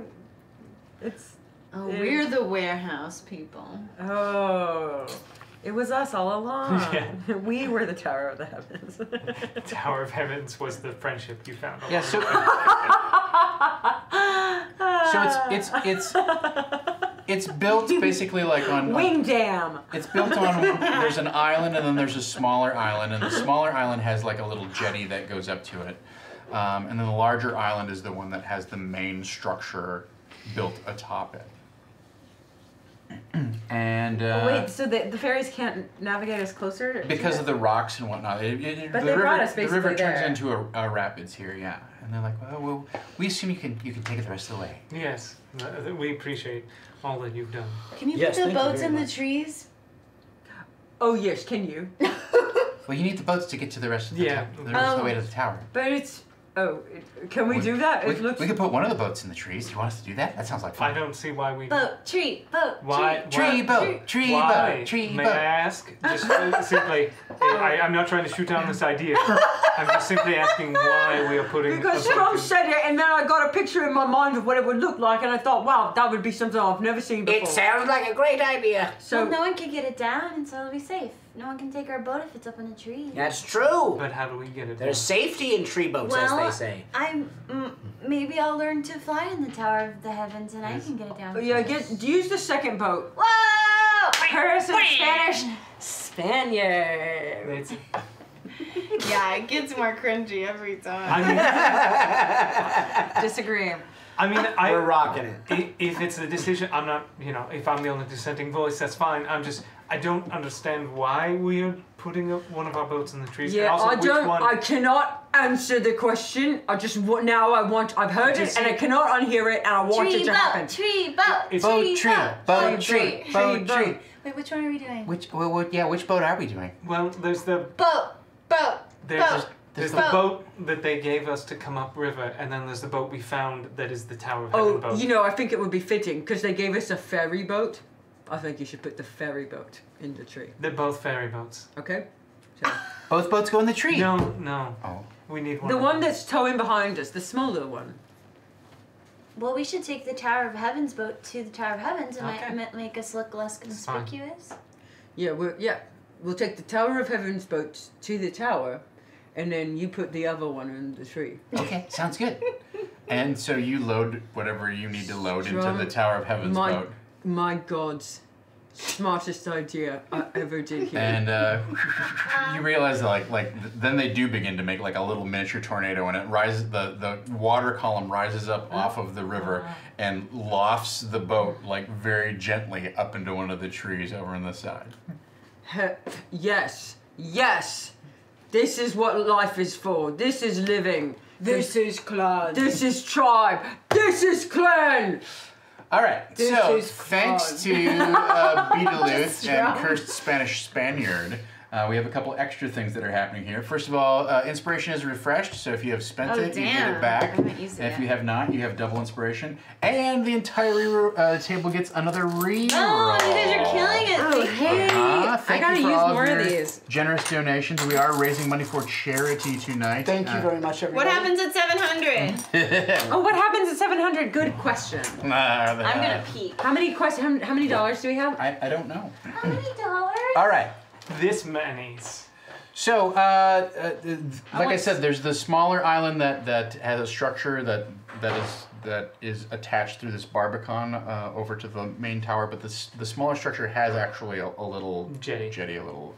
it's. Oh, we're the warehouse people. Oh, it was us all along. Yeah. We were the Tower of the Heavens. Tower of Heavens was the friendship you found. yeah. So it's built basically like on. Wing Dam. It's built on, there's an island and then there's a smaller island, and the smaller island has like a little jetty that goes up to it. And then the larger island is the one that has the main structure built atop it. And Wait, so the fairies can't navigate us closer? because of the rocks and whatnot, But they brought us the river basically turns there. into a rapids here, yeah. And they're like, well, we assume you can take it the rest of the way. Yes, we appreciate all that you've done. Can you Yes, put the thank you boats very in the much. trees? Oh yes, can you? Well, you need the boats to get to the rest of the Yeah. the rest of the way to the tower. But it's. Oh, can we do that? We, It looks. we could put one of the boats in the trees. Do you want us to do that? That sounds like I fun. don't see why we. Boat, tree, boat, Why? Tree boat, tree Why? boat, tree May boat. I ask? Just simply, I'm not trying to shoot down this idea. I'm just simply asking why we are putting. Because a boat Tom in- said it, and then I got a picture in my mind of what it would look like, and I thought, wow, that would be something I've never seen before. It sounds like a great idea. So Well, no one can get it down, and so it'll be safe. No one can take our boat if it's up in a tree. That's true. But how do we get it? There's down? safety in tree boats, as they say. Maybe I'll learn to fly in the Tower of the Heavens, and I can get it down. yeah, use the second boat. Whoa! Person, Spanish, Spaniard. It's- Yeah, it gets more cringy every time. I mean, Disagree. I mean, We're rocking it. If it's a decision, I'm not, if I'm the only dissenting voice, that's fine. I don't understand why we are putting one of our boats in the trees. Yeah, and also, I which don't. one? I cannot answer the question. I just now I've heard it, and I cannot unhear it, and I want it Tree to boat, happen. tree boat, It's- Boat tree tree, boat, boat tree, boat tree. Wait, which one are we doing? Which boat are we doing? Well, there's the Boat. There's the boat that they gave us to come upriver, and then there's the boat we found that is the Tower of Heaven boat. You know, I think it would be fitting because they gave us a ferry boat. I think you should put the ferry boat in the tree. They're both ferry boats. Okay. So, Both boats go in the tree. No. Oh. We need one. the one that's towing behind us, the smaller one. Well, we should take the Tower of Heaven's boat to the Tower of Heaven's. It Okay. might make us look less It's fine. conspicuous. Yeah, we'll take the Tower of Heaven's boat to the tower, and then you put the other one in the tree. Okay, sounds good. And so you load whatever you need to load into Strong- the Tower of Heaven's boat. My God's smartest idea I ever did here. And you realize that then they do begin to make like a little miniature tornado, and it rises. The water column rises up off of the river and lofts the boat like very gently up into one of the trees over on the side. Yes. This is what life is for. This is living. This is clan. This is tribe. This is clan. All right, This so is thanks fun. to Beetlejuice and Cursed Spanish Spaniard, we have a couple extra things that are happening here. First of all, inspiration is refreshed, so if you have spent Oh, it, you get damn. it back. I haven't used it And if yet. you have not, you have double inspiration. And the entire table gets another reroll. Oh, you guys are killing it. Oh, hey. I Thank gotta you for use all more of of your these. generous donations. We are raising money for charity tonight. Thank you very much, everybody. What happens at 700? Oh, what happens at 700? Good question. I'm gonna peek. How many how many dollars do we have? I don't know. How many dollars? All right. This many's. So, like I said, there's the smaller island that has a structure that is attached through this barbican over to the main tower, but the smaller structure has actually a little Jetty. a little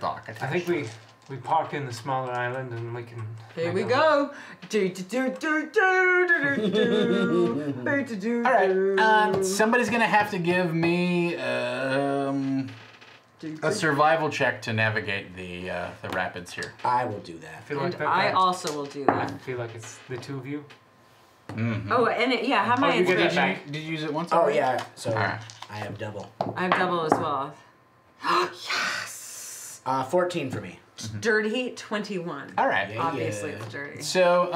dock attached. I think we park in the smaller island and we can. Here make we a- go. Do do do do do do do do do. All right, somebody's gonna have to give me a survival check to navigate the rapids here. I will do I that. feel like And that. I also will do I that. feel like it's the two of you. Mm-hmm. Oh, and have my Oh, you get inspiration. that back. Did you use it once? Oh already? yeah, so Alright. I have double. I have double as well. Yes. 14 for me. Dirty 21. All right. Yeah. Obviously, it's dirty. So,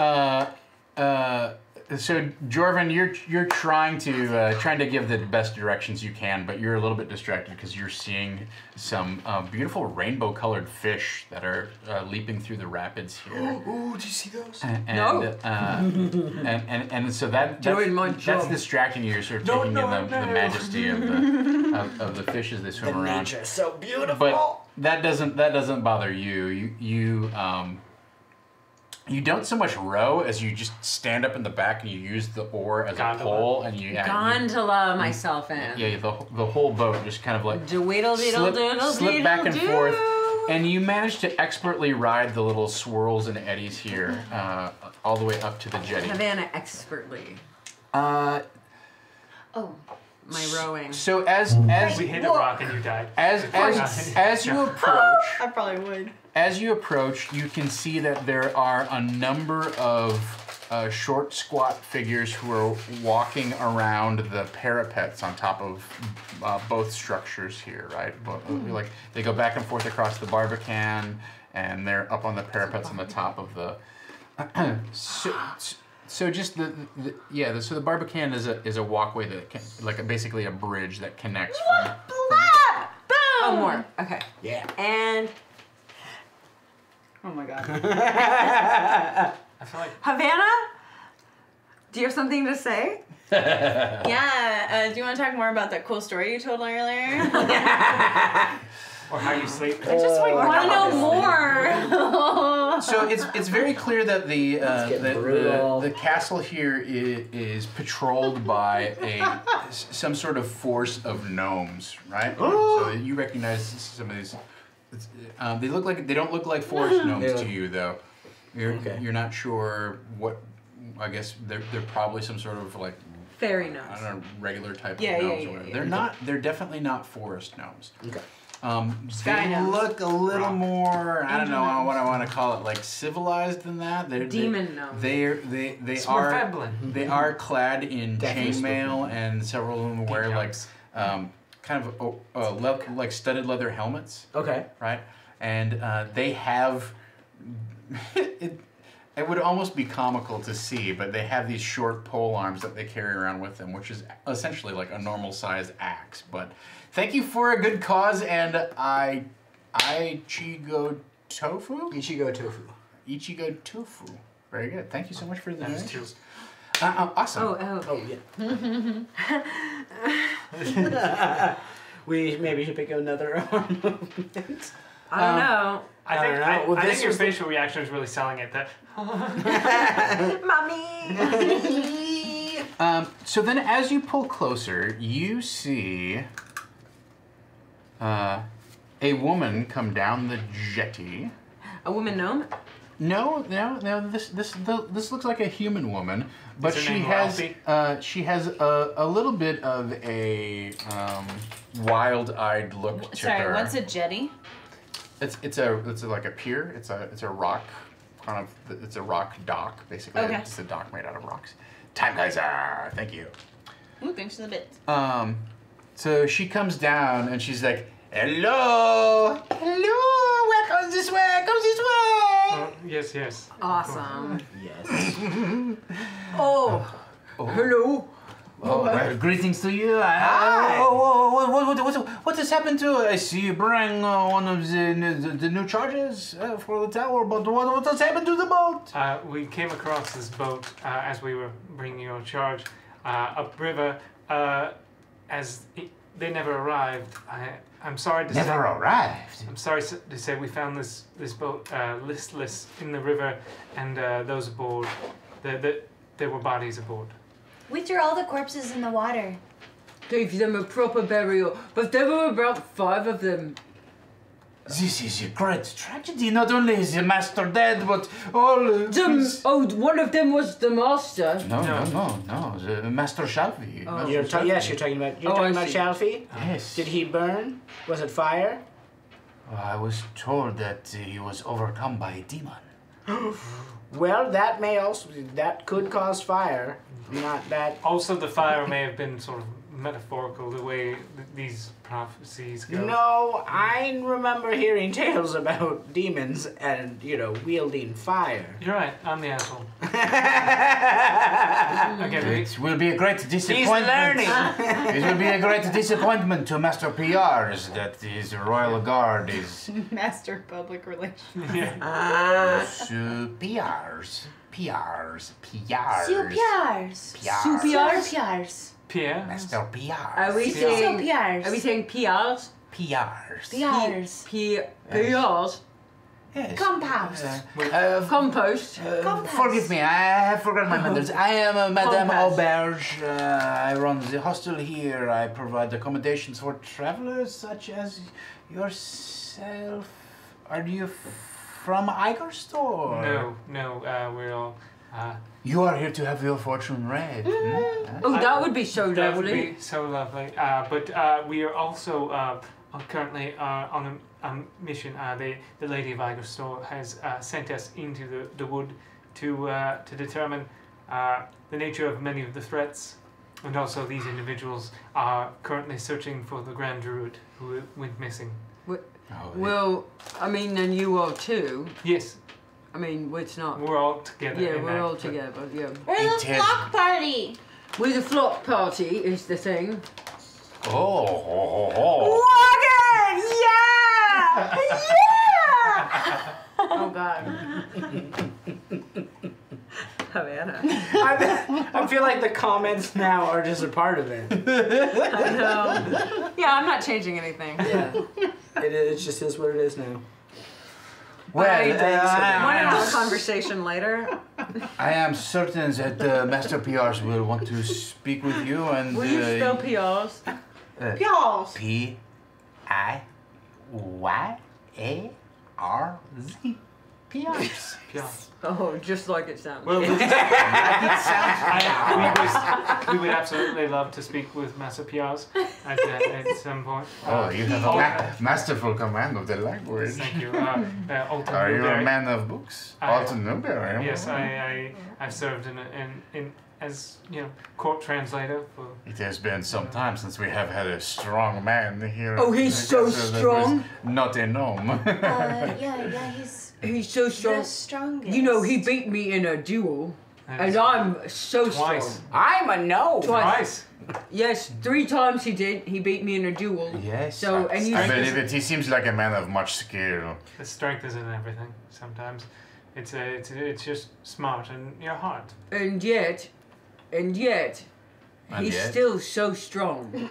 so Jorvin, you're trying to give the best directions you can, but you're a little bit distracted because you're seeing some beautiful rainbow-colored fish that are leaping through the rapids here. Ooh, do you see those? And so that's Doing my that's job. distracting you. You're sort of taking in the majesty of the fish as they swim The around. nature is so beautiful. But that doesn't bother you. You don't so much row as you just stand up in the back and you use the oar as Gondola. a pole and you Gondola myself in. yeah the whole boat just kind of like Slip back and forth, and you manage to expertly ride the little swirls and eddies here all the way up to the jetty. Havana expertly. Uh, Oh. My rowing. so as We hit a rock and you died. as you approach. I probably would. As you approach, you can see that there are a number of short, squat figures who are walking around the parapets on top of both structures here, right? Like they go back and forth across the barbican, and they're up on the parapets on the top of the. So just so the barbican is a walkway that basically a bridge that connects from. Oh, more. Okay. Yeah. And Oh my god. I feel like Havana, do you have something to say? Yeah. Do you want to talk more about that cool story you told earlier? or how you sleep. I just want to know more. So it's very clear that get brutal. the castle here is patrolled by some sort of force of gnomes, right? So you recognize some of these. They don't look like forest gnomes to you though. You're not sure what. I guess they're probably some sort of like Fairy I nose. don't know, regular type Yeah, of yeah, gnomes yeah, or whatever. yeah. They're not. They're definitely not forest gnomes. Okay. Sky They gnomes. look a little more. I don't know what I want to call it. Like civilized than that. Demon gnomes. They Smurfeblin. are clad in Definitely chainmail, and several of them wear like gnomes. kind of like studded leather helmets. Okay. Right, and they have it. It would almost be comical to see, but they have these short pole arms that they carry around with them, which is essentially like a normal size axe. But thank you for a good cause, and Ichigo Tofu? Ichigo Tofu. Ichigo Tofu. Very good. Thank you so much for the Nice. donation. Awesome. Oh yeah. We maybe should pick another movement. I don't know. I think, don't know. Well, I this think your was the- facial reaction is really selling it. That Mommy! So then as you pull closer, you see a woman come down the jetty. A woman gnome? No. This looks like a human woman, but Is her name Ralphie? she has a little bit of a wild-eyed look to her. Sorry, what's a jetty? It's like a pier. It's a rock, kind of. It's a rock dock basically. Okay. It's a dock made out of rocks. Time Kaiser, thank you. Ooh, thanks for the bits. So she comes down and she's like, "Hello, welcome this way, come this way." yes. Awesome. Yes. Oh, hello. Oh, well, greetings to you. Hi. What has happened to? I see you bring one of the new charges for the tower, but what has happened to the boat? We came across this boat as we were bringing your charge upriver. They never arrived. I'm sorry to say. Never arrived. I'm sorry to say we found this boat listless in the river, and those aboard, there were bodies aboard. We threw all the corpses in the water. Gave them a proper burial, but there were about 5 of them. This is a great tragedy. Not only is the master dead, but all. One of them was the master. No. The master Shalvi. Oh. You're talking about I see. Shalfie? Yes. Did he burn? Was it fire? I was told that he was overcome by a demon. Well, that could cause fire. Not that. Also, the fire may have been sort of metaphorical, the way these prophecies go. No, I remember hearing tales about demons and, wielding fire. You're right, I'm the asshole. Okay, It will be a great disappointment. He's learning. It will be a great disappointment to Master PRs that his royal guard is Master Public Relations. yeah. PRs. Supiars. Supiars? Pierre? Master PRs. Are we saying? Supiars. Are we saying PRs? PRs. Piars. PRs? Yes. Compost. Compost. Compost. Forgive me, I have forgotten my manners. I am Madame Compass. Auberge. I run the hostel here. I provide accommodations for travelers such as yourself. Are you from Igerstore? No, we're all... You are here to have your fortune read. Oh, that would be so That would lovely. be so lovely. But we are also currently on a mission. The Lady of Igerstore has sent us into the wood to determine the nature of many of the threats, and also these individuals are currently searching for the Grand Druid who went missing. Well, I mean, and you are too. Yes, I mean, it's not. we're all together. Yeah, in we're that, all but- together. Yeah. We're the flock party. We're the flock party is the thing. Oh. Yeah! Yeah! Oh God. Havana. I feel like the comments now are just a part of it. I know. Yeah, I'm not changing anything. Yeah. It just is what it is now. Well, Want to have a I conversation later? am certain that Master PRs will want to speak with you and Will you spell PRs? Y'all. PIYARZ. Piaves. Oh, just like it sounds. Well, we would absolutely love to speak with Master Piaz at some point. Oh, you have a masterful command of the language. Thank you. Alton Are you a Newberry. man of books? Alton Newberry? Yes, I've served in as court translator for. It has been some time since we have had a strong man here. Oh, he's so strong. Not a gnome. Yeah, He's so strong. the strongest. You know, he beat me in a duel, and I'm so Twice. strong. I'm a gnome. Twice. Yes, 3 times he did. He beat me in a duel. Yes. So, and you I believe it. He seems like a man of much skill. The strength isn't everything. Sometimes it's just smart and your heart. and yet, And he's yet? still so strong.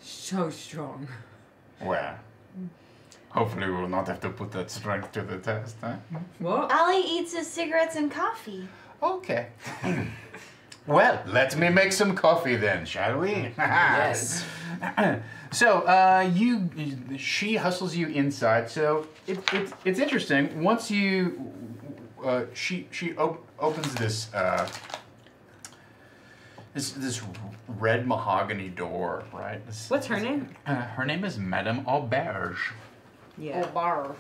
So strong. Well, hopefully we will not have to put that strength to the test, huh? What? All he eats is cigarettes and coffee. Okay. Well, let me make some coffee then, shall we? Yes. So she hustles you inside. So it's interesting. Once you she opens this this red mahogany door, right? What's her name? Her name is Madame Auberge. Yeah. Bar.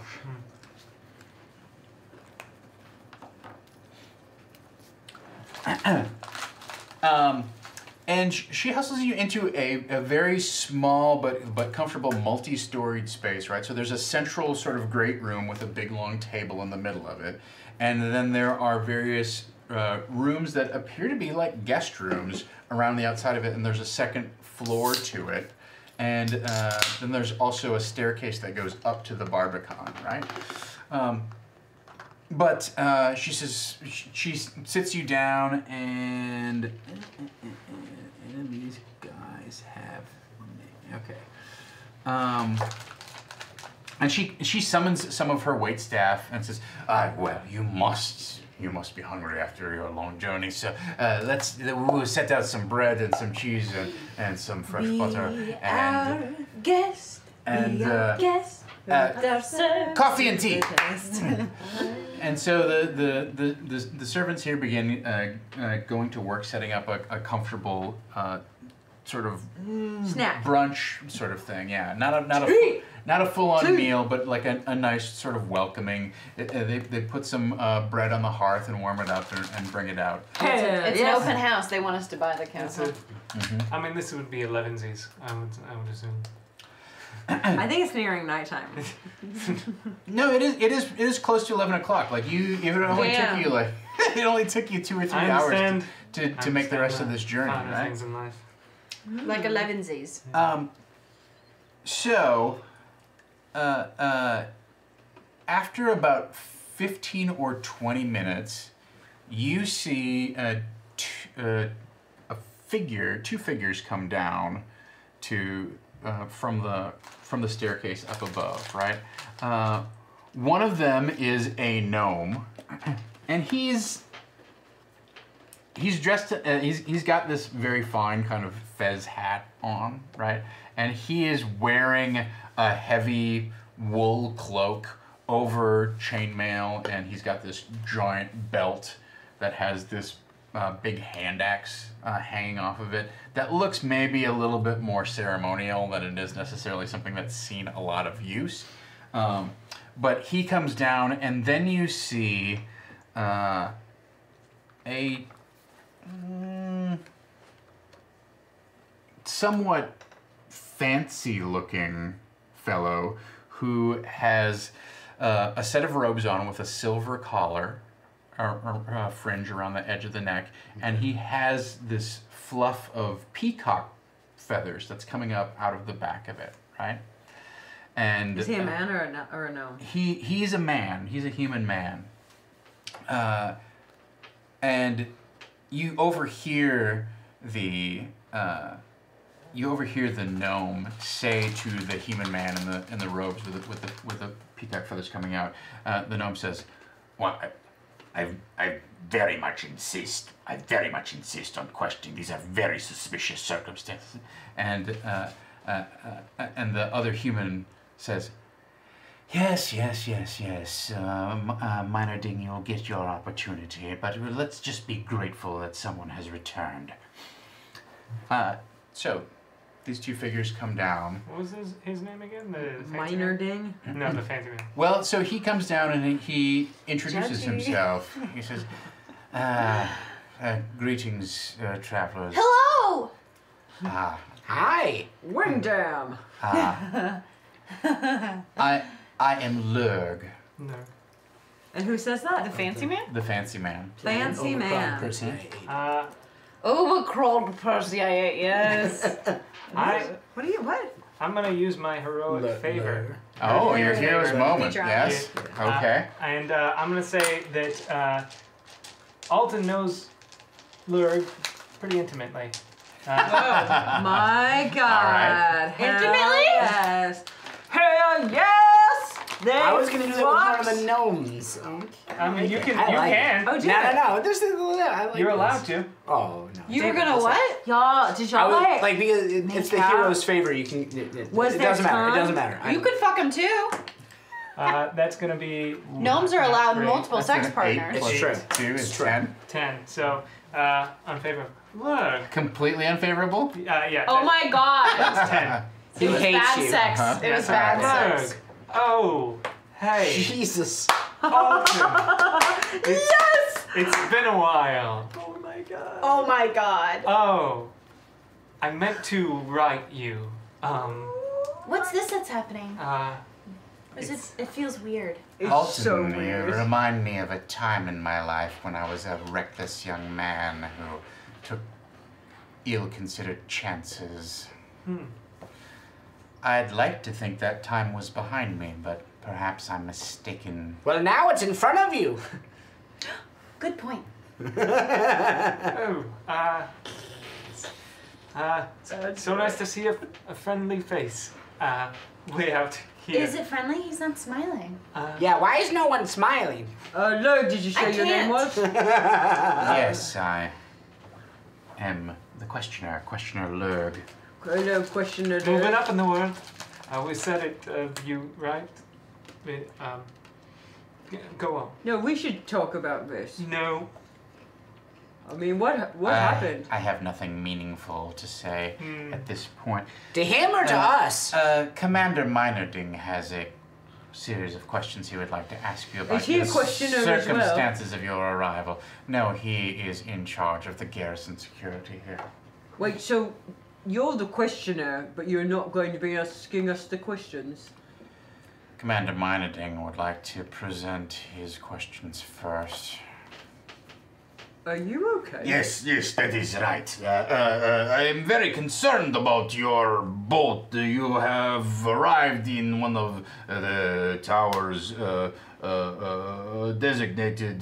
And she hustles you into a very small but comfortable multi-storied space, right? So there's a central sort of great room with a big long table in the middle of it. And then there are various rooms that appear to be like guest rooms around the outside of it, and there's a second floor to it. And then there's also a staircase that goes up to the Barbican, right? But she says, she sits you down, and these guys have, okay. And she summons some of her waitstaff and says, well, you must be hungry after your long journey, so we'll set out some bread and some cheese and some fresh butter and Guest. and Guest. coffee and tea. And so the servants here begin going to work, setting up a comfortable sort of Snack. brunch sort of thing. Yeah, not a full-on meal, but like a nice sort of welcoming. They put some bread on the hearth and warm it up and bring it out. It's an open house. They want us to buy the That's castle. it. I mean, this would be 11sies, I would assume. I think it's nearing nighttime. No, it is close to 11 o'clock. Like it only took you 2 or 3 hours to make the rest of this journey, right? Things in life. Like 11sies. So, after about 15 or 20 minutes, you see two figures come down from the staircase up above, right? One of them is a gnome, and he's dressed. He's got this very fine kind of fez hat on, right? And he is wearing a heavy wool cloak over chainmail, and he's got this giant belt that has this big hand axe hanging off of it that looks maybe a little bit more ceremonial than it is necessarily something that's seen a lot of use. But he comes down, and then you see a somewhat fancy-looking fellow who has a set of robes on with a silver collar or fringe around the edge of the neck, and he has this fluff of peacock feathers that's coming up out of the back of it, right? And Is he a man or a gnome? He's a man. He's a human man. And you overhear the gnome say to the human man in the robes with the peacock feathers coming out. The gnome says, "Well, I very much insist. I very much insist on questioning. These are very suspicious circumstances." And the other human says, Yes. Minor Ding, you'll get your opportunity, but let's just be grateful that someone has returned. So, these two figures come down. What was his name again? The fancy Minor man? Ding? No, the fancy man. Well, so he comes down and he introduces Judgy. himself. He says, greetings, travelers. Hello! Hi. Windham! I am Lurg, No. And who says that? The fancy man? the fancy man. Fancy man. Overcrawled Perseid, yes. What? I'm gonna use my heroic favor. Oh, your hero's moment, Feature on yes. Okay. And I'm gonna say that Alton knows Lurg pretty intimately. My God. right. Hell Intimately? Yes. Hell yes! I was gonna do that with one of the gnomes. I mean, you can. I You like can. Oh, No. This is, I like You're this. allowed to. Oh no. You were gonna what? Y'all, did I y'all was, like? like because it's the out? hero's favor. You can. It Was there doesn't matter. It time? doesn't matter. You could fuck him too. That's gonna be Gnomes are allowed Great. multiple sex An 8 partners. plus It's true. 2 is It's true. 10. 10. So, on favor. Lurg. Completely unfavorable? Yeah. Oh my god. That's 10. He It was hates bad you. sex. It was bad Lurg. sex. Oh. Hey. Jesus. Alton. It's been a while. Oh my God. Oh my god. Oh. I meant to write you. What's this that's happening? It feels weird. It's Alton, so you weird. remind me of a time in my life when I was a reckless young man who took ill-considered chances. I'd like to think that time was behind me, but perhaps I'm mistaken. Well, now it's in front of you. Good point. So nice to see a friendly face. Way out here. Is it friendly? He's not smiling. Yeah. Why is no one smiling? Lurg, did you say I your name can't. was? Yes, I am the questioner, Questioner Lurg. Hello, questioner. Moving up in the world. We said it of you, right? Go on. No, we should talk about this. No. I mean, what happened? I have nothing meaningful to say at this point. To him or to us? Commander Minerding has a series of questions he would like to ask you about Is he a the questioner as well? circumstances of your arrival. No, he is in charge of the garrison security here. Wait, so you're the questioner, but you're not going to be asking us the questions? Commander Minerding would like to present his questions first. Are you okay? Yes, that is right. I am very concerned about your boat. You have arrived in one of the tower's designated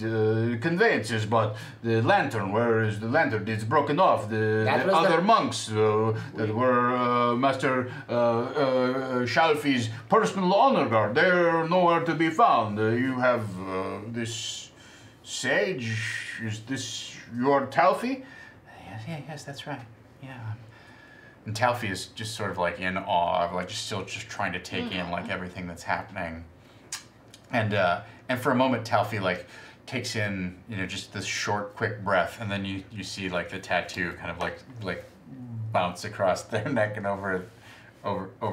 conveyances, but the lantern, where is the lantern? It's broken off. The other monks that were Master Shalfie's personal honor guard, they're nowhere to be found. You have this sage. Is this your Taffy? Yes, that's right. Yeah. And Taffy is just sort of like in awe, of like still just trying to take in like everything that's happening. And for a moment, Taffy like takes in just this short, quick breath, and then you see like the tattoo kind of like bounce across their neck and over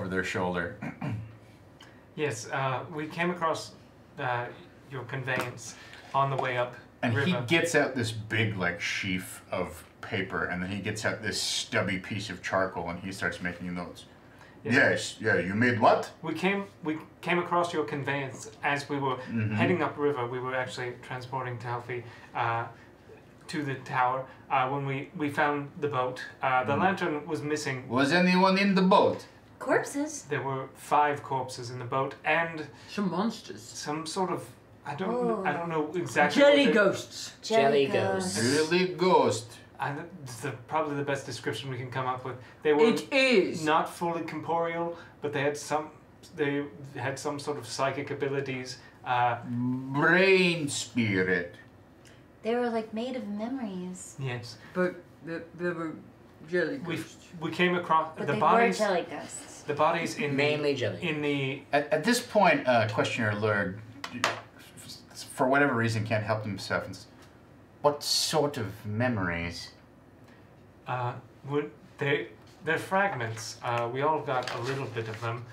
their shoulder. Yes, we came across your conveyance on the way up. And river. he gets out this big like sheaf of paper, and then he gets out this stubby piece of charcoal, and he starts making notes. Yes, you made what? We came across your conveyance as we were heading upriver. We were actually transporting Taffy to the tower when we found the boat. The lantern was missing. Was anyone in the boat? Corpses. There were 5 corpses in the boat and Some monsters. some sort of I don't know exactly. Jelly what ghosts. Jelly ghosts. Really ghost. It's probably the best description we can come up with. They were It is. not fully corporeal, but they had some sort of psychic abilities. Brain spirit. They were like made of memories. Yes. But there were jelly ghosts. We came across But the they bodies. were jelly ghosts. The bodies in Mainly jelly. In the At this point, questioner Lurg, for whatever reason, can't help himself. And says, what sort of memories? they're fragments. We all got a little bit of them.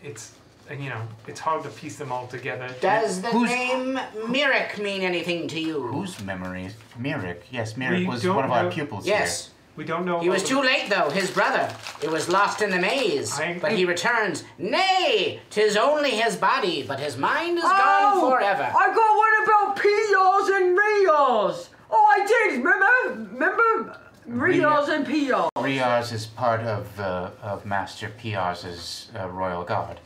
It's it's hard to piece them all together. Does the name Mirik mean anything to you? Whose memories? Mirik. Yes, Mirik We was don't one of our know- pupils Yes. We don't know. He was too late, though, his brother. It was lost in the maze. But he returns. Nay, 'tis only his body, but his mind is gone forever. I got one about PRs and RIAs. Oh, I did. Remember RIAs and PRs. RIAs is part of Master PR's royal guard.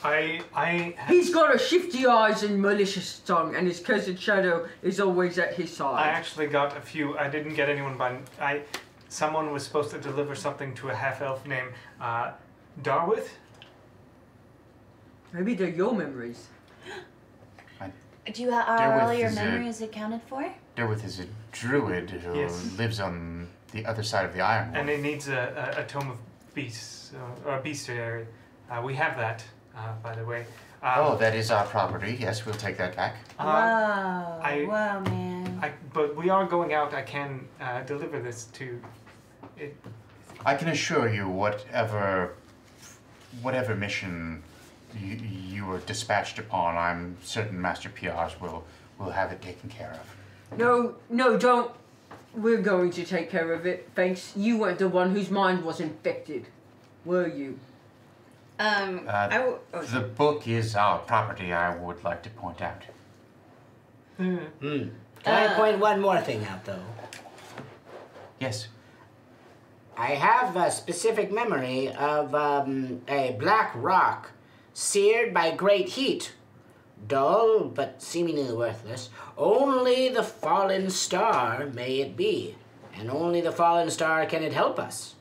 He's got a shifty eyes and malicious tongue, and his cousin Shadow is always at his side. I actually got a few. I didn't get anyone by. Someone was supposed to deliver something to a half-elf named Darwith. Maybe they're your memories. Are all your memories accounted for? Darwith is a druid who lives on the other side of the Iron. And it needs a tome of beasts, or a bestiary. We have that, by the way. That is our property. Yes, we'll take that back. Whoa, man. But we are going out. I can deliver this to it. I can assure you, whatever mission you were dispatched upon, I'm certain Master PRs will have it taken care of. No, don't. We're going to take care of it. Thanks. You weren't the one whose mind was infected, were you? The book is our property, I would like to point out. Can I point one more thing out, though? Yes. I have a specific memory of a black rock seared by great heat. Dull, but seemingly worthless. Only the fallen star may it be, and only the fallen star can it help us.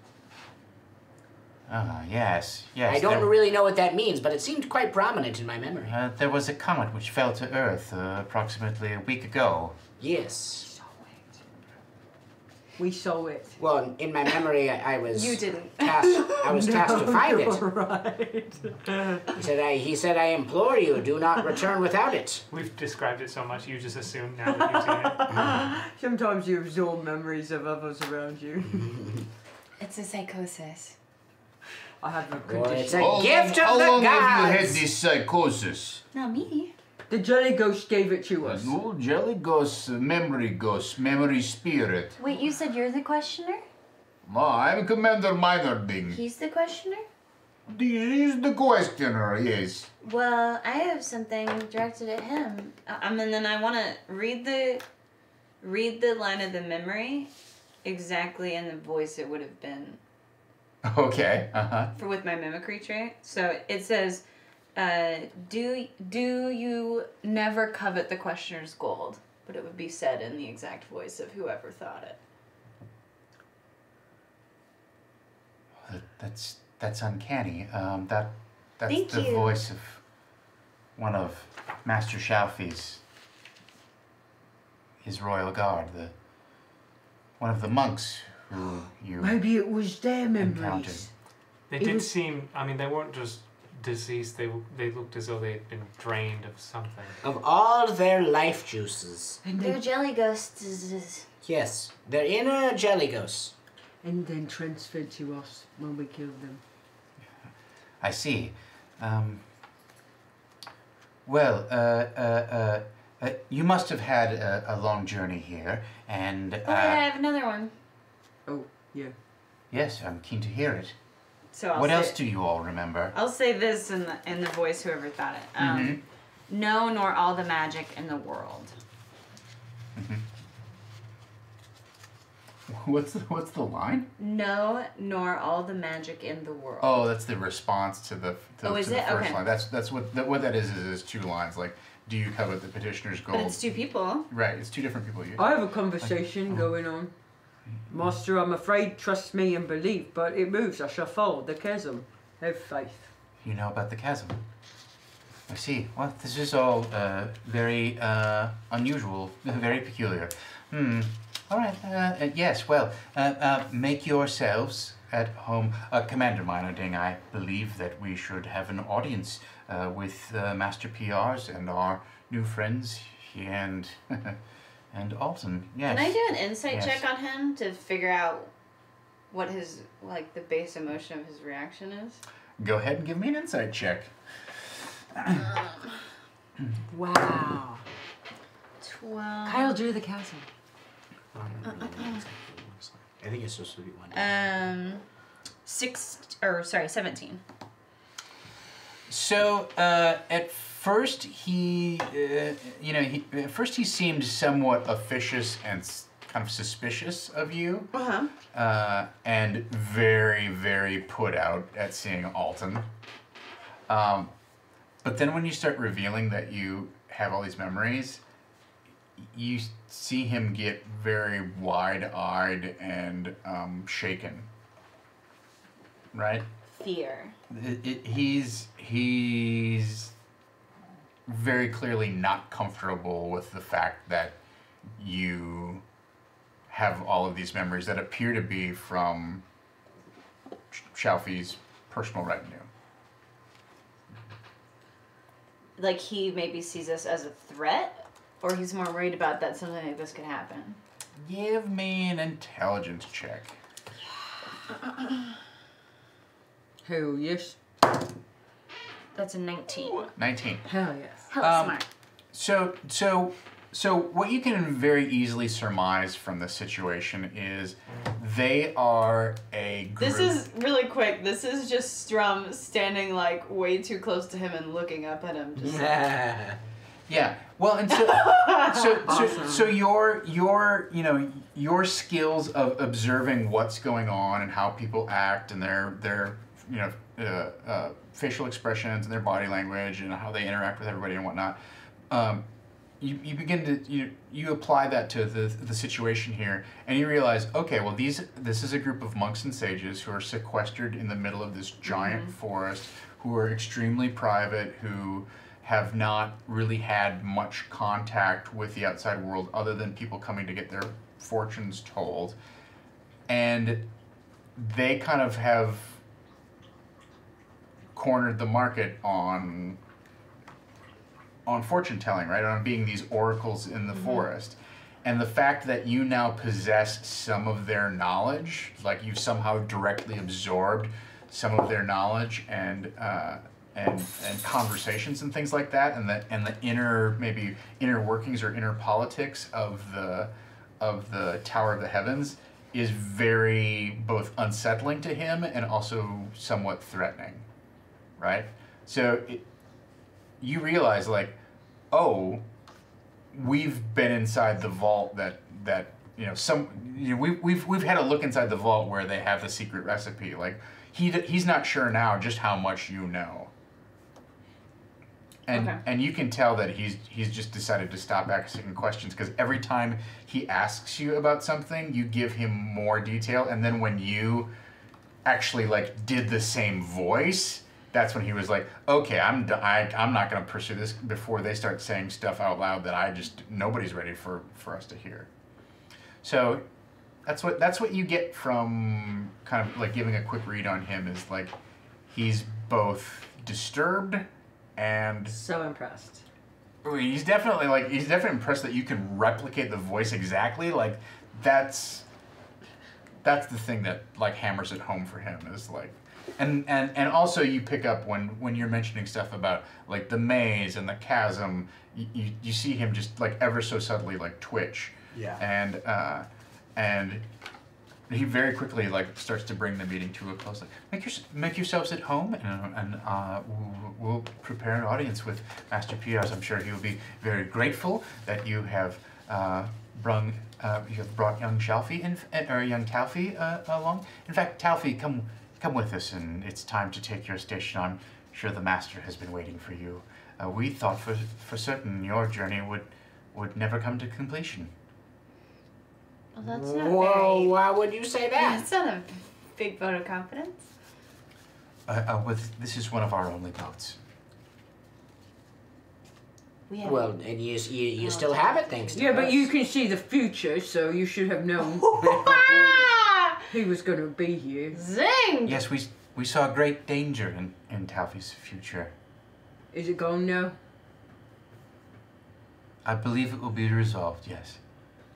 Yes. I don't really know what that means, but it seemed quite prominent in my memory. There was a comet which fell to Earth approximately a week ago. Yes. We saw it. Well, in my memory, I was. You didn't. I was tasked to find it. Right. He said, I implore you, do not return without it. We've described it so much, you just assume now that you've seen it. Sometimes you absorb memories of others around you. It's a psychosis. I have a Well, condition. it's a gift of How the long gods. have you had this psychosis? Not me. The jelly ghost gave it to us. No, jelly ghost, memory spirit. Wait, you said you're the questioner? No, I'm Commander Minording. He's the questioner? He's the questioner, yes. Well, I have something directed at him. And then I want to read the line of the memory exactly in the voice it would have been Okay. with my mimicry trait. So it says, do you never covet the questioner's gold? But it would be said in the exact voice of whoever thought it. That's uncanny. That's Thank the you. voice of one of Master Shalfie's, his royal guard, one of the monks who you Maybe it was their encountered. memories. They did seem. I mean, they weren't just deceased. They looked as though they had been drained of something. Of all their life juices. And They're then, jelly ghosts. Yes, their inner jelly ghosts. and then transferred to us when we killed them. I see. You must have had a long journey here, and Oh, wait, I have another one. Oh, yeah. yes, I'm keen to hear it. So What else do you all remember? I'll say this in the voice whoever thought it. No, nor all the magic in the world. What's the line? No, nor all the magic in the world. Oh, that's the response to the is the it? first Okay. line. That's what that is 2 lines. Like, do you covet the petitioner's gold? But it's 2 people. Right, it's 2 different people. I have a conversation going on. Master, I'm afraid, trust me and believe, but it moves. I shall follow the chasm. Have faith. You know about the chasm. I see. Well, this is all very unusual, very peculiar. All right. Yes. Well, make yourselves at home. Commander Minording, I believe that we should have an audience with Master PRs and our new friends here and Alton. Yes. Can I do an insight check on him to figure out what his, like, the base emotion of his reaction is? Go ahead and give me an insight check. Wow. 12. Kyle drew the castle. I think it's supposed to be one. 17. So at first he seemed somewhat officious and kind of suspicious of you, and very, very put out at seeing Alton. But then when you start revealing that you have all these memories, you see him get very wide-eyed and shaken. Right? Fear. He's very clearly not comfortable with the fact that you have all of these memories that appear to be from Shalfie's personal retinue. Like, he maybe sees us as a threat? Or he's more worried about that something like this could happen? Give me an intelligence check. Hell yes. That's a 19. 19. Hell yes. Hell smart. So what you can very easily surmise from this situation is they are a group. This is really quick. This is just Strum standing like way too close to him and looking up at him. Just Yeah. Well, and so your skills of observing what's going on and how people act and their facial expressions and their body language and how they interact with everybody and whatnot. You begin to you apply that to the situation here, and you realize, okay, well this is a group of monks and sages who are sequestered in the middle of this giant forest, who are extremely private, who have not really had much contact with the outside world other than people coming to get their fortunes told, and they kind of have cornered the market on fortune telling, right? On being these oracles in the forest. And the fact that you now possess some of their knowledge, like you've somehow directly absorbed some of their knowledge and conversations and things like that, and the inner workings or inner politics of the Tower of the Heavens is very both unsettling to him and also somewhat threatening, right? So you realize, like, oh, we've been inside the vault we've had a look inside the vault where they have the secret recipe. Like, he's not sure now just how much you know. And you can tell that he's just decided to stop asking questions, because every time he asks you about something, you give him more detail, and then when you actually like did the same voice, that's when he was like, okay, I'm not going to pursue this before they start saying stuff out loud that nobody's ready for us to hear. So that's what you get from kind of like giving a quick read on him, is like he's both disturbed and so impressed. He's definitely impressed that you can replicate the voice exactly. Like that's the thing that like hammers it home for him, is like. And also you pick up when you're mentioning stuff about like the maze and the chasm, you see him just like ever so subtly like twitch. Yeah. And he very quickly like starts to bring the meeting to a close. Like, make yourselves at home, and we'll prepare an audience with Master Piers. I'm sure he will be very grateful that you have brought young Shalfie young Taffy along. In fact, Taffy, come with us, and it's time to take your station. I'm sure the master has been waiting for you. We thought for certain your journey would never come to completion. Well, that's not Whoa, why would you say that? That's not a big vote of confidence. This is one of our only boats. We have. Well, and you still have it, thanks to Yeah, but us. you can see the future, so you should have known he was going to be here. Zing! Yes, we saw great danger in Taffy's future. Is it gone now? I believe it will be resolved, yes.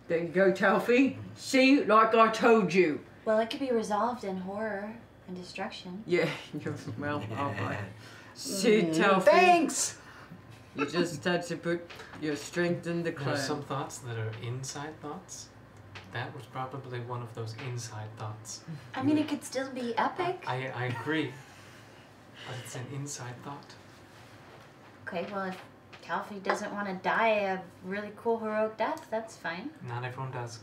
There you go, Taffy. See, like I told you. Well, it could be resolved in horror and destruction. Yeah, well, alright. See, Taffy. Thanks! You just had to put your strength in the There are clan. some thoughts that are inside thoughts. That was probably one of those inside thoughts. I mean, it could still be epic. I agree. But it's an inside thought. Okay, well, if Taffy doesn't want to die a really cool heroic death, that's fine. Not everyone does.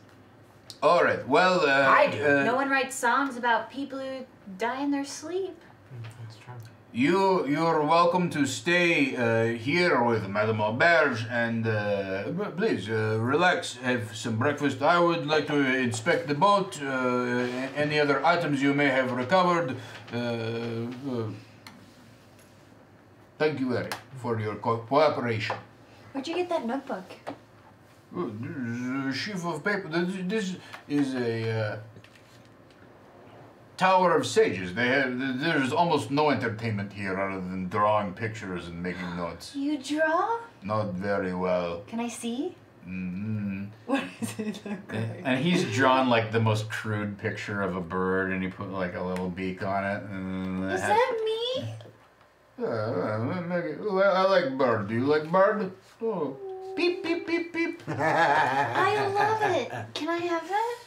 All right. Well, I do. No one writes songs about people who die in their sleep. That's true. You're welcome to stay here with Madame Auberge and please relax, have some breakfast. I would like to inspect the boat, any other items you may have recovered. Thank you, Eric, for your cooperation. Where'd you get that notebook? Oh, this is a sheaf of paper. This is a Tower of Sages. There's almost no entertainment here other than drawing pictures and making notes. You draw? Not very well. Can I see? Mm-hmm. What does it look like? And he's drawn like the most crude picture of a bird, and he put like a little beak on it. And Is that me? I like bird. Do you like bird? Oh. Beep, beep, beep, beep. I love it. Can I have that?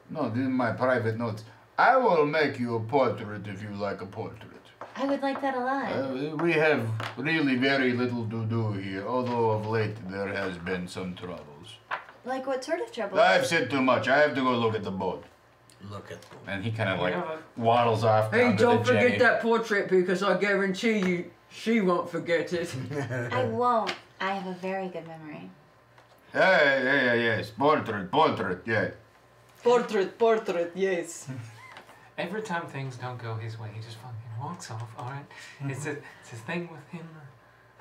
No, these are my private notes. I will make you a portrait if you like a portrait. I would like that a lot. We have really very little to do here, although of late there has been some troubles. Like what sort of trouble? I've said too much. I have to go look at the boat. Look at them. And he kind of like Yeah. waddles off. Hey, down to don't the jetty. forget that portrait because I guarantee you she won't forget it. I won't. I have a very good memory. Yes, portrait, yeah. Portrait, yes. Every time things don't go his way, he just fucking walks off, alright? It's a thing with him.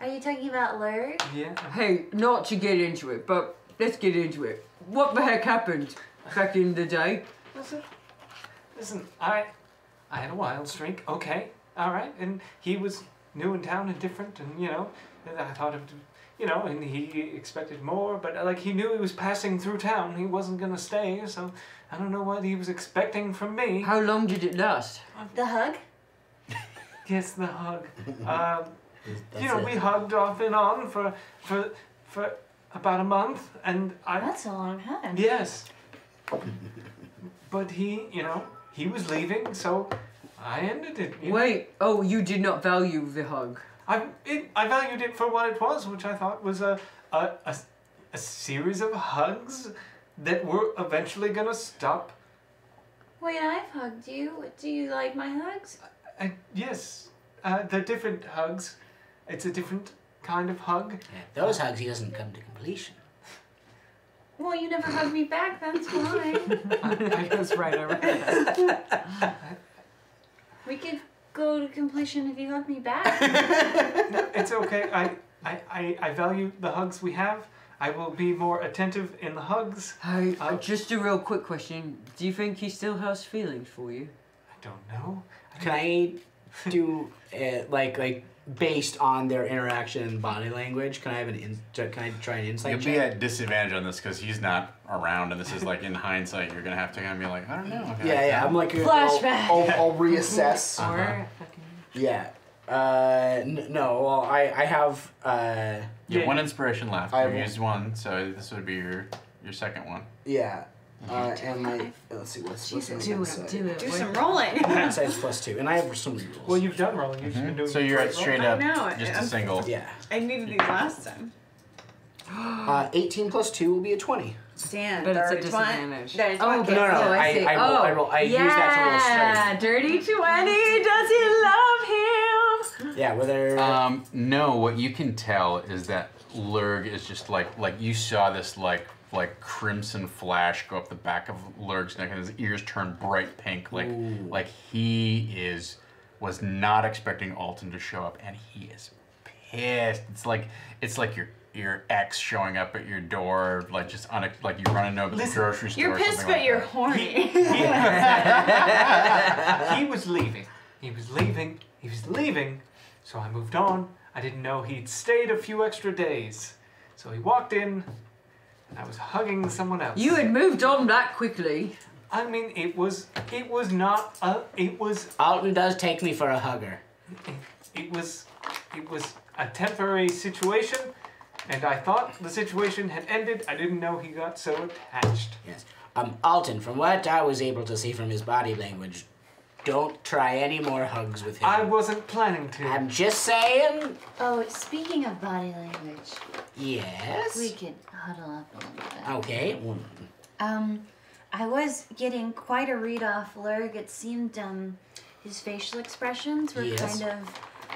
Are you talking about Lurg? Yeah. Hey, not to get into it, but let's get into it. What the heck happened back in the day? Listen, I had a wild streak, okay, alright, and he was new in town and different, and you know, I thought of, you know, and he expected more, but like he knew he was passing through town, he wasn't gonna stay, so I don't know what he was expecting from me. How long did it last? The hug? Yes, the hug. You know, we hugged off and on for about a month, and I. That's a long time. Yes. But he, you know, he was leaving, so I ended it. you know. Wait, oh, you did not value the hug. I valued it for what it was, which I thought was a series of hugs that were eventually gonna stop. Wait, I've hugged you. Do you like my hugs? Yes, they're different hugs. It's a different kind of hug. Yeah, those hugs, he doesn't come to completion. Well, you never hugged me back, that's why. That's right, I remember. We could go to completion if you hug me back. No, it's okay. I value the hugs we have. I will be more attentive in the hugs. Hey, just a real quick question. Do you think he still has feelings for you? I don't know. Can I do like based on their interaction and body language? Can I have can I try an insight You'll check? be at disadvantage on this because he's not around, and this is like in hindsight. You're gonna have to kind of be like, I don't know. Yeah, I'm like Flashback. I'll reassess. Or fucking... Yeah. No. Well, I have. You have one inspiration left. I You will- used one, so this would be your second one. Yeah. And my let's see what's my Do it, insight? do it. Do some rolling. Insight's +2, and I have some rerolls. Well, you've done rolling. You've just been doing. So you're at straight up, I know, just a I'm- single. Yeah. I needed these last time. 18 + 2 will be a 20. Damn, But it's a dirty disadvantage. Dirty Oh, 20. No, Oh, I see. I use that to roll strength. Dirty 20. Does he love him? Yeah, whether No, what you can tell is that Lurg is just like you saw this like crimson flash go up the back of Lurg's neck, and his ears turn bright pink, like he was not expecting Alton to show up, and he is pissed. It's like your ex showing up at your door, like just like you run into the grocery store. You're or pissed, something but like you're that. horny. He was leaving. He was leaving. He was leaving. So I moved on. I didn't know he'd stayed a few extra days. So he walked in, and I was hugging someone else. You had moved on that quickly. I mean, it was not a, it was, Alton does take me for a hugger. it was a temporary situation, and I thought the situation had ended. I didn't know he got so attached. Yes. Alton, from what I was able to see from his body language, don't try any more hugs with him. I wasn't planning to. I'm just saying. Oh, speaking of body language, Yes. we could huddle up a little bit. Okay. I was getting quite a read off Lurg. It seemed his facial expressions were Yes. kind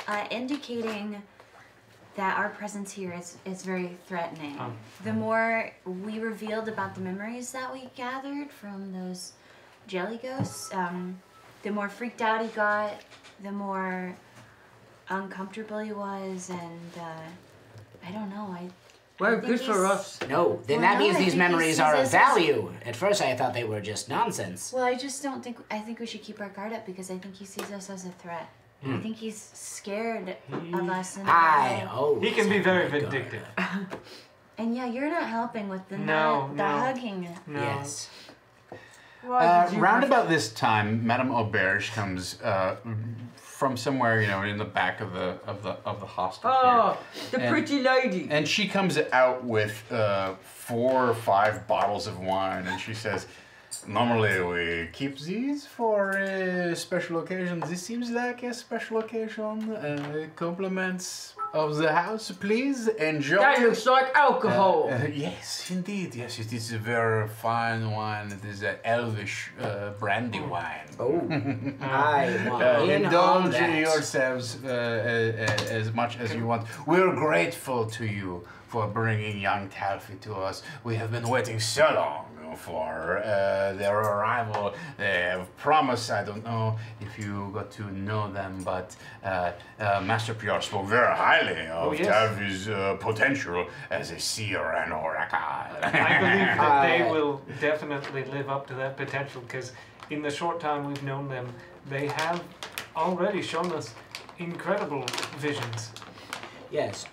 of indicating that our presence here is very threatening. The more we revealed about the memories that we gathered from those jelly ghosts, the more freaked out he got, the more uncomfortable he was, and I don't know. Well, think good for he's- us. No, then Well, that no, means I these think he memories sees are of us as- value. At first I thought they were just nonsense. Well, I just don't think. I think we should keep our guard up because I think he sees us as a threat. I think he's scared of us. And He can be very vindictive. And yeah, you're not helping with the No, the no. hugging. No. Yes. Round about this time, Madame Auberge comes from somewhere, in the back of the hostel. Oh, here. the pretty lady. And she comes out with 4 or 5 bottles of wine, and she says, "Normally we keep these for a special occasion. This seems like a special occasion. Compliments of the house, please enjoy." That looks like alcohol. Yes, indeed. Yes, it is a very fine wine. It is an elvish brandy wine. Oh, I want in on Indulge that. yourselves as much as you want. We're grateful to you for bringing young Taffy to us. We have been waiting so long for their arrival. They have promised, I don't know if you got to know them, but Master Pierre spoke very highly of yes. Taffy's potential as a seer and oracle. I believe that they will definitely live up to that potential because in the short time we've known them, they have already shown us incredible visions. Yes.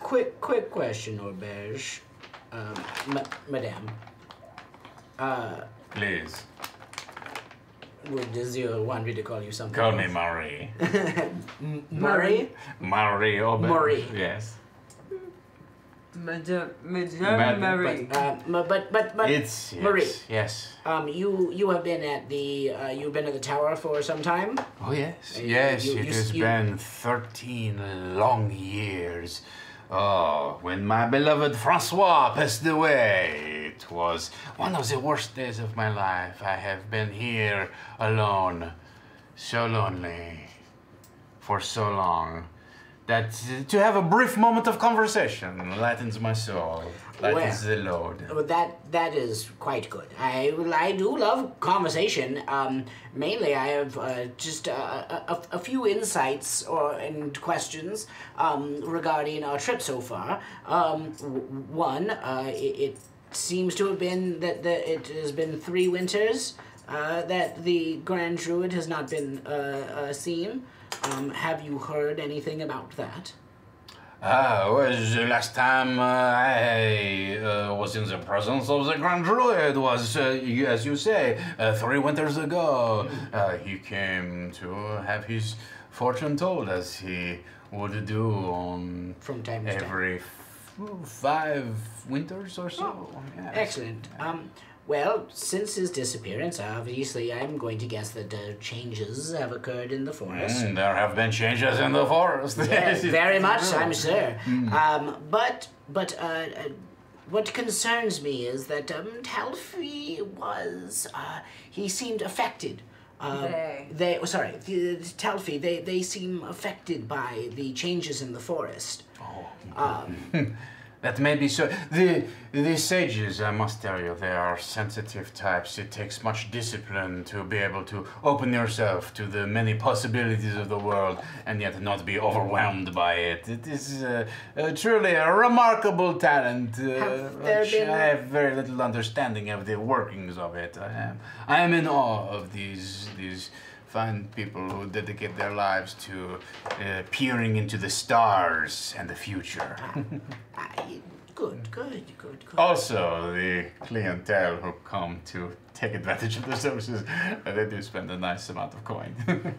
Quick question, Auberge. Madame. Please, Does you want me to call you something? call me else? Marie. Murray? Marie Auberge. Marie. Yes. Madame Madame, Mary. But It's Marie. Yes. You have been at the you've been at the tower for some time. Oh yes. You- Yes, you- it you- has you- been 13 long years. Oh, when my beloved Francois passed away, it was one of the worst days of my life. I have been here alone, so lonely, for so long, that to have a brief moment of conversation lightens my soul, lightens the load. Well, that is quite good. I do love conversation. Mainly, I have just a few insights and questions regarding our trip so far. One, it seems to have been that it has been 3 winters that the Grand Druid has not been seen. Have you heard anything about that? Well, the last time I was in the presence of the Grand Druid was, as you say, 3 winters ago. He came to have his fortune told, as he would do on From time to time. every 5 winters or so. Yes. Excellent. Well, since his disappearance, obviously I'm going to guess that changes have occurred in the forest. There have been changes in the forest. Yes, very much, I'm sure. But what concerns me is that Taffy was, he seemed affected. Taffy, they seem affected by the changes in the forest. That may be so. The sages, I must tell you, they are sensitive types. It takes much discipline to be able to open yourself to the many possibilities of the world and yet not be overwhelmed by it. It is truly a remarkable talent. Which I have very little understanding of the workings of it. I am in awe of these fine people who dedicate their lives to peering into the stars and the future. Good. Also, the clientele who come to take advantage of the services, they do spend a nice amount of coin.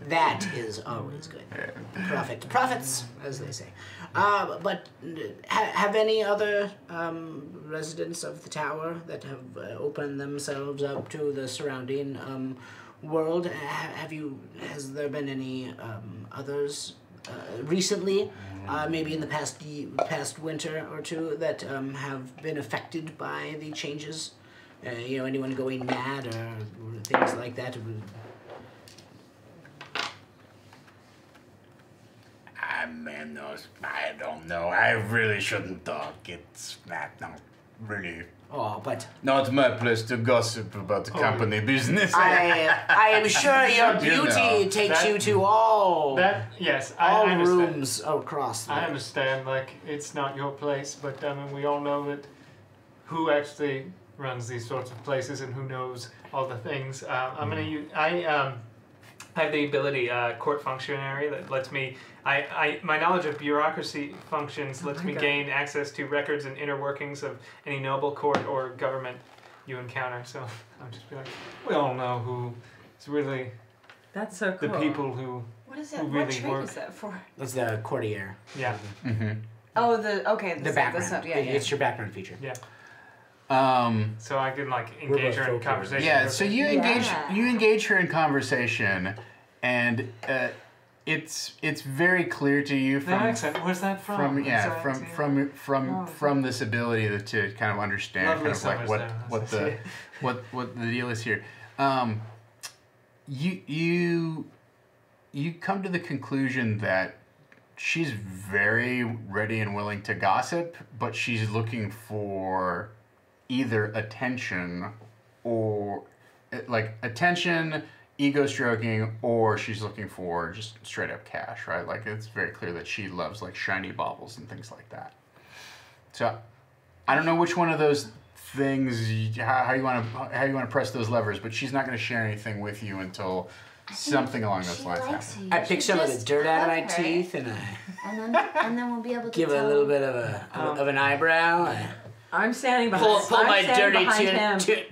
That is always good. Profits, as they say. But have any other residents of the tower that have opened themselves up to the surrounding world? Has there been any others recently, maybe in the past winter or two, that have been affected by the changes? Anyone going mad or things like that? I don't know. I really shouldn't talk. It's not really. Oh, but not my place to gossip about the company business. I am sure your beauty takes you to all rooms across there. I understand, it's not your place, but we all know that who actually runs these sorts of places and who knows all the things. I have the ability, court functionary, that lets me. My knowledge of bureaucracy functions lets me gain access to records and inner workings of any noble court or government you encounter. So I'll just be like, we all know who is really. That's so cool. The people who. What is that? Who really what trait work. is that for? That's the courtier. Yeah. Mm-hmm. Oh, the background. It's your background feature. Yeah. So I can engage her in conversation. Yeah. So you engage her in conversation, and it's very clear to you from accent. Where's that from? From this ability to kind of understand what the deal is here. You come to the conclusion that she's very ready and willing to gossip, but she's looking for either attention or attention, ego stroking, or she's looking for just straight up cash, right? It's very clear that she loves shiny baubles and things like that. So I don't know which one of those things how you want to press those levers, but she's not going to share anything with you until something along those lines happens. I pick some of the dirt out of my teeth and then we'll be able to give it a little bit of an eyebrow. I'm standing behind. Pull my dirty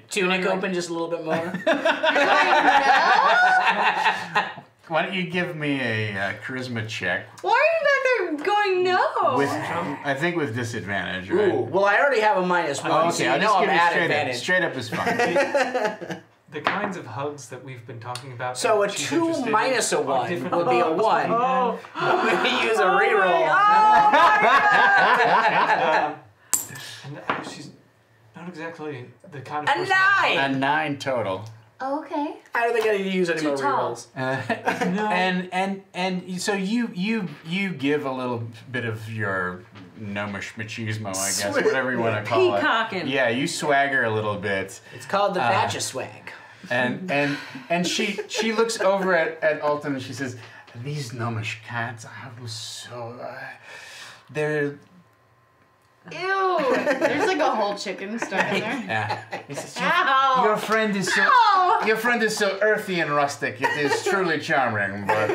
tunic open just a little bit more. Why don't you give me a charisma check? Why are you back there going no? I think with disadvantage, right? Ooh, well, I already have a -1. Oh, okay, so I'll just give I'm you advantage. Straight up is fine. The kinds of hugs that we've been talking about. So a 2 minus a 1 would be a 1. Oh. I'm going to use a reroll. And she's not exactly the kind of a person. 9! A 9 total. Oh, okay. I don't think I need to use any more tall. rerolls. And so you give a little bit of your gnomish machismo, I guess, whatever you want to call it. Peacocking. Yeah, you swagger a little bit. It's called the badge of swag. And she looks over at Alton and she says, "These gnomish cats, I was so they're." Ew! There's a whole chicken stuck in there. Yeah. He says, Ow! your friend is so earthy and rustic. It is truly charming, but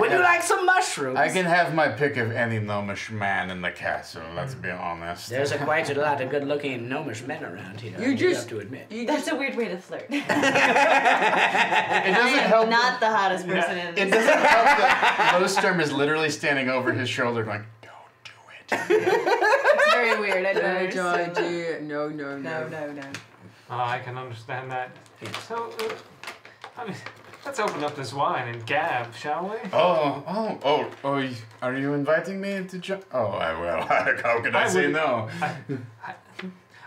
would you like some mushrooms? I can have my pick of any gnomish man in the castle. Let's be honest. There's quite a lot of good-looking gnomish men around here. You have to admit. That's a weird way to flirt. It doesn't help. Not the hottest person in It doesn't help that Lowstorm is literally standing over his shoulder, going, "Don't do it." It's very weird. I don't Bad understand. idea. No. No. I can understand that. So, let's open up this wine and gab, shall we? Oh, are you inviting me to join? Oh, I will. How can I say no?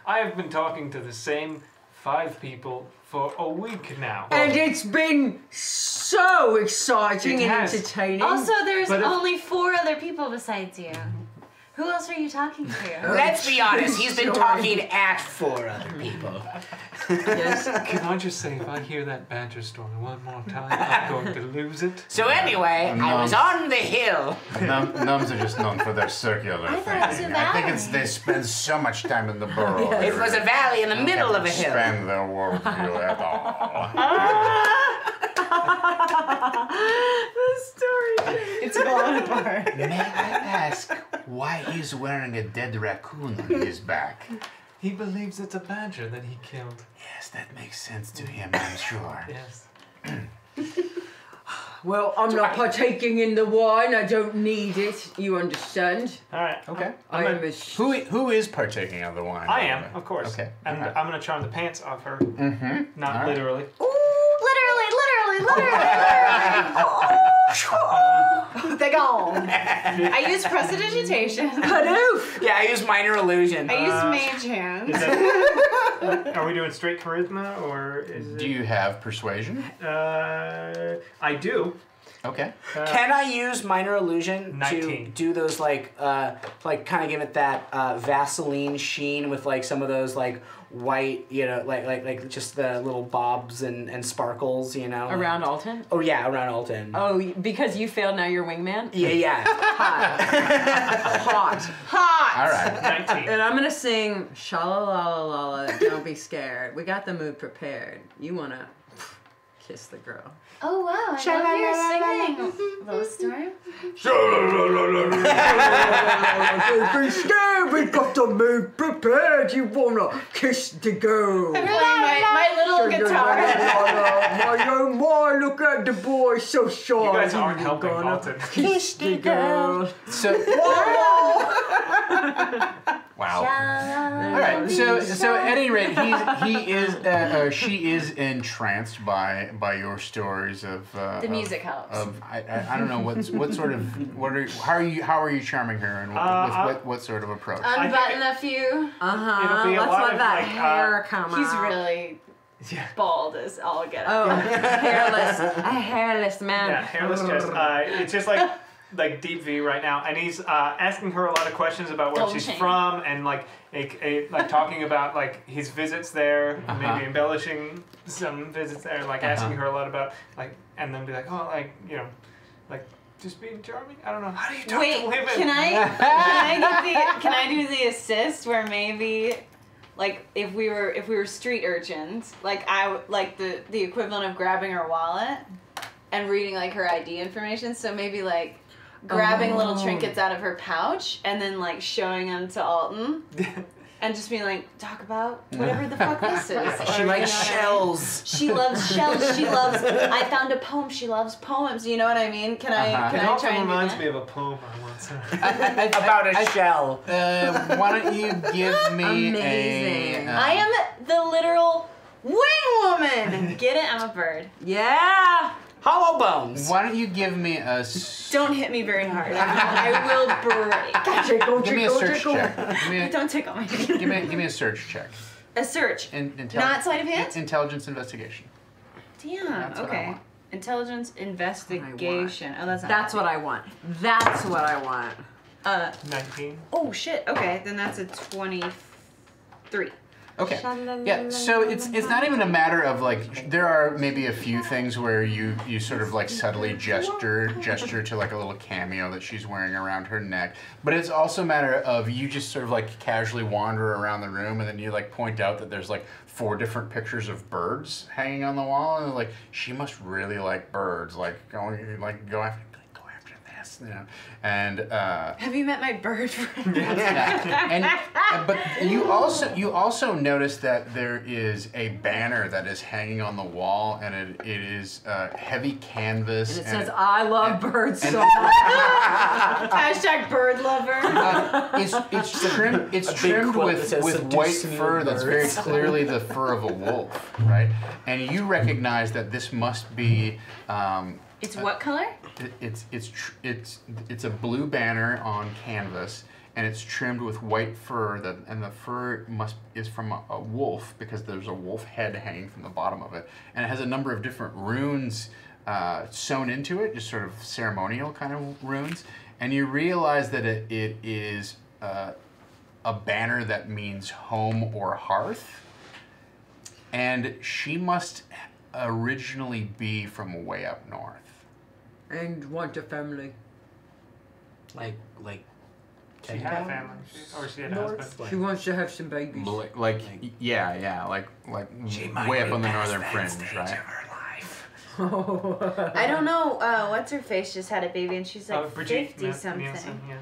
I have been talking to the same 5 people for a week now. And it's been so exciting It and has. entertaining. Also, there's But if- only 4 other people besides you. Who else are you talking to? Let's be honest, he's been talking at 4 other people. Yes. Can I just say, if I hear that badger story one more time, I'm going to lose it. So anyway, I was on the hill. Gnomes are just known for their circular I thought it was a thinking. I think it's they spend so much time in the burrow. It was a valley in the middle of a hill. Expand their worldview at all. The story. It's falling apart. May I ask why he's wearing a dead raccoon on his back? He believes it's a badger that he killed. Yes, that makes sense to him, I'm sure. Yes. Well, I'm not partaking in the wine. I don't need it. You understand? All right. Okay. I am a Who is partaking of the wine? I am, of course. Okay. I'm gonna charm the pants off her. Mm-hmm. Not All right. literally. Literally. They're gone. I use prestidigitation. Kadoof! Yeah, I use minor illusion. I use mage hand. Is that, are we doing straight charisma or is it? Do you have persuasion? I do. Okay. Can I use minor illusion to 19. do those like kind of give it that Vaseline sheen with like some of those like white, you know, like just the little bobs and sparkles, you know? Around Alton? Oh yeah, around Alton. Oh, because you failed, now you're wingman? Yeah. Hot. All right. 19. And I'm gonna sing sha-la-la-la-la, don't be scared. We got the mood prepared. You wanna kiss the girl. Oh wow, I love your singing, Low Storm. Don't be scared, we got the mood prepared. You wanna kiss the girl. I'm playing my little guitar. My, look at the boy, so shy. You guys aren't helping Gonna Alton. Kiss the girl. So. Wow. All right. So at any rate, she is entranced by your stories of The music helps. I don't know how are you charming her and what sort of approach? Unbutton a few. It'll be a Let's lot let of that like, hair come He's out. really Yeah. bald as all get Oh, out. a hairless man. Yeah, hairless chest. It's just like Deep V right now, and he's asking her a lot of questions about where she's from, and like talking about like his visits there, maybe embellishing some visits there, like asking her a lot about like, and then be like, oh, like you know, like just being charming. I don't know. How do you talk Wait, to women? can I do the assist where maybe like if we were street urchins, like the equivalent of grabbing her wallet and reading like her ID information, so maybe like grabbing little trinkets out of her pouch and then like showing them to Alton and just being like, talk about whatever the fuck this is. She Or, likes you know what I mean? shells. She loves shells. She loves. I found a poem. She loves poems. You know what I mean? Can I? It Can I also try and do reminds that? me of a poem I once heard. About a shell. Why don't you give me Amazing. I am the literal wing woman. Get it? I'm a bird. Yeah. Hollow bones. Why don't you give me a Don't hit me very hard. I will break. give me a search check. Don't tickle me. Give me a search check. A search. Not Not sleight of hand? Intelligence investigation. Damn. That's what I Okay. want. Intelligence investigation. Oh, that's not That's what I want. That's what I want. 19. Oh shit. Okay, then that's a 23. Okay. Yeah. So it's not even a matter of like there are maybe a few things where you sort of like subtly gesture to like a little cameo that she's wearing around her neck, but it's also a matter of you just sort of like casually wander around the room and then you like point out that there's like 4 different pictures of birds hanging on the wall and like she must really like birds, like go after this, you know, and Have you met my bird friend? but you also notice that there is a banner that is hanging on the wall, and it is heavy canvas. And it says, I love birds so much. Hashtag bird lover. It's trimmed with white fur that's very clearly the fur of a wolf, right? And you recognize that this must be. It's what color? It's a blue banner on canvas, and it's trimmed with white fur. And the fur is from a wolf because there's a wolf head hanging from the bottom of it, and it has a number of different runes sewn into it, just sort of ceremonial kind of runes. And you realize that it is a banner that means home or hearth. And she must originally be from way up north. And want a family. Like. She had a family, or she had a husband. She wants to have some babies. Like way up on the northern fringe, right? I don't know. What's her face just had a baby, and she's like 50 something. Nielsen, yeah.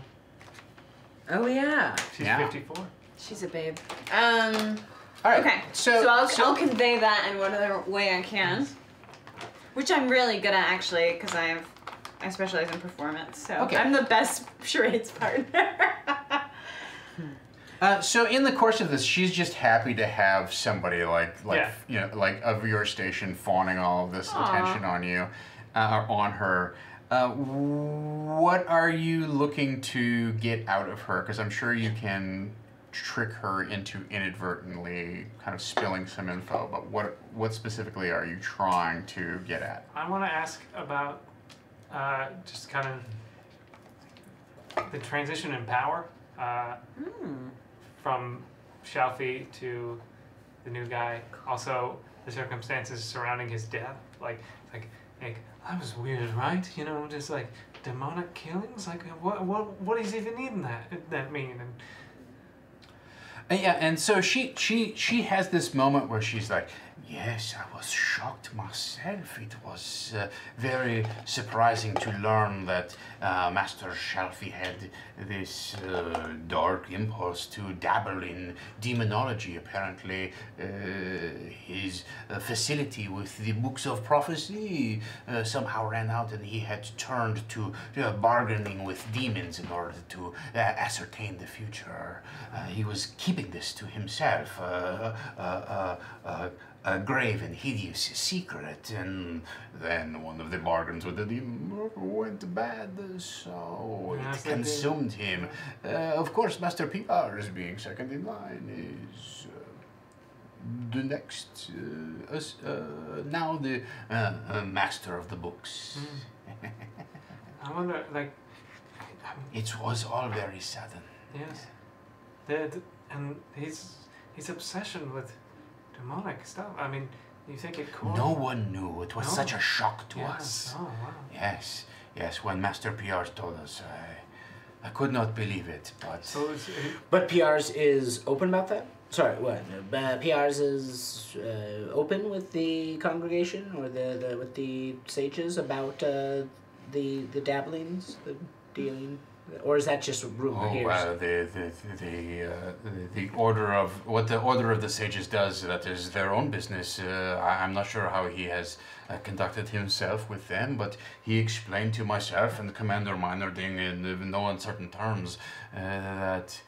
Oh yeah. She's 54. She's a babe. All right. Okay. So I'll convey that in whatever way I can, which I'm really good at actually, because I specialize in performance. So I'm the best charades partner. So in the course of this, she's just happy to have somebody like you know, like of your station fawning all of this attention on you, or on her. What are you looking to get out of her? Because I'm sure you can trick her into inadvertently kind of spilling some info. But what specifically are you trying to get at? I want to ask about just kind of the transition in power. From Shalfie to the new guy. Also, the circumstances surrounding his death. Like that was weird, right? You know, just like demonic killings. Like what is even even that mean? Yeah, and so she has this moment where she's like, yes, I was shocked myself. It was very surprising to learn that Master Shalfie had this dark impulse to dabble in demonology. Apparently, his facility with the books of prophecy somehow ran out, and he had turned to bargaining with demons in order to ascertain the future. He was keeping this to himself. A grave and hideous secret, and then one of the bargains with the demon went bad, so it consumed him. Of course, Master P.R.'s being second in line is the next, now the master of the books. I wonder, like... It was all very sudden. Yes. And his obsession with demonic stuff. I mean, you think it could? No one knew. It was such a shock to us. Oh, wow. Yes. When Master PR's told us, I could not believe it. But but PR's is open about that. Sorry, what? PR's is open with the congregation or with the sages about the dabblings, the dealing. Or is that just a rumor here? The order of what the order of the sages does, that is their own business. I'm not sure how he has conducted himself with them, but he explained to myself and Commander Minerding in no uncertain terms that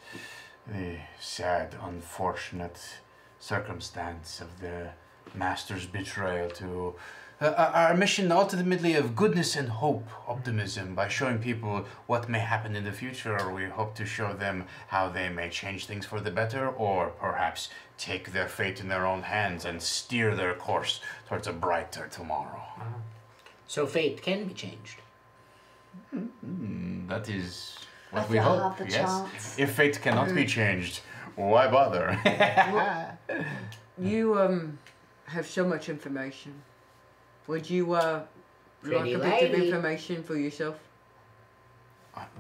the sad, unfortunate circumstance of the Master's betrayal to our mission ultimately of goodness and hope, optimism, by showing people what may happen in the future. We hope to show them how they may change things for the better, or perhaps take their fate in their own hands and steer their course towards a brighter tomorrow. So fate can be changed. That is what we hope. Yes. If fate cannot be changed, why bother? You have so much information. Would you like a bit of information for yourself?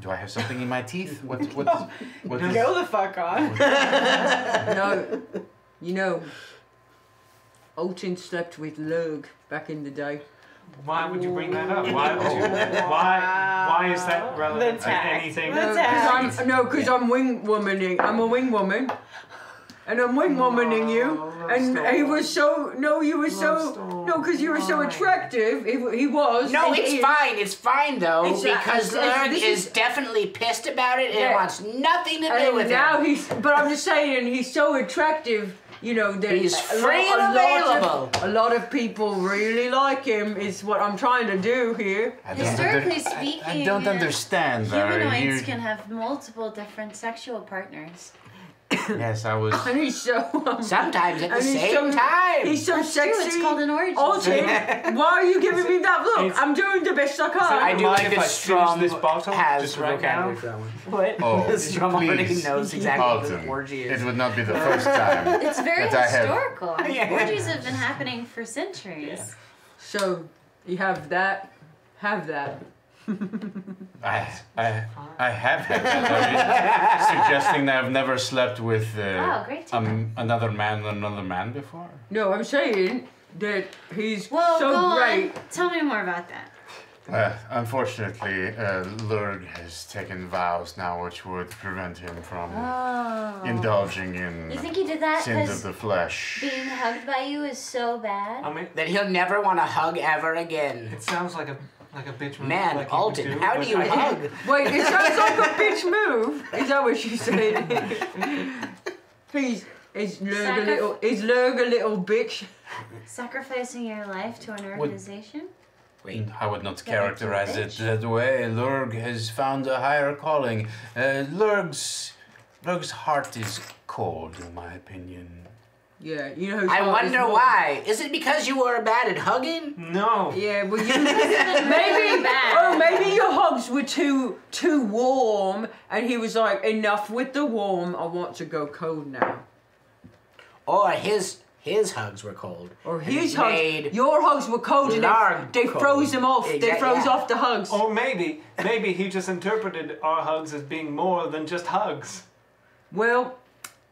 Do I have something in my teeth? What Go the fuck on. No. You know, Alton slept with Lurg back in the day. Why would you bring that up? Why is that relevant to anything? Because I'm wing-womaning. I'm a wing-woman. And I'm wing-womaning you. And he was so... No, you were so... No, because you were so attractive. He was. No, it's fine though, because Lurg is definitely pissed about it and wants nothing to do with it. But I'm just saying, he's so attractive, you know, that he's free and available. A lot of people really like him, is what I'm trying to do here. Historically speaking, I don't understand. Humanoids can have multiple different sexual partners. Yes, I was. And he's so. Sometimes at the and he's same so, time. He's so That's true, sexy. it's called an orgy. Alton, why are you giving me that look? It's- I'm doing the best I can. I do Mind like if I that Strum finish this bottle has just the right vocabulary now? for that one. What? Oh, Strum already please, knows exactly what Alton, an orgy is. it would not be the first time. It's very that I have- historical. Yeah. Orgies have been happening for centuries. So, you have that. Have that. I have had that. Are you suggesting that I've never slept with great to know. another man than another man before? No, I'm saying that he's Well, so go great. on. Tell me more about that. Unfortunately, Lurg has taken vows now which would prevent him from indulging in You think he did that sins of because the flesh. being hugged by you is so bad? I mean, That he'll never want to hug ever again. it sounds like a bitch move. Man, like he would Alton, do, how but do you I- hug? Wait, it sounds like a bitch move. Is that what you said? Is Lurg a little bitch? Sacrificing your life to an organization? I would not characterize it that way. Lurg has found a higher calling. Lurg's heart is cold, in my opinion. Yeah, you know who's I heart is wonder warm. why. Is it because you were bad at hugging? No. Yeah, well, you Maybe bad. Oh, maybe your hugs were too warm, and he was like, enough with the warm. I want to go cold now. Or his hugs were cold. Or And his it hugs. made Your hugs were cold, and Larg they cold. froze him off. They Exact- froze yeah. off the hugs. Or maybe he just interpreted our hugs as being more than just hugs. Well,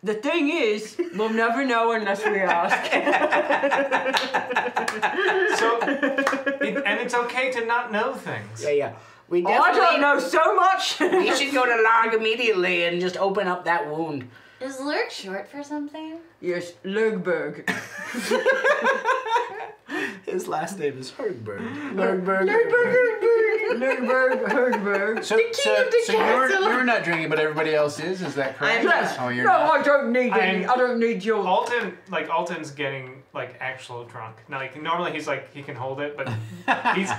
the thing is, we'll never know unless we ask. So, and it's okay to not know things. Yeah. We Oh, I definitely. don't know so much. We should go to Larg immediately and just open up that wound. Is Lurk short for something? Yes, Lurgberg. His last name is Hergberg. Lurgberg. So you're not drinking, but everybody else is. Is that correct? Yes. Oh, you're No, not. I don't need any. I don't need your. Alton's getting like actual drunk. Now, like normally he's like he can hold it, but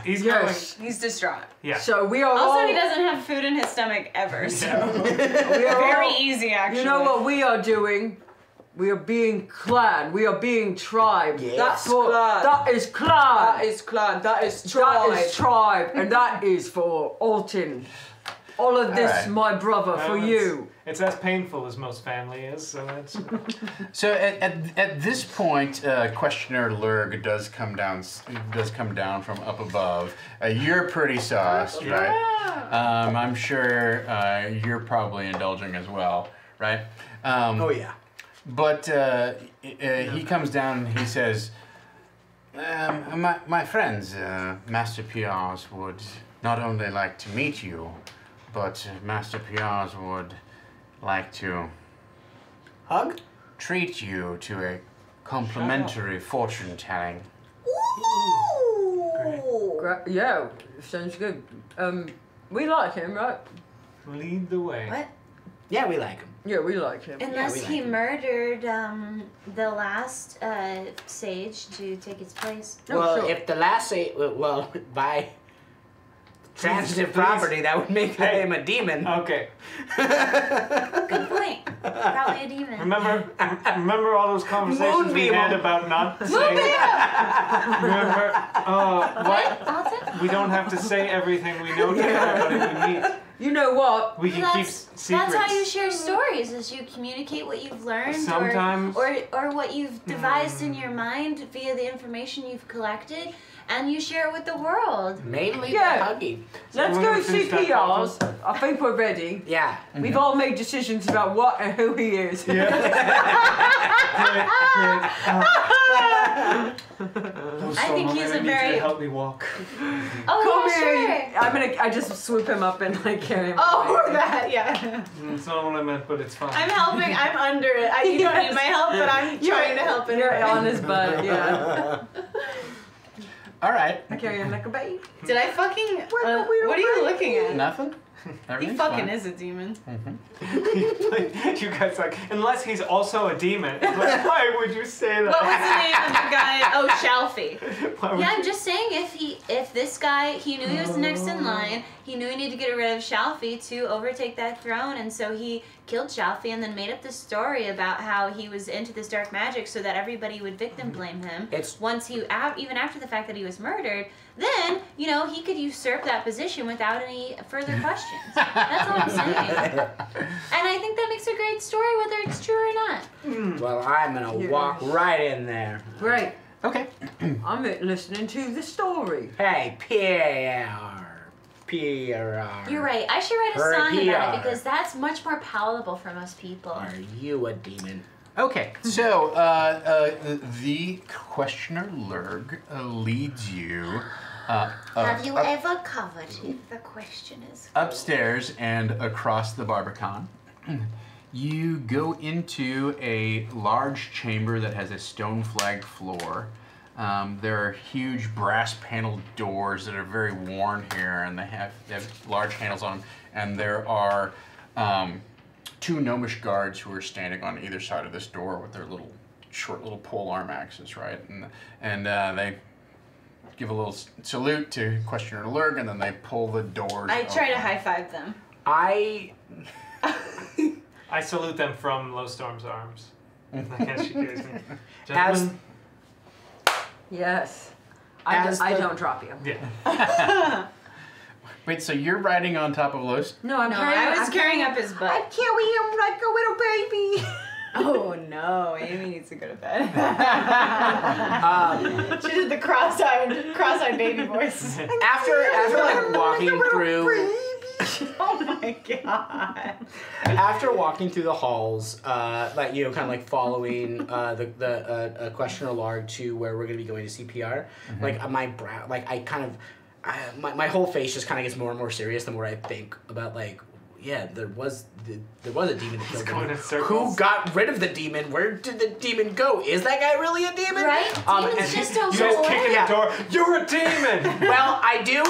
he's Yes. He's distraught. yeah. So we are Also, all. he doesn't have food in his stomach ever, so We are very all- easy actually. You know what we are doing? We are being clan. We are being tribe. Yes. That's what. Clan. That is clan. That is clan. That is tribe. That is tribe, and that is for Alton. All of this, Alright. my brother, for Well, you. It's as painful as most family is, so that's. So at this point, questioner Lurg does come down from up above. You're pretty sauced, right? I'm sure you're probably indulging as well, right? Oh yeah. But he comes down and he says, my friends, Master Piaz would not only like to meet you, but Master Piaz would like to Hug? treat you to a complimentary fortune telling. Yeah, sounds good. We like him, right? Lead the way. What? Yeah, we like him. Yeah, we like him. Unless we like he him. murdered the last sage to take its place. No, well, sure. if the last by transitive Please. property, that would make him a demon. Okay. Good point. Probably a demon. Remember all those conversations we Moonbeam. had about not saying. Remember? What, Alton? We don't have to say everything we know to everybody we meet. You know what? We can keep secrets. That's how you share stories, is you communicate what you've learned Sometimes- or what you've devised in your mind via the information you've collected, and you share it with the world. Mainly Yeah. the hugging. Let's we're go gonna see finish that PRs. I think we're ready. Yeah. We've all made decisions about what and who he is. Great. I think he's a very. help me walk. Oh, Come yeah, here. sure. I just swoop him up and like carry him. Oh, away. that, yeah. It's not what I meant, but it's fine. I'm helping. I'm under it. You don't need my help, but I'm trying to help him. You're on his butt, yeah. All right. I carry him like a baby. Did I fucking? What what are you looking at? Nothing. He Everything's fucking fine. is a demon. You guys like, unless he's also a demon. Like, why would you say that? What was the name of the guy? Oh, Shalfie. Why would Yeah, I'm you- just saying if this guy, he knew he was next in line, he knew he needed to get rid of Shalfie to overtake that throne, and so he killed Shalfie and then made up this story about how he was into this dark magic so that everybody would victim blame him. Once he, even after the fact that he was murdered, then, you know, he could usurp that position without any further questions. That's all I'm saying. And I think that makes a great story, whether it's true or not. Well, I'm gonna walk right in there. Great. Okay. I'm listening to the story. Hey, Pierre. You're right. I should write a song about it because that's much more palatable for most people. Are you a demon? Okay, so the questioner Lurg leads you Have you ever covered if the question is upstairs and across the Barbican. You go into a large chamber that has a stone-flagged floor. There are huge brass-paneled doors that are very worn here, and they have large handles on them. And there are two gnomish guards who are standing on either side of this door with their short little pole arm axes, right? And they give a little salute to Questioner Lurg, and then they pull the doors I try to open. high-five them. I salute them from Lowstorm's arms. I guess she gives me. Gentlemen. Yes. I don't drop you. Yeah. Wait, so you're riding on top of Los? No, I'm No, carrying. I was I'm carrying up his butt. I carry him like a little baby. Oh no, Amy needs to go to bed. She did the cross-eyed baby voice. After like walking through. Oh my god. After walking through the halls, like you know, kind of like following the Questioner Larg to where we're gonna be going to CPR, like my brow, like I kind of, my whole face just kind of gets more and more serious the more I think about like, yeah, there was a demon that killed going him. in circles. Who got rid of the demon? Where did the demon go? Is that guy really a demon? Right? Demons just don't You go guys away. kick in the door. You're a demon. Well, I do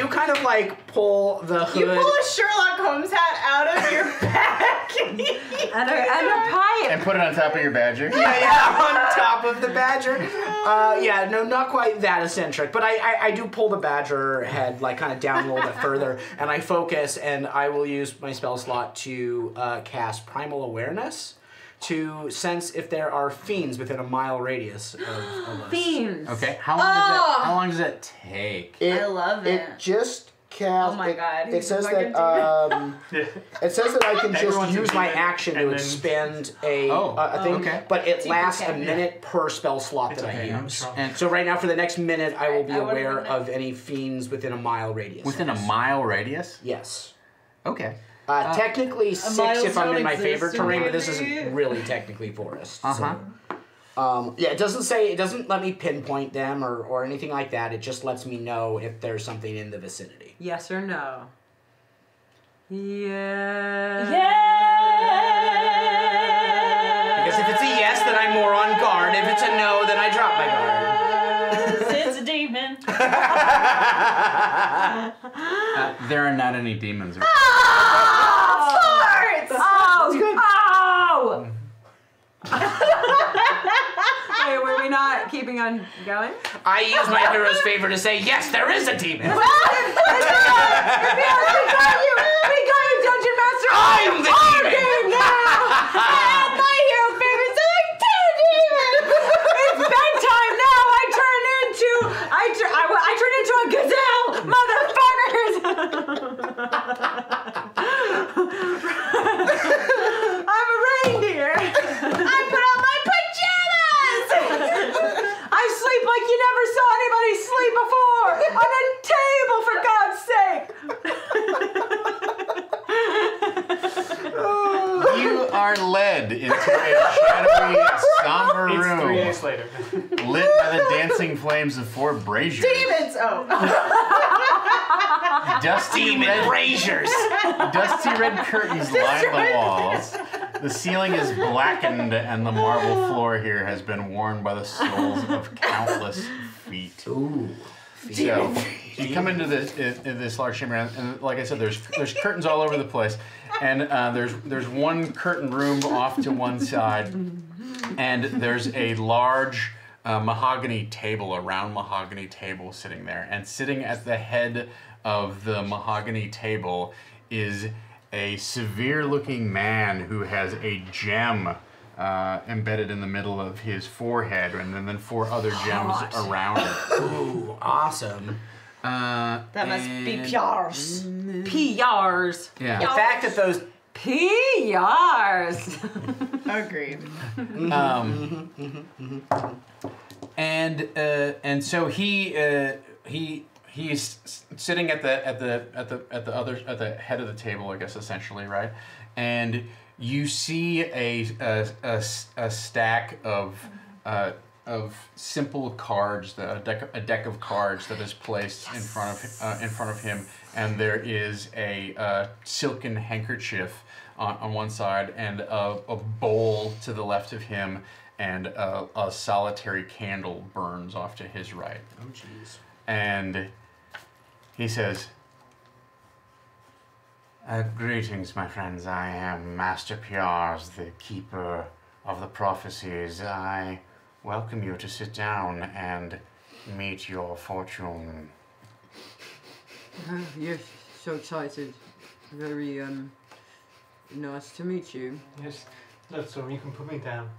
kind of like pull the hood. You pull a Sherlock Holmes hat out of your back. and a pipe. And put it on top of your badger? Yeah, on top of the badger. Yeah, no, not quite that eccentric, but I do pull the badger head like kind of down a little bit further, and I focus, and I will use my spell slot to cast Primal Awareness to sense if there are fiends within a mile radius of us. Fiends. Okay, how long does it take? I love it. It just cast. Oh my god. It says Fucking that it says that I can just Everyone's a use my demon, action to and then- expend a thing, okay. but it So you lasts a can- minute per spell slot It's that okay, I I'm use. strong. And So right now, for the next minute, I will be I would've aware done of any fiends within a mile radius. within a mile radius? Yes. Okay. Technically 6 miles if I'm don't in my exist favorite in terrain, but this D&D. isn't really technically forest. Uh-huh. So, yeah, it doesn't let me pinpoint them or anything like that. It just lets me know if there's something in the vicinity. Yes or no? Yeah. Because if it's a yes, then I'm more on guard. If it's a no, then I drop my guard. It's a demon. There are not any demons. Oh! Wait, were we not keeping on going? I use my hero's favor to say, yes, there is a demon. We got you, Dungeon Master! I'm the demon! And my hero favors are like 2 demons! It's bedtime now! I turn into a gazelle! Motherfuckers! I'm a reindeer! I put on my pajamas! I sleep like you never saw anybody sleep before! On a table, for God's sake! You are led into a shadowy, somber It's 3 room days later. lit by the dancing flames of 4 braziers. Demons! Oh. Dusty red curtains line the walls. The ceiling is blackened, and the marble floor here has been worn by the soles of countless feet. Ooh. So you come into this large chamber, and like I said, there's curtains all over the place, and there's one curtain room off to one side, and there's a large mahogany table, a round mahogany table sitting there, and sitting at the head of the mahogany table is a severe-looking man who has a gem embedded in the middle of his forehead, and then 4 other gems around it. Ooh, awesome. That must be PRs. PRs. Yeah. The fact that those PRs. Agreed. And so he's sitting at the head of the table, I guess, essentially, right? And you see a stack of simple cards, a deck of cards that is placed in front of him, and there is a silken handkerchief on one side, and a bowl to the left of him, and a solitary candle burns off to his right. Oh, jeez. And he says, greetings, my friends. I am Master Piars, the keeper of the prophecies. I welcome you to sit down and meet your fortune. Yes, so excited. Very nice to meet you. Yes, that's so you can put me down.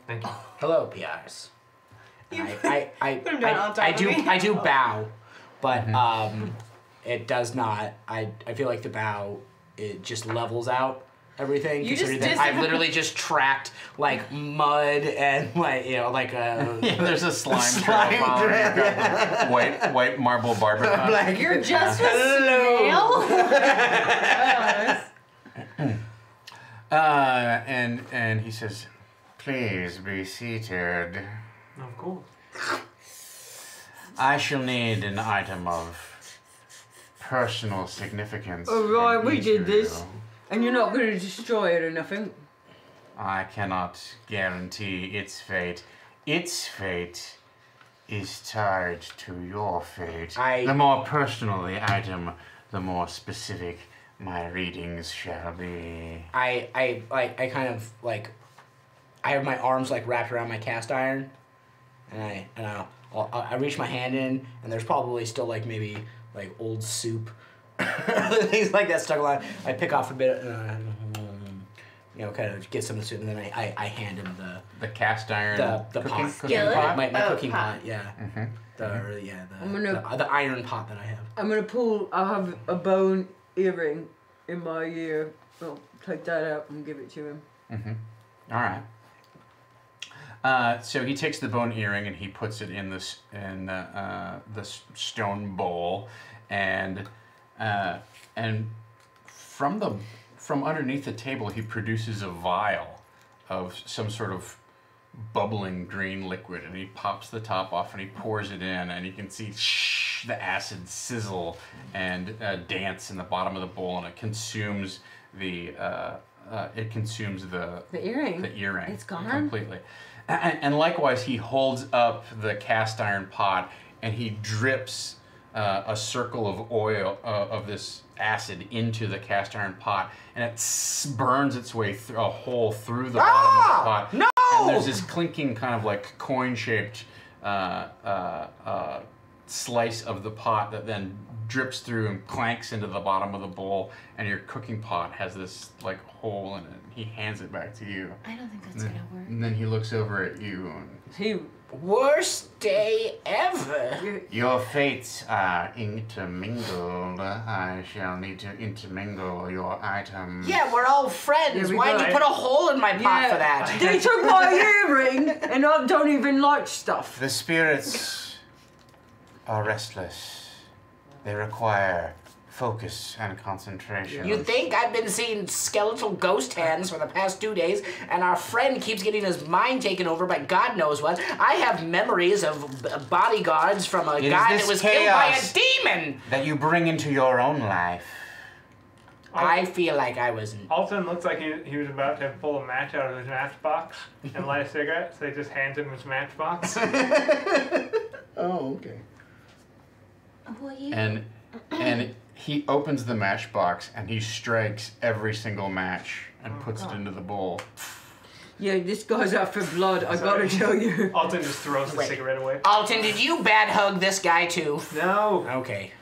Thank you. Hello, PRs. I do bow, but it does not. I feel like the bow, it just levels out everything. You just I've literally just tracked like mud and like a Yeah, there's a slime trail following you. White marble barber. like, You're just a snail? And he says, please be seated. Of course. I shall need an item of personal significance. All right, from we each did of this. you. And you're not going to destroy it or nothing? I cannot guarantee its fate. Its fate is tied to your fate. The more personal the item, the more specific my readings shall be. I kind of like, I have my arms like wrapped around my cast iron, and I reach my hand in, and there's probably still like maybe like old soup, things like that stuck on. I pick off a bit, kind of get some of the soup, and then I hand him the cast iron, the pot, skillet? my cooking pot, yeah, Mm-hmm. the iron pot that I have. I'm going to pull, I have a bone earring in my ear. I'll take that out and give it to him. Mm-hmm. All right. So he takes the bone earring and he puts it in this stone bowl, and from underneath the table he produces a vial of some sort of bubbling green liquid, and he pops the top off and he pours it in, and you can see the acid sizzle and dance in the bottom of the bowl, and it consumes the earring. The earring. It's gone? Completely. And likewise, he holds up the cast iron pot and he drips a circle of oil of this acid into the cast iron pot, and it burns its way through a hole through the bottom of the pot. No! And there's this clinking kind of like coin-shaped slice of the pot that then drips through and clanks into the bottom of the bowl, and your cooking pot has this like hole in it. He hands it back to you. I don't think that's gonna work. And then he looks over at you. And, Worst day ever. your fates are intermingled. I shall need to intermingle your items. Yeah, we're all friends. Why'd you put a hole in my pot for that? They took my earring, and I don't even like stuff. The spirits are restless. They require focus and concentration. You think I've been seeing skeletal ghost hands for the past 2 days, and our friend keeps getting his mind taken over by God knows what? I have memories of bodyguards from a guy that was killed by a demon! That you bring into your own life. I feel like I was. Alton looks like he was about to pull a match out of his matchbox and light a cigarette, so he just hands him his matchbox. Oh, okay. Will you? And he opens the matchbox and he strikes every single match and puts it into the bowl. Yeah, this guy's out for blood, I gotta tell you. Alton just throws the cigarette away. Alton, did you bad hug this guy too? No. Okay.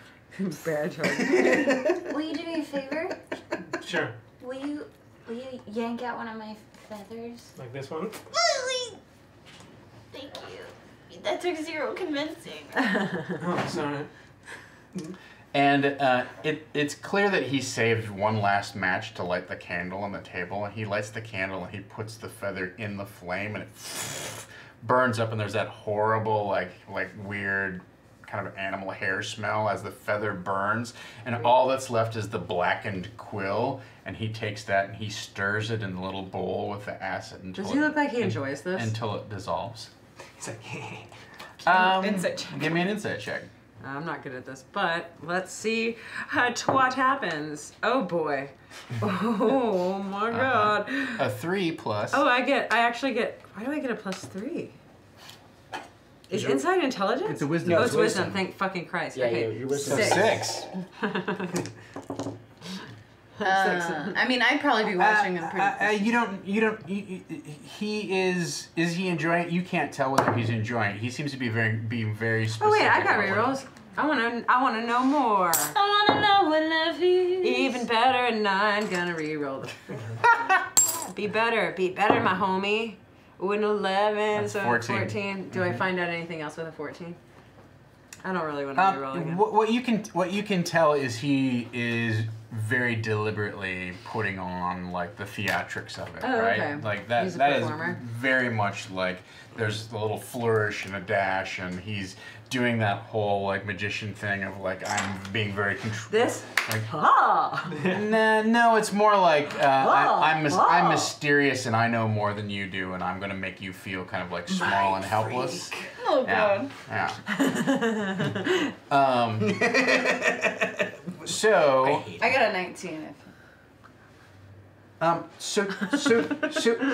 Bad hug. Will you do me a favor? Sure. Will you yank out one of my feathers? Like this one? Thank you. That took 0 convincing. Oh, sorry. And it's clear that he saved one last match to light the candle on the table. He lights the candle and he puts the feather in the flame and it burns up and there's that horrible like weird kind of animal hair smell as the feather burns, and all that's left is the blackened quill, and he takes that and he stirs it in the little bowl with the acid until Does he look like he enjoys this? Until it dissolves. He's like, Insight check. Give me an insight check. I'm not good at this, but let's see what happens. Oh boy. Oh my god. A 3 plus. Oh, I actually get, why do I get a +3? Is insight intelligence? It's a wisdom. Oh, No, it's it's wisdom. wisdom. Thank fucking Christ. Yeah, okay. your wisdom. 6. I mean, I'd probably be watching him pretty. Is he enjoying it? You can't tell whether he's enjoying it. He seems to be being very specific. Oh wait, I got rerolls. I wanna know more. I wanna know what love is. Even better, and I'm gonna reroll the Be better, my homie. With an 11, That's so 14. Do I find out anything else with a 14? I don't really want to reroll again. What you can tell is he is very deliberately putting on like the theatrics of it, Oh, right? okay. Like that. He's a That is performer. very much like there's a little flourish and a dash, and he's doing that whole like magician thing of like I'm being very control. This? Like, Ah! no, it's more like I'm Oh. mysterious and I know more than you do, and I'm gonna make you feel kind of like small and helpless. Oh Yeah. god. Yeah. So. I got a 19. So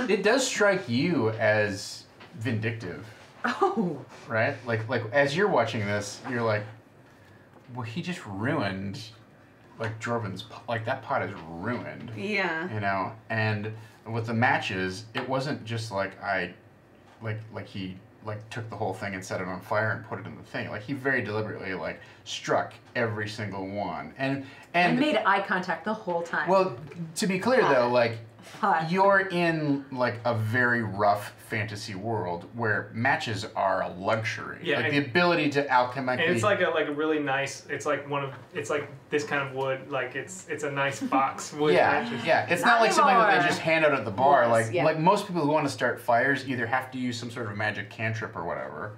it does strike you as vindictive, Oh! right? Like as you're watching this, you're like, well, he just ruined, like Jorvin's, like that pot is ruined, Yeah. you know. And with the matches, it wasn't just like he took the whole thing and set it on fire and put it in the thing. Like he very deliberately like struck every single one, and I made eye contact the whole time. well, to be clear though, like Hot. you're in like a very rough fantasy world where matches are a luxury. Yeah, like and- the ability to alchemically. And it's like a really nice. It's like this kind of wood. Like it's a nice box wood. matches. Yeah. It's not like something that they anymore. just hand out at the bar. Yes, Like yeah. like most people who want to start fires either have to use some sort of magic cantrip or whatever.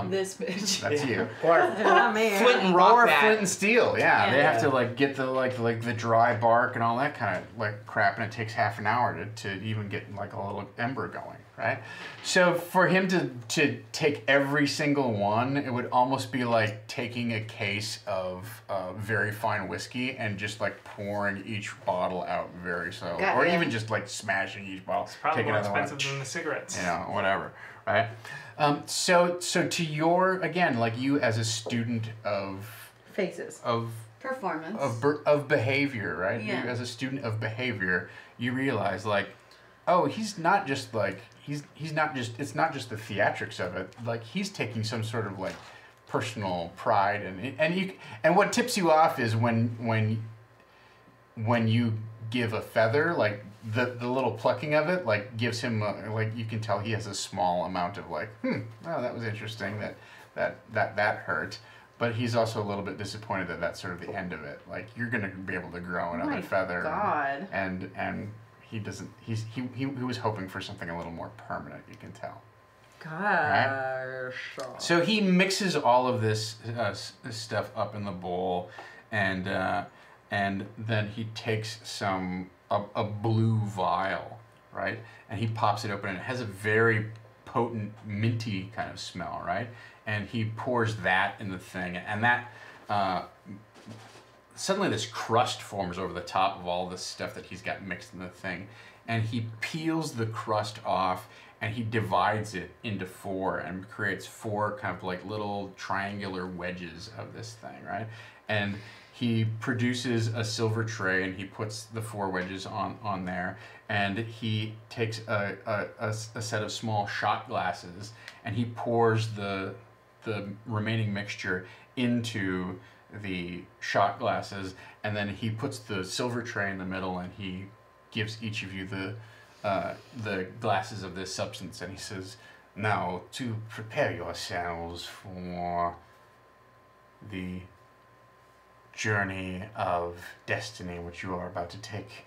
This bitch. That's you. Or Not me. flint and rock Or that. flint and steel, yeah. They Yeah. have to like get the like the dry bark and all that kind of like crap, and it takes half an hour to even get like a little ember going, right? So for him to take every single one, it would almost be like taking a case of very fine whiskey and just like pouring each bottle out very slowly, Got or ya. even just like smashing each bottle, Probably taking more another one, expensive than the cigarettes. you know, whatever, right? So to your, again, like you as a student of Faces. Performance. of behavior, right? Yeah. You, as a student of behavior, you realize like, oh, he's not just like he's not just it's not just the theatrics of it. Like he's taking some sort of like personal pride and what tips you off is when you give a feather, like the little plucking of it, like gives him like you can tell he has a small amount of like, oh, that was interesting, that hurt. But he's also a little bit disappointed that that's sort of the end of it. Like you're gonna be able to grow another my feather. God. And he doesn't. He was hoping for something a little more permanent. You can tell. Gosh. So he mixes all of this stuff up in the bowl, and then he takes a blue vial, right? And he pops it open, and it has a very potent minty kind of smell, right? And he pours that in the thing, and that suddenly this crust forms over the top of all this stuff that he's got mixed in the thing, and he peels the crust off and he divides it into 4 and creates 4 kind of like little triangular wedges of this thing, right? And he produces a silver tray and he puts the 4 wedges on there, and he takes a set of small shot glasses and he pours the remaining mixture into the shot glasses, and then he puts the silver tray in the middle and he gives each of you the glasses of this substance, and he says, now to prepare yourselves for the journey of destiny which you are about to take,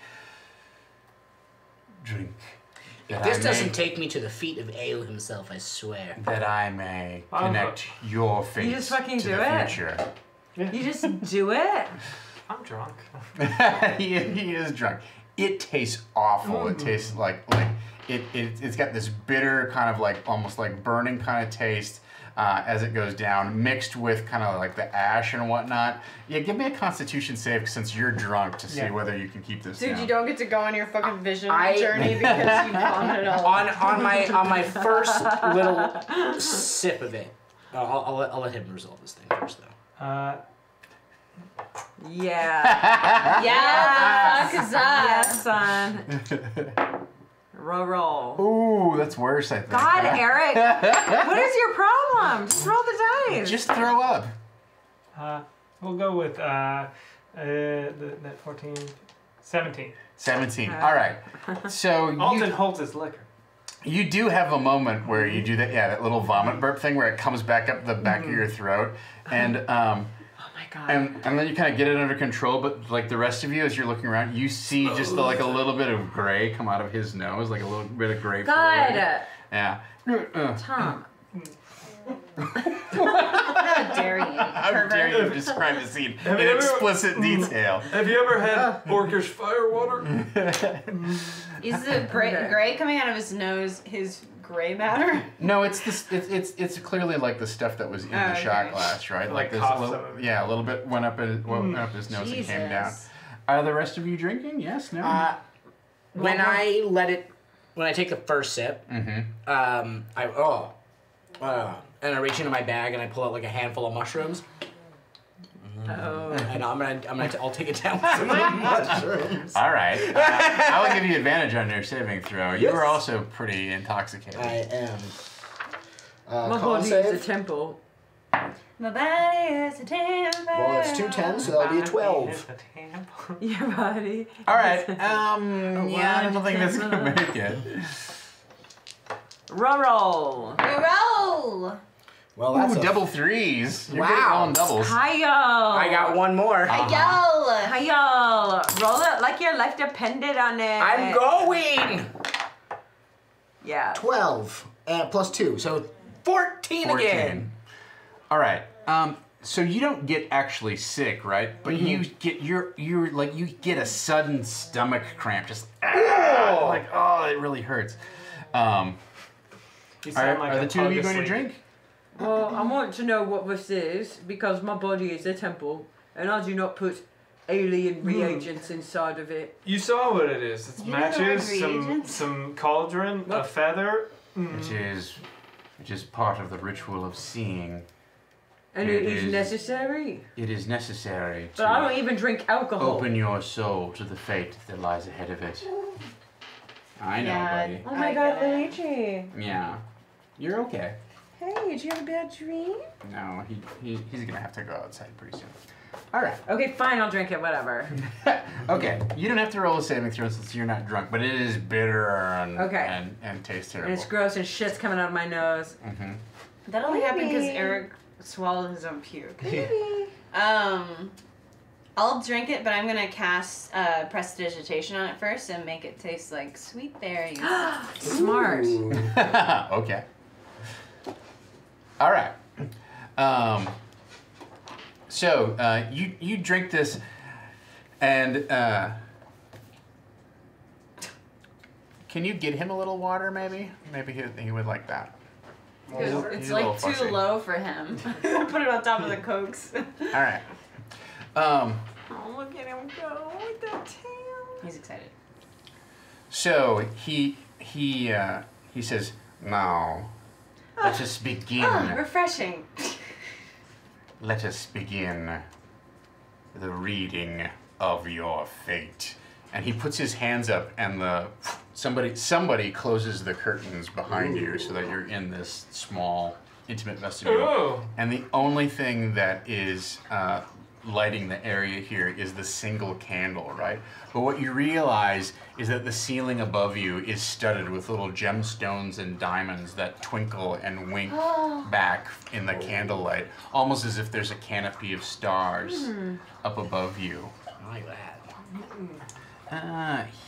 drink. If this doesn't take me to the feet of Ale himself, I swear. That I may connect your fate You just fucking to do the it. future. You just do it. I'm drunk. he is drunk. It tastes awful. It tastes like it's got this bitter kind of like almost like burning kind of taste as it goes down, mixed with kind of like the ash and whatnot. Yeah, give me a Constitution save since you're drunk to see whether you can keep this Dude, down. you don't get to go on your fucking vision journey because you vomited all on my first little sip of it. I'll let him resolve this thing first, though. Yeah. Yeah, the fuck is that? Yes, son. Roll. Ooh, that's worse, I think. God, Eric. What is your problem? Just roll the dice. Just throw up. We'll go with that 14, 17. 17. All right. So Alton holds his liquor. You do have a moment where you do that little vomit burp thing where it comes back up the back of your throat, and God. And then you kind of get it under control, but like the rest of you, as you're looking around, you see just like a little bit of gray come out of his nose, like a little bit of gray God. fluid. Yeah. Tom. How dare you? How dare you describe the scene in explicit detail? Have you ever had Orcish firewater? Is the gray coming out of his nose his gray matter? No, it's clearly like the stuff that was in the shot glass, right? Like this a little bit went up his nose and came down. Are the rest of you drinking? Yes, no. When I take the first sip, and I reach into my bag and I pull out like a handful of mushrooms. Oh. And I'll take it down with some of the mushrooms. All right. I will give you advantage on your saving throw. You were also pretty intoxicated. I am. My body is a temple. My body is a temple. Well, it's 2 10s, so that'll be a 12. Your body. All right. I don't think that's gonna make it. Roll. Roll. Well, that's double 3s. You're Wow. getting all in doubles. Hi-yo. I got one more. Hi-yo. Roll it like your life depended on it. I'm going. Yeah. 12 plus 2, so 14 again. All right. So you don't get actually sick, right? But you get you get a sudden stomach cramp, just it really hurts. Are the two of you going to drink? Well, I want to know what this is because my body is a temple, and I do not put alien reagents inside of it. You saw what it is. It's matches, some cauldron, a feather. Which is part of the ritual of seeing. And it is necessary? It is necessary But I don't even drink alcohol. Open your soul to the fate that lies ahead of it. I know, buddy. Oh my God, Luigi. Yeah. You're okay. Hey, did you have a bad dream? No, he's gonna have to go outside pretty soon. All right. Okay, fine, I'll drink it, whatever. Okay, you don't have to roll a saving throw since you're not drunk, but it is bitter and tastes terrible. And it's gross and shit's coming out of my nose. Mm-hmm. That only happened because Eric swallowed his own puke. I'll drink it, but I'm gonna cast prestidigitation on it first and make it taste like sweet berries. Smart. Okay. All right. So you drink this, and can you get him a little water, maybe? Maybe he would like that. It's like too low for him. Put it on top of the Cokes. All right. Oh, look at him go with that tail. He's excited. So he says, "Now, let us begin. Refreshing. Let us begin the reading of your fate." And he puts his hands up, and somebody closes the curtains behind you so that you're in this small, intimate vestibule. Ooh. And the only thing that is lighting the area here is the single candle, right? But what you realize is that the ceiling above you is studded with little gemstones and diamonds that twinkle and wink back in the candlelight, almost as if there's a canopy of stars up above you. I like that.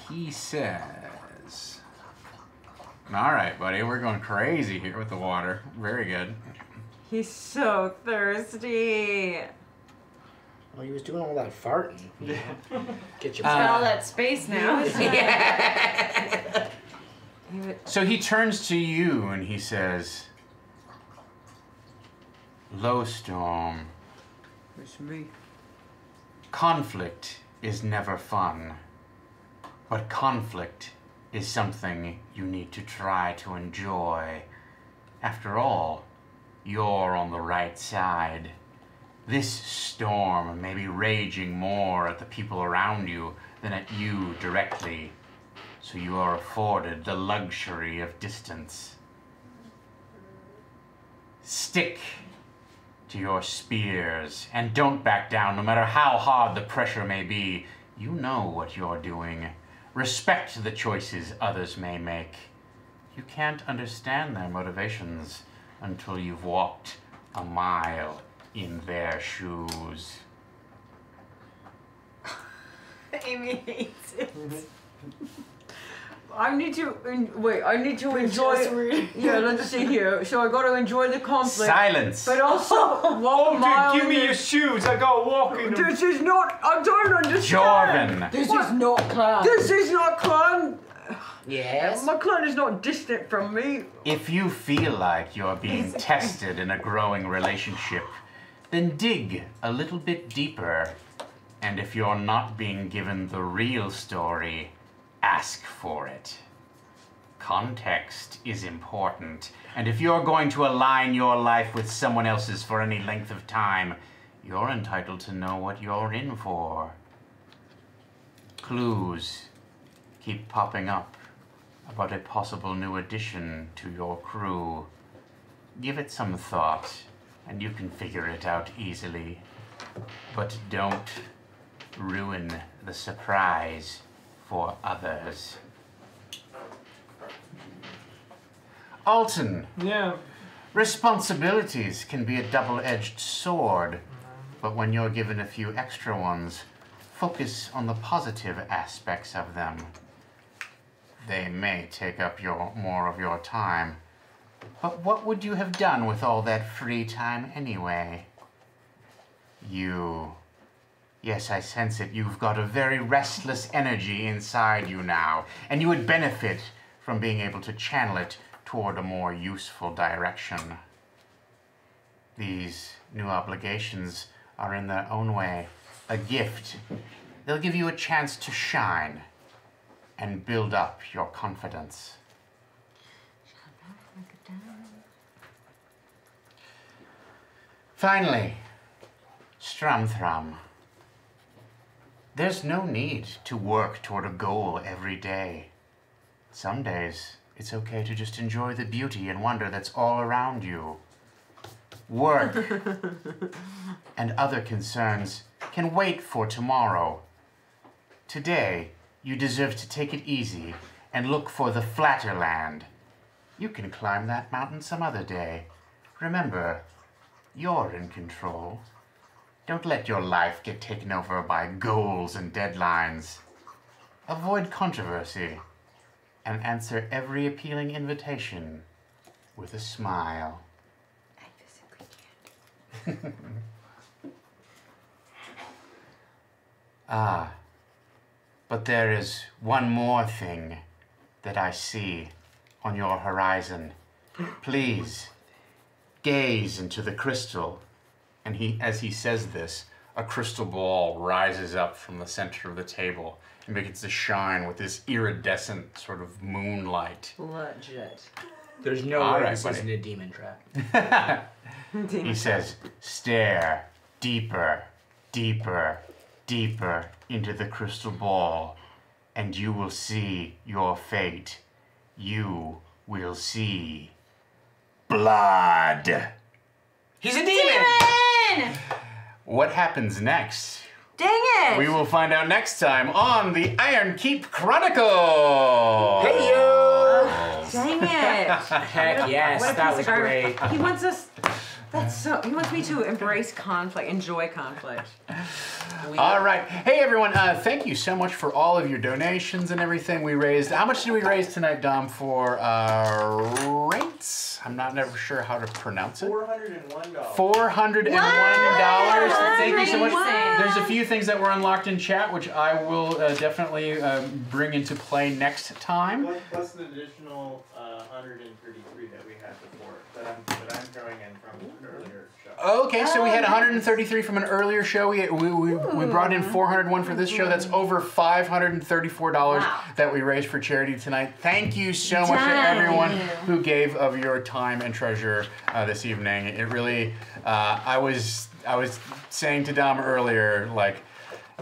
He says, "All right, buddy, we're going crazy here with the water. Very good." He's so thirsty. Well, he was doing all that farting. You know? Get your Got all that space now. So he turns to you and he says, "Lowstorm, It's me. conflict is never fun, but conflict is something you need to try to enjoy. After all, you're on the right side. This storm may be raging more at the people around you than at you directly, so you are afforded the luxury of distance. Stick to your spears and don't back down no matter how hard the pressure may be. You know what you're doing. Respect the choices others may make. You can't understand their motivations until you've walked a mile in their shoes." Amy hates it. I need to I need to enjoy. Yeah, let's see here. So I got to enjoy the conflict. Silence! But also walk a Oh, mile. dude, give me in your shoes. I gotta walk in them. This is not. I don't understand. Jordan! This is not clan. This is not clan. Yes. My clan is not distant from me. If you feel like you're being tested in a growing relationship, then dig a little bit deeper. And if you're not being given the real story, ask for it. Context is important, and if you're going to align your life with someone else's for any length of time, you're entitled to know what you're in for. Clues keep popping up about a possible new addition to your crew. Give it some thought, and you can figure it out easily. But don't ruin the surprise for others. Alton, Yeah. responsibilities can be a double-edged sword, but when you're given a few extra ones, focus on the positive aspects of them. They may take up more of your time, but what would you have done with all that free time anyway? Yes, I sense it. You've got a very restless energy inside you now, and you would benefit from being able to channel it toward a more useful direction. These new obligations are in their own way a gift. They'll give you a chance to shine and build up your confidence. Finally, Stramthram. There's no need to work toward a goal every day. Some days, it's okay to just enjoy the beauty and wonder that's all around you. Work and other concerns can wait for tomorrow. Today, you deserve to take it easy and look for the flatter land. You can climb that mountain some other day. Remember, you're in control. Don't let your life get taken over by goals and deadlines. Avoid controversy and answer every appealing invitation with a smile. I physically can't. But there is one more thing that I see on your horizon. Please, gaze into the crystal. And as he says this, a crystal ball rises up from the center of the table and begins to shine with this iridescent sort of moonlight. Legit. There's no All way right, this buddy. isn't a demon trap. He says, stare deeper, deeper, deeper into the crystal ball, and you will see your fate. You will see blood. He's a demon! What happens next? Dang it! We will find out next time on the Ironkeep Chronicles. Hey yo! Dang it! Heck yes, What a that piece was of garbage. great. He wants us. That's so. He wants me to embrace conflict, enjoy conflict. All right. Hey, everyone. Thank you so much for all of your donations and everything we raised. How much did we raise tonight, Dom, for rates? I'm not never sure how to pronounce it. $401. $401. Wow. Thank you so much. Wow. There's a few things that were unlocked in chat, which I will definitely bring into play next time. Plus an additional 133 that we had before that I'm throwing in from an earlier show. Okay, so we had 133 from an earlier show. We brought in 401 for this show. That's over $534 that we raised for charity tonight. Thank you so much to everyone who gave of your time and treasure this evening. It really, I was saying to Dom earlier, like,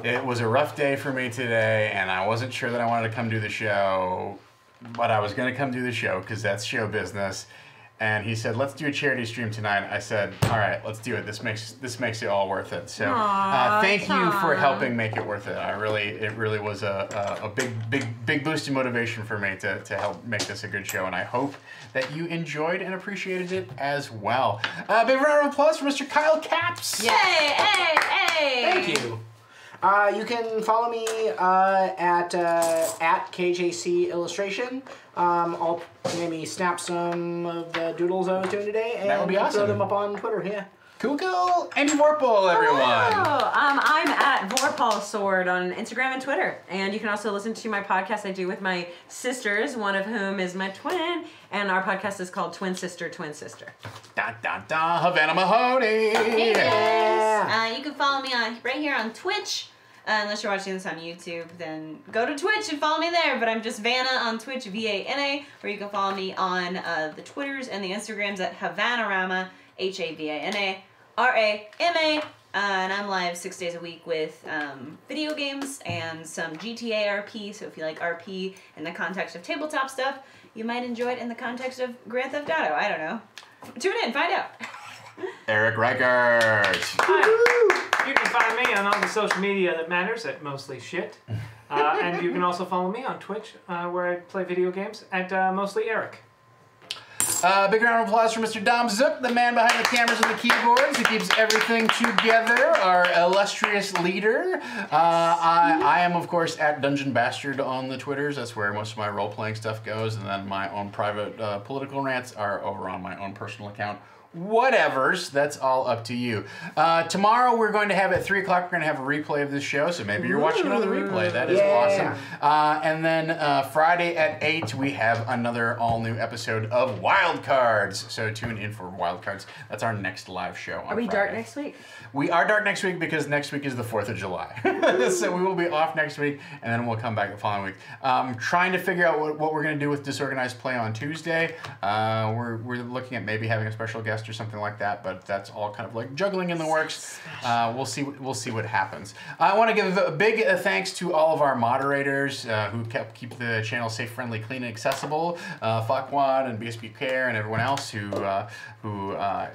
it was a rough day for me today, and I wasn't sure that I wanted to come do the show, but I was going to come do the show because that's show business. And he said, "Let's do a charity stream tonight." I said, "All right, let's do it. This makes it all worth it." So, thank you for helping make it worth it. It really was a big boost in motivation for me to help make this a good show, and I hope that you enjoyed and appreciated it as well. Big round of applause for Mr. Kyle Caps. Yay! Hey! Thank you. You can follow me at KJC Illustration. I'll maybe snap some of the doodles I was doing today and That would be awesome. throw them up on Twitter. Yeah. Cool. Andy Vorpal, everyone. Hello. I'm at Vorpal Sword on Instagram and Twitter. And you can also listen to my podcast I do with my sisters, one of whom is my twin. And our podcast is called Twin Sister, Twin Sister. Havana Mahoney. Hey guys! You can follow me right here on Twitch. Unless you're watching this on YouTube, then go to Twitch and follow me there. But I'm just Vanna on Twitch, VANA, or you can follow me on the Twitters and the Instagrams at Havanarama, HAVANARAMA. And I'm live 6 days a week with video games and some GTA RP. So if you like RP in the context of tabletop stuff, you might enjoy it in the context of Grand Theft Auto. I don't know. Tune in, find out. Eric Reichert. Hi. You can find me on all the social media that matters at Mostly Shit. And you can also follow me on Twitch, where I play video games, at Mostly Eric. Big round of applause for Mr. Dom Zook, the man behind the cameras and the keyboards who keeps everything together, our illustrious leader. I am, of course, at Dungeon Bastard on the Twitters. That's where most of my role-playing stuff goes, and then my own private political rants are over on my own personal account. Whatevers, that's all up to you. Tomorrow we're going to have at 3 o'clock, we're going to have a replay of this show, so maybe you're watching another replay. That is awesome. And then Friday at 8, we have another all-new episode of Wild Cards. So tune in for Wild Cards. That's our next live show on Are we Friday. dark next week? We are dark next week because next week is the 4th of July. So we will be off next week, and then we'll come back the following week. Trying to figure out what we're going to do with Disorganized Play on Tuesday. We're looking at maybe having a special guest or something like that, but that's all kind of like juggling in the works. We'll see what happens. I want to give a big thanks to all of our moderators who keep the channel safe, friendly, clean, and accessible. Fakwad and BSB Care and everyone else who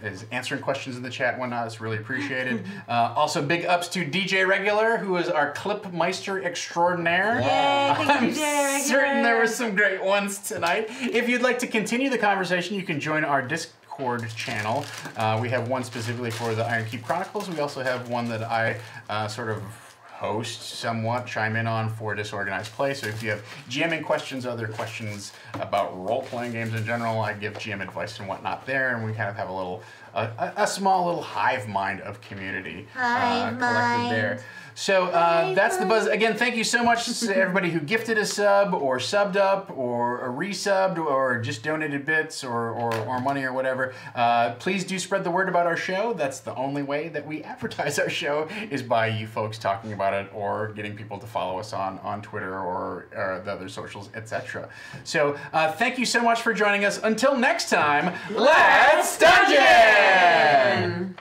is answering questions in the chat and whatnot. It's really appreciated. Also, big ups to DJ Regular, who is our clip meister extraordinaire. Yay, thank you, DJ I'm certain there were some great ones tonight. If you'd like to continue the conversation, you can join our Discord channel. We have one specifically for the Ironkeep Chronicles. We also have one that I sort of host somewhat, chime in on for Disorganized Play. So if you have GMing questions, other questions about role-playing games in general, I give GM advice and whatnot there, and we kind of have a little, a small little hive mind of community collected there. So that's the buzz. Again, thank you so much to everybody who gifted a sub or subbed up or resubbed or just donated bits or money or whatever. Please do spread the word about our show. That's the only way that we advertise our show is by you folks talking about it or getting people to follow us on Twitter or the other socials, etc. So thank you so much for joining us. Until next time, let's dungeon!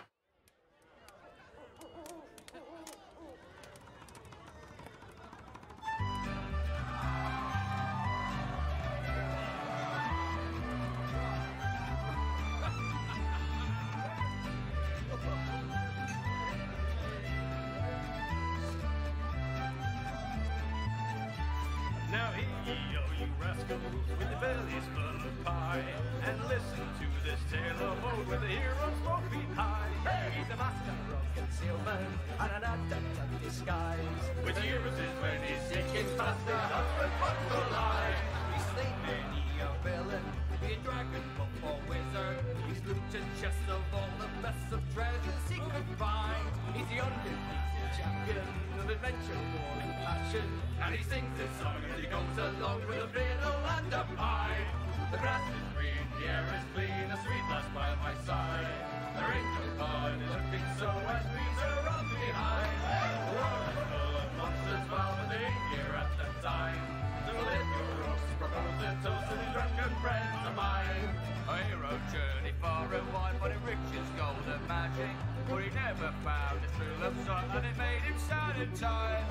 Now yo, you rascals with the bellies full of pie, and listen to this tale of old where the heroes won't be high. He's a master of concealment and an adept at disguise. With heroes is when he's seeking faster, husband but to lie. He's slain many a villain, be a dragon, buff or wizard. He's looted chests of all the best of treasures he could find. He's the undefeated champion of adventure, war and passion, and he sings this song as he goes along with a fiddle and a pipe. The grass is green, the air is clean, a sweet lass by my side. There ain't no fun in looking so as breeze are on behind. The world is full of monsters, well, but they ain't here at the time. So let your roast propose a toast to these drunken friends of mine. A hero journey far and wide, but it riches, gold and magic. But he never found his true love sight, and it made him sad and tired.